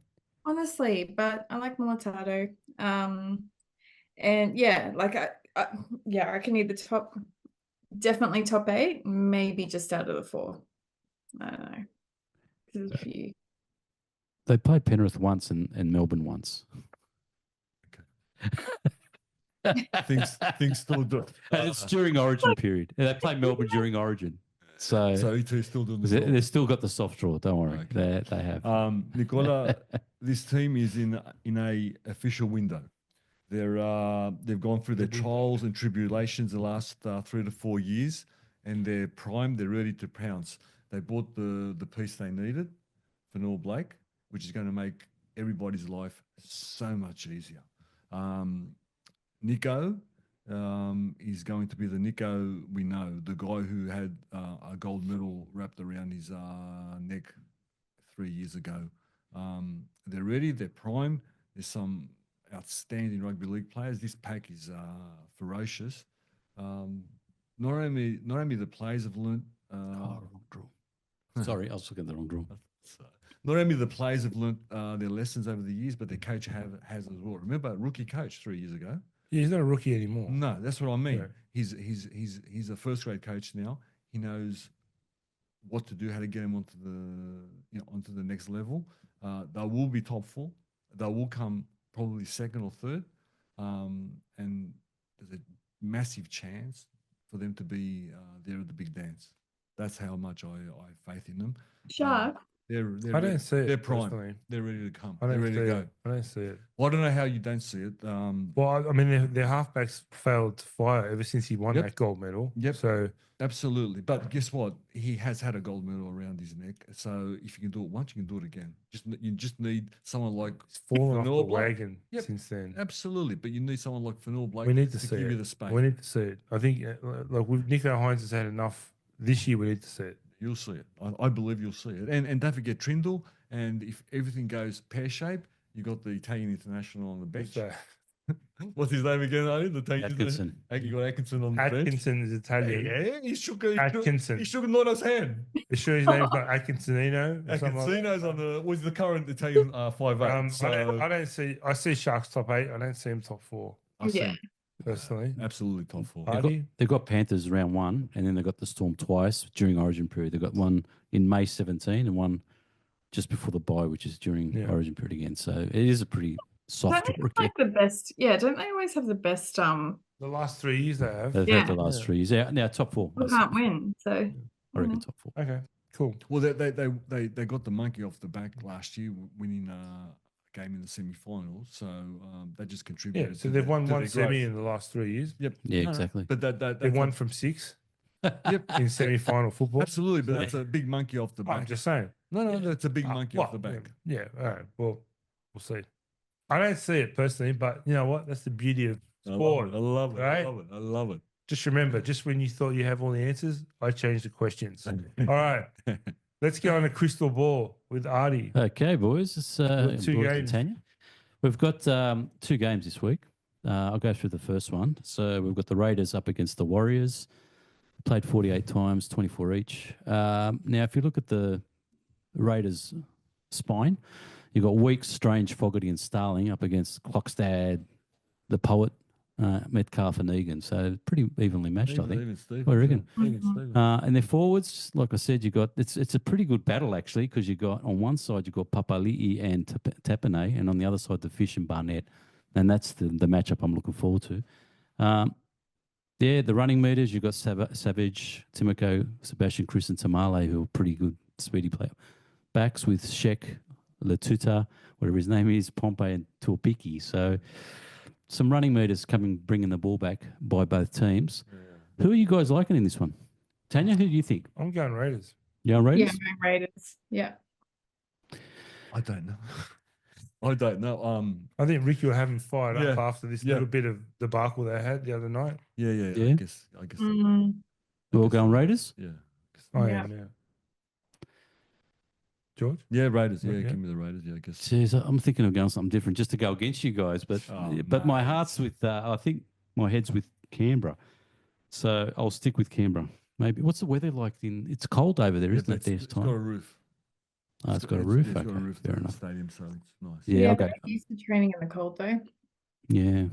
Honestly, but I like Militato. And yeah, like I can either definitely top 8, maybe just out of the 4. I don't know. There's a few. They played Penrith once and Melbourne once. Okay. things still do. And it's during Origin period. They played Melbourne during Origin. So E2 still doing the they've still got the soft draw. Don't worry, they have. Nicola, this team is in a official window. They've gone through their trials and tribulations the last 3 to 4 years, and they're primed. They're ready to pounce. They bought the piece they needed, Fanua Blake, which is going to make everybody's life so much easier. Nico is going to be the Nico we know, the guy who had a gold medal wrapped around his neck 3 years ago. They're ready. They're primed. There's some outstanding rugby league players. This pack is ferocious. Not only the players have learnt. Wrong draw. Sorry, I was looking at the wrong draw. Not only the players have learnt their lessons over the years, but their coach has as well. Remember, rookie coach 3 years ago. Yeah, he's not a rookie anymore. No, that's what I mean. Yeah. He's a first grade coach now. He knows what to do, how to get him onto the next level. They will be top 4. They will come probably second or third, and there's a massive chance for them to be there at the big dance. That's how much I have faith in them. Shark. I don't see it. They're primed. Personally. They're ready to come. They're ready to go. It. I don't see it. Well, I don't know how you don't see it. Well, I mean, their halfbacks failed to fire ever since he won that gold medal. Yep. So absolutely. But guess what? He has had a gold medal around his neck. So if you can do it once, you can do it again. You just need someone like fallen off the wagon since then. Absolutely. But you need someone like Fanua Blake we need to see give it. You the space. We need to see it. I think with Nico Hines has had enough this year. We need to see it. You'll see it. I believe you'll see it. And don't forget Trindle. And if everything goes pear-shaped, you got the Italian international on the bench. What's his name again? Atkinson. You got Atkinson on the bench. Atkinson is Italian. Yeah, he shook Nono's hand. You sure his name's not Atkinsonino? Atkinsonino's on the current Italian 5'8". I see Sharks top 8. I don't see him top 4. I see personally. Absolutely top 4. They've got Panthers round 1, and then they've got the Storm twice during Origin period. They've got one in May 17 and one just before the bye, which is during Origin period again. So it is a pretty soft. Don't they like the best? Yeah, don't they always have the best? The last 3 years they have. They've had the last 3 years. Yeah, now top 4. We can't win, so I reckon top 4. Okay, cool. Well, they got the monkey off the back last year, winning game in the semi-final, so that just Yeah, contributed. so to they've their- won to one their semi growth. in the last 3 years. Yep. Yeah, No, exactly. But They've that's won from 6 Yep. in semi-final football. Absolutely, but So- that's a big monkey off the I'm back. just saying. No, Yeah. that's a big monkey off the Well, back. Yeah, all right. Well, we'll see. I don't see it personally, but you know what? That's the beauty of sport. I love it. right? I love it. I love it. Just remember, just when you thought you have all the answers, I changed the questions. All right. Let's get on a crystal ball with Artie. Okay, boys. It's got 2 boys and games. Tanya. We've got 2 games this week. I'll go through the first one. So we've got the Raiders up against the Warriors. Played 48 times, 24 each. Now, if you look at the Raiders' spine, you've got Weeks, Strange, Fogarty, and Starling up against Clockstad, the Poet, Metcalf, and Egan. So pretty evenly matched, I think. Even Stevens, What do you reckon? yeah. Even Mhm. Stevens. And their forwards, like I said, you got it's a pretty good battle actually, because you got on one side you got Papali'i and Tapane, and on the other side the Fish and Barnett, and that's the matchup I'm looking forward to. The running meters you got Savage, Timoko, Sebastian, Chris, and Tamale, who are pretty good speedy player. Backs with Sheck, Latuta, whatever his name is, Pompey, and Tuapiki. So some running meters bringing the ball back by both teams. Who are you guys liking in this one? Tanya, who do you think? I'm going Raiders. You on Yeah, Raiders? going Raiders. Yeah. I don't know. I don't know. I think Ricky will have him fired up Yeah, after this yeah. little bit of debacle they had the other night. Yeah. Yeah? I guess. Mm, We're all going Raiders? Yeah. I Yeah. am, yeah. George? Yeah, Raiders. Yeah, Yeah. give me the Raiders. Yeah, I guess. Jeez, I'm thinking of going something different just to go against you guys, but Oh, my mate. heart's with. I think my head's with Canberra, so I'll stick with Canberra. Maybe what's the weather like? It's cold over there, Yeah, isn't but it? This it's got a time. roof. Oh, it's got a roof. It's got a Okay, roof fair to the enough. stadium, so it's nice. Yeah, I'll go. they're used to training in the cold though. Yeah.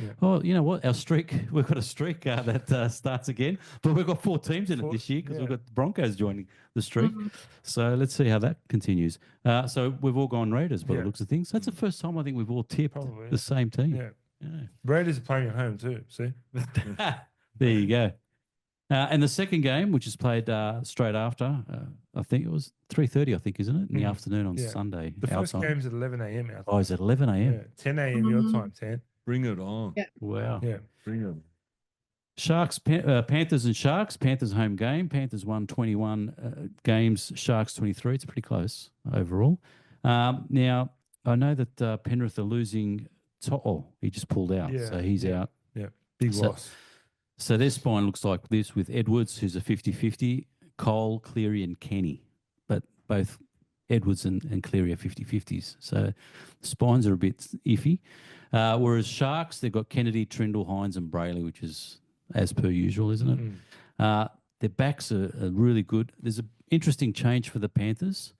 Yeah. Oh, you know what? Our streak, we've got a streak that starts again, but we've got 4 teams in it 4, this year because we've yeah. got the Broncos joining the streak. Mhm. So let's see how that continues. So we've all gone Raiders by Yeah. the looks of things. That's the first time I think we've all tipped Probably, the same team. Yeah. Yeah. Raiders are playing at home too, see? There you go. And the second game, which is played straight after, I think it was 3:30, I think, isn't it? In the Mm. afternoon on Yeah. Sunday. The our first time. game's at 11 a.m. out. Oh, is it 11 a.m.? Yeah, 10 a.m. your Mhm. time, 10. Bring it on. Yeah. Wow. Yeah. Bring it. Sharks, Panthers and Sharks. Panthers home game. Panthers won 21 games. Sharks 23. It's pretty close overall. Now, I know that Penrith are losing. He just pulled out. Yeah, So he's yeah. out. Big So- loss. So their spine looks like this with Edwards, who's a 50-50, Cole, Cleary, and Kenny. But both Edwards and Cleary are 50-50s. So spines are a bit iffy. Whereas Sharks, they've got Kennedy, Trindle, Hines, and Brayley, which is as per usual, isn't it? Mm. Their backs are really good. There's an interesting change for the Panthers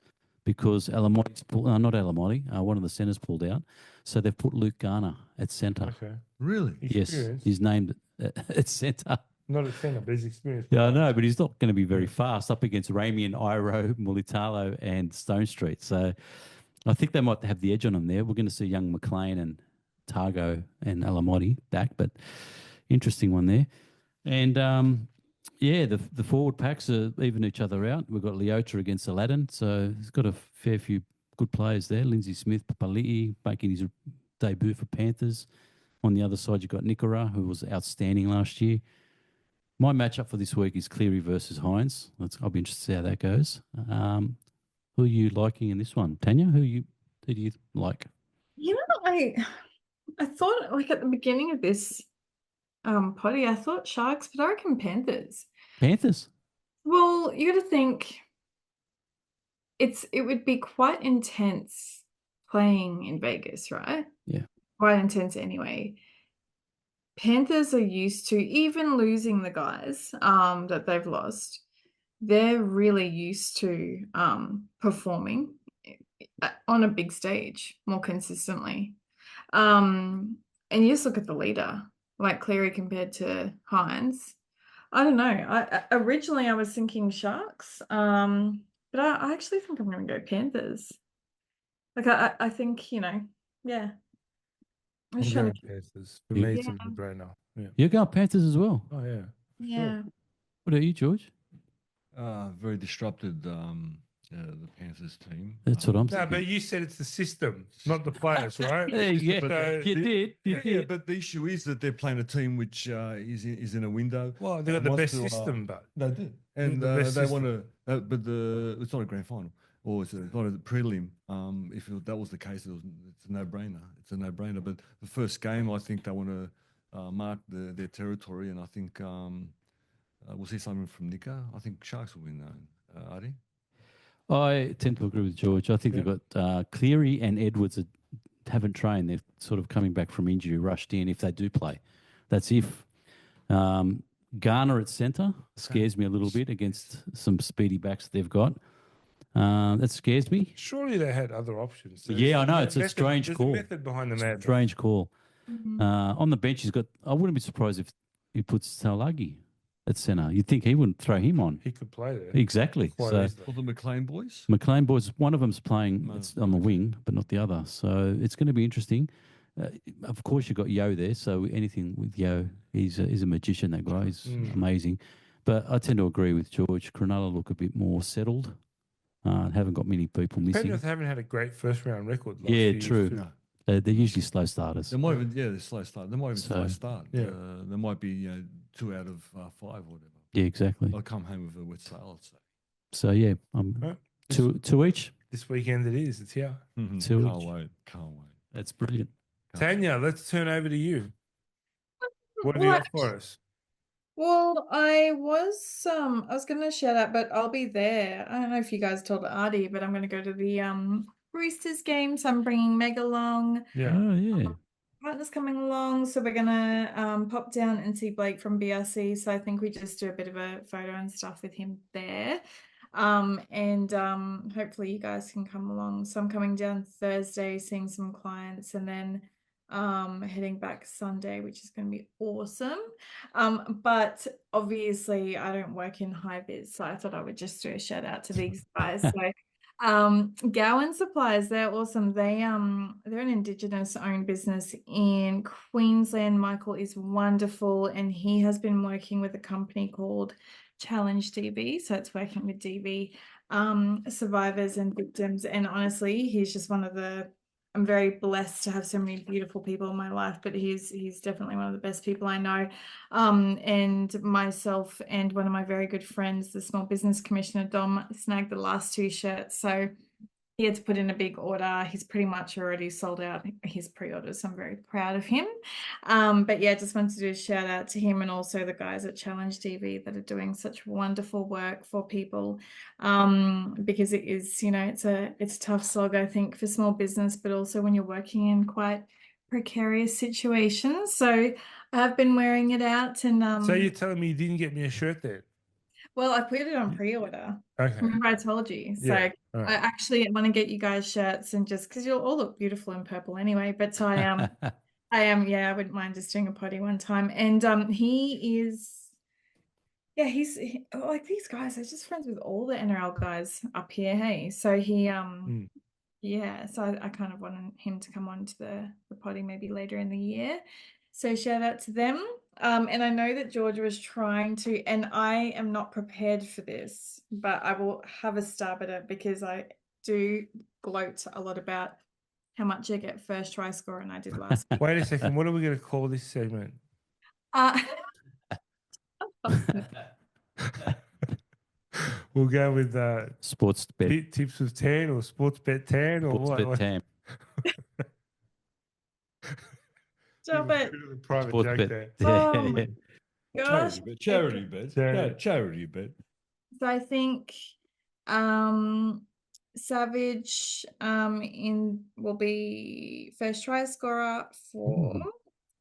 because Alamoti's not Alamotti, one of the centres pulled out. So they've put Luke Garner at centre. Okay. Really? Yes, Experience. he's named at centre. Not a centre, but he's experienced. Yeah, I know, but he's not going to be very fast up against Ramian, Iro, Mulitalo, and Stone Street. So I think they might have the edge on him there. We're going to see young McLean and Targo and Alamotti back, but interesting one there. And the forward packs are even each other out. We've got Leota against Aladdin, so he's got a fair few good players there. Lindsay Smith, Papali'i making his debut for Panthers. On the other side, you've got Nikora, who was outstanding last year. My matchup for this week is Cleary versus Hines. I'll be interested to see how that goes. Who are you liking in this one, Tanya? Who do you like? You know, I thought like at the beginning of this potty, I thought Sharks, but I reckon Panthers. Panthers. Well, you got to think it would be quite intense playing in Vegas, right? Yeah. Quite intense anyway. Panthers are used to even losing the guys that they've lost. They're really used to performing on a big stage more consistently. And you just look at the leader, like Cleary compared to Hines. I don't know. Originally I was thinking Sharks, but I actually think I'm going to go Panthers. Like I think, yeah. I'm Sure. going Panthers. For me, it's a no-brainer. Yeah. You're going Panthers as well. Oh, yeah. Yeah. What about you, George? Very disrupted the Panthers team. That's what I'm No, thinking. but you said it's the system, not the players, right? Yeah, So- you did. You Yeah, did. but the issue is that they're playing a team which is in a window. Well, they've got the wants best to, system, but They do, and the best they system. want to. But it's not a grand final, or it's not a prelim. If that was the case, it's a no-brainer. It's a no-brainer. But the first game, I think they want to mark their territory, and I think we'll see something from Nika. I think Sharks will win, though. Artie? I tend to agree with George. I think they've got Cleary and Edwards that haven't trained. They're sort of coming back from injury, rushed in if they do play. That's if. Garner at centre scares me a little bit against some speedy backs that they've got. That scares me. Surely they had other options. Yeah, I know. It's a method- strange there's call. a method behind the madness. Strange call. Mhm. On the bench, he's got. I wouldn't be surprised if he puts Talagi at centre. You'd think he wouldn't throw him on. He could play there. Exactly. Quite So easily. Or the McLean boys? McLean boys, one of them's playing No. it's on the wing, but not the other. So it's going to be interesting. Of course, you've got Yo there. So anything with Yo, he's a magician. That guy, he's amazing. But I tend to agree with George. Cronulla look a bit more settled. Haven't got many people missing. Penrith haven't had a great first round record. last Yeah, few years true. too. No. They're usually slow starters. They might even, they're slow start. They might even slow So, start. yeah. There might be 2 out of 5 or whatever. Yeah, exactly. I'll come home with a wet sail, I'd say. So yeah, Right. two each. This weekend it is. It's here. Can't Two each. wait. Can't wait. That's brilliant. Tanya, let's turn over to you. What have you got for us? Well, I was gonna share that, but I'll be there. I don't know if you guys told Artie, but I'm gonna go to the Roosters game, so I'm bringing Meg along. Yeah. Oh yeah. Partner's coming along, so we're gonna pop down and see Blake from BRC. So I think we just do a bit of a photo and stuff with him there. And hopefully you guys can come along. So I'm coming down Thursday, seeing some clients, and then heading back Sunday, which is going to be awesome. But obviously I don't work in high vis, so I thought I would just do a shout out to these guys. So Gowan Supplies, they're awesome. They're an indigenous owned business in Queensland. Michael is wonderful, and he has been working with a company called Challenge DV, so it's working with DV survivors and victims. And honestly, he's just I'm very blessed to have so many beautiful people in my life, but he's definitely one of the best people I know. And myself and one of my very good friends, the Small Business Commissioner, Dom, snagged the last 2 shirts. So he had to put in a big order. He's pretty much already sold out his pre-orders, so I'm very proud of him. But yeah, just wanted to do a shout out to him and also the guys at Challenge DV that are doing such wonderful work for people. Because it is, it's a tough slog, I think, for small business, but also when you're working in quite precarious situations. So I've been wearing it out, and So you're telling me you didn't get me a shirt then? well, I put it on pre-order. Okay. Remember I told you. So Yeah, all I right. actually want to get you guys shirts, and just because you'll all look beautiful in purple anyway. But I I wouldn't mind just doing a potty one time. And he's like, these guys are just friends with all the NRL guys up here. Hey, so he yeah, so I kind of wanted him to come on to the potty maybe later in the year. So shout out to them. And I know that Georgia was trying to, and I am not prepared for this, but I will have a stab at it because I do gloat a lot about how much I get first try score, and I did last. Wait a second. What are we going to call this segment? Uh, We'll go with Sports bet. tips with Tan or sports bet Tan or Sports what? bet Tam. Stop it. Private Sports joke bet. there. Oh my gosh. Charity bet. Charity bet. So I think Savage will be first try scorer for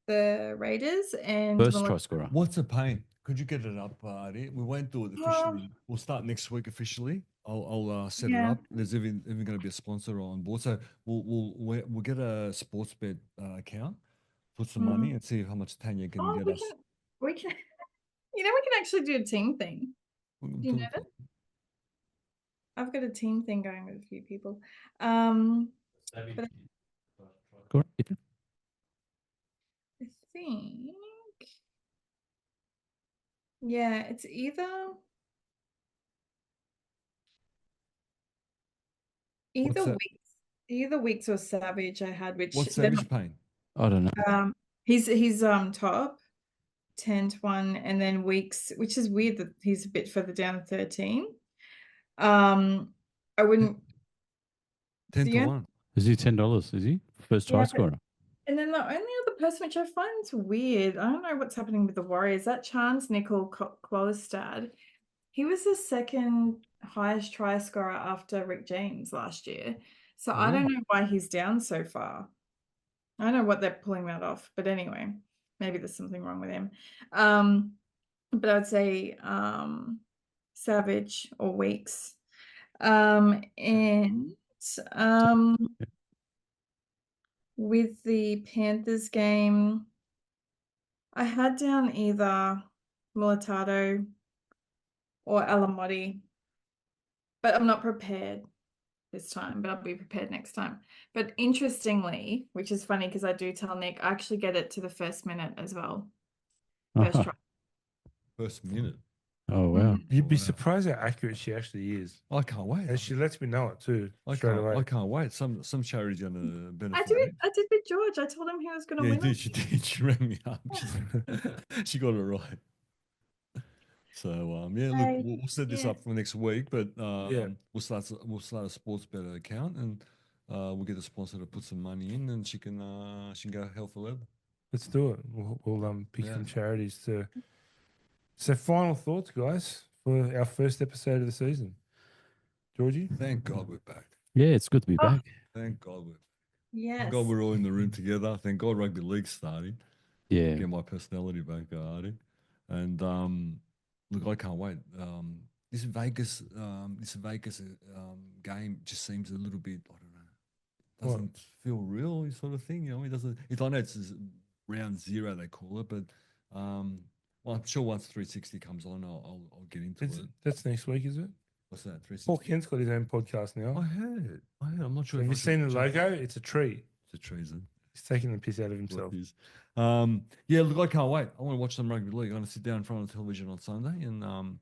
the Raiders, and First try scorer. What's a pain? Could you get it up, Artie? We won't do it officially. We'll start next week officially. I'll set it up. There's even going to be a sponsor on board, so we'll get a sports bet account, put some money, and see how much Tanya can get us. we can we can actually do a team thing. Do you know that? I've got a team thing going with a few people. But I think, yeah, it's either either that? Weeks or Savage I had, which What's they're Savage paying? I don't know. not, he's top 10 to 1, and then Weeks, which is weird that he's a bit further down at 13. I wouldn't 10 to the 1. Is he $10? Is he first try Yeah, but- scorer? And then the only other person which I find weird, I don't know what's happening with the Warriors, that Chance Nickel Quolestad, he was the second highest try scorer after Rick James last year. So I don't know why he's down so far. I don't know what they're pulling that off, but anyway, maybe there's something wrong with him. But I'd say Savage or Weeks. And with the Panthers game, I had down either Mulatado or Alamotti, but I'm not prepared this time, but I'll be prepared next time. But interestingly, which is funny because I do tell Nick, I actually get it to the first minute as well. First try. First minute. Oh, wow. You'd be Wow. surprised how accurate she actually is. I can't wait. And she lets me know it too. I straight can't, away. I can't wait. Some charity's going to benefit. I did with George. I told him he was going to Yeah, win. you did. She did. She rang me up. She got it right. So yeah, look, we'll set this up for next week, but we'll start a sports better account, and we'll get the sponsor to put some money in, and she can go hell for leather. Let's do it. We'll pick some charities to. So final thoughts, guys, for our first episode of the season. Georgie? Thank God we're back. Yeah, it's good to be back. Thank God we're. Yes. Thank God we're all in the room together. Thank God rugby league's starting. Yeah. Get my personality back, Artie. And look, I can't wait. This Vegas game just seems a little bit, I don't know, doesn't feel real, sort of thing. You know, it doesn't. I know it's round zero they call it, but well, I'm sure once 360 comes on, I'll get into it. That's next week, is it? What's that? 360. Paul Kent's got his own podcast now. I heard. I'm not sure. Have you seen the logo? It's a tree. It's a treason. He's taking the piss out of himself. Yeah, look, I can't wait. I want to watch some rugby league. I'm going to sit down in front of the television on Sunday and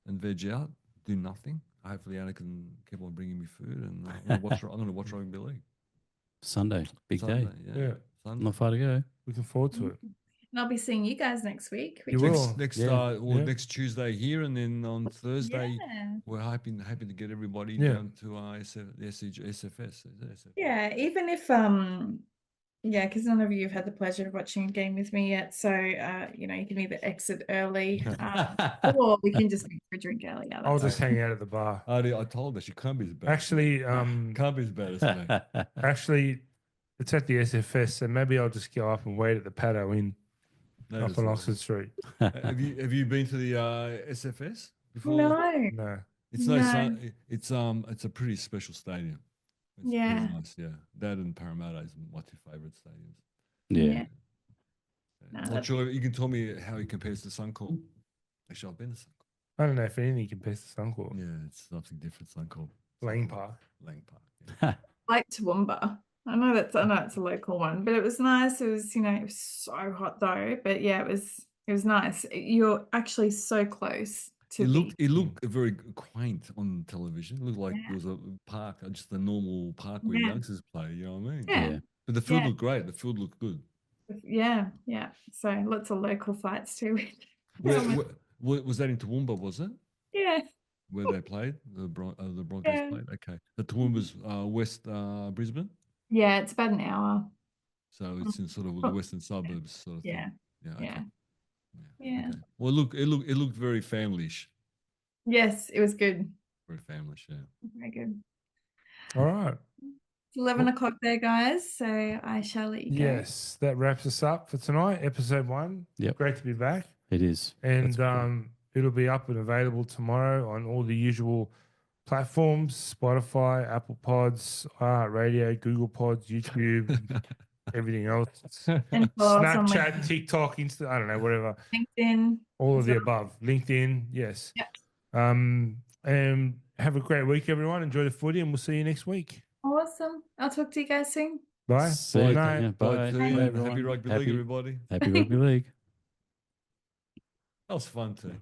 veg out, do nothing. Hopefully, Anna can keep on bringing me food, and I'm going to watch rugby league. Sunday, big day. Yeah. Sunday. Not far to go. Looking forward to it. And I'll be seeing you guys next week. You will. Next Tuesday here, and then on Thursday Yeah. we're hoping to get everybody down to the SFS. Yeah, even if because none of you have had the pleasure of watching a game with me yet, so you can either exit early or we can just meet for a drink early. Yeah, I'll just hang out at the bar. I told her she can't be as bad. Actually, can't be as bad as me. Actually, it's at the SFS, so maybe I'll just go up and wait at the paddo inn up on Oxford Street. Have you been to the SFS before? No. It's no. It's a pretty special stadium. It's Yeah. pretty nice, yeah. That and Parramatta is my two favourite stadiums. Yeah. Not sure you can tell me how he compares to Suncorp. Actually, I've been to Suncorp. I don't know if anything compares to Suncorp. Yeah, it's something different. Suncorp. Lang Park. Lang Park. Yeah. Like Toowoomba. I know it's a local one, but it was nice. It was, it was so hot though. But yeah, it was nice. You're actually so close to It looked very quaint on television. It looked like it was a park, just a normal park where youngsters play, you know what I mean? Yeah. But the field looked great. The field looked good. Yeah. So lots of local fights too. Where was that in Toowoomba, was it? Yeah. Where they played? The Broncos played? Okay. The Toowoomba's West Brisbane? Yeah, it's about an hour. So it's in sort of the western suburbs sort of thing. Yeah. Okay. Yeah. Okay. Well, it looked very family-ish. Yes, it was good. Very family-ish, yeah. Very good. All right. It's 11 o'clock there, guys. So I shall let you go. Yes, that wraps us up for tonight, episode 1. Yep. Great to be back. It is. And it'll be up and available tomorrow on all the usual platforms: Spotify, Apple Pods, Radio, Google Pods, YouTube, everything else. And follow us on Snapchat, TikTok, Insta, I don't know, whatever. LinkedIn. All of the above. LinkedIn, yes. Yep. And have a great week, everyone. Enjoy the footy, and we'll see you next week. Awesome. I'll talk to you guys soon. Bye. See Good you. night. Yeah, bye. Bye. everyone. Happy Rugby League, everybody. Happy Rugby League. That was fun too.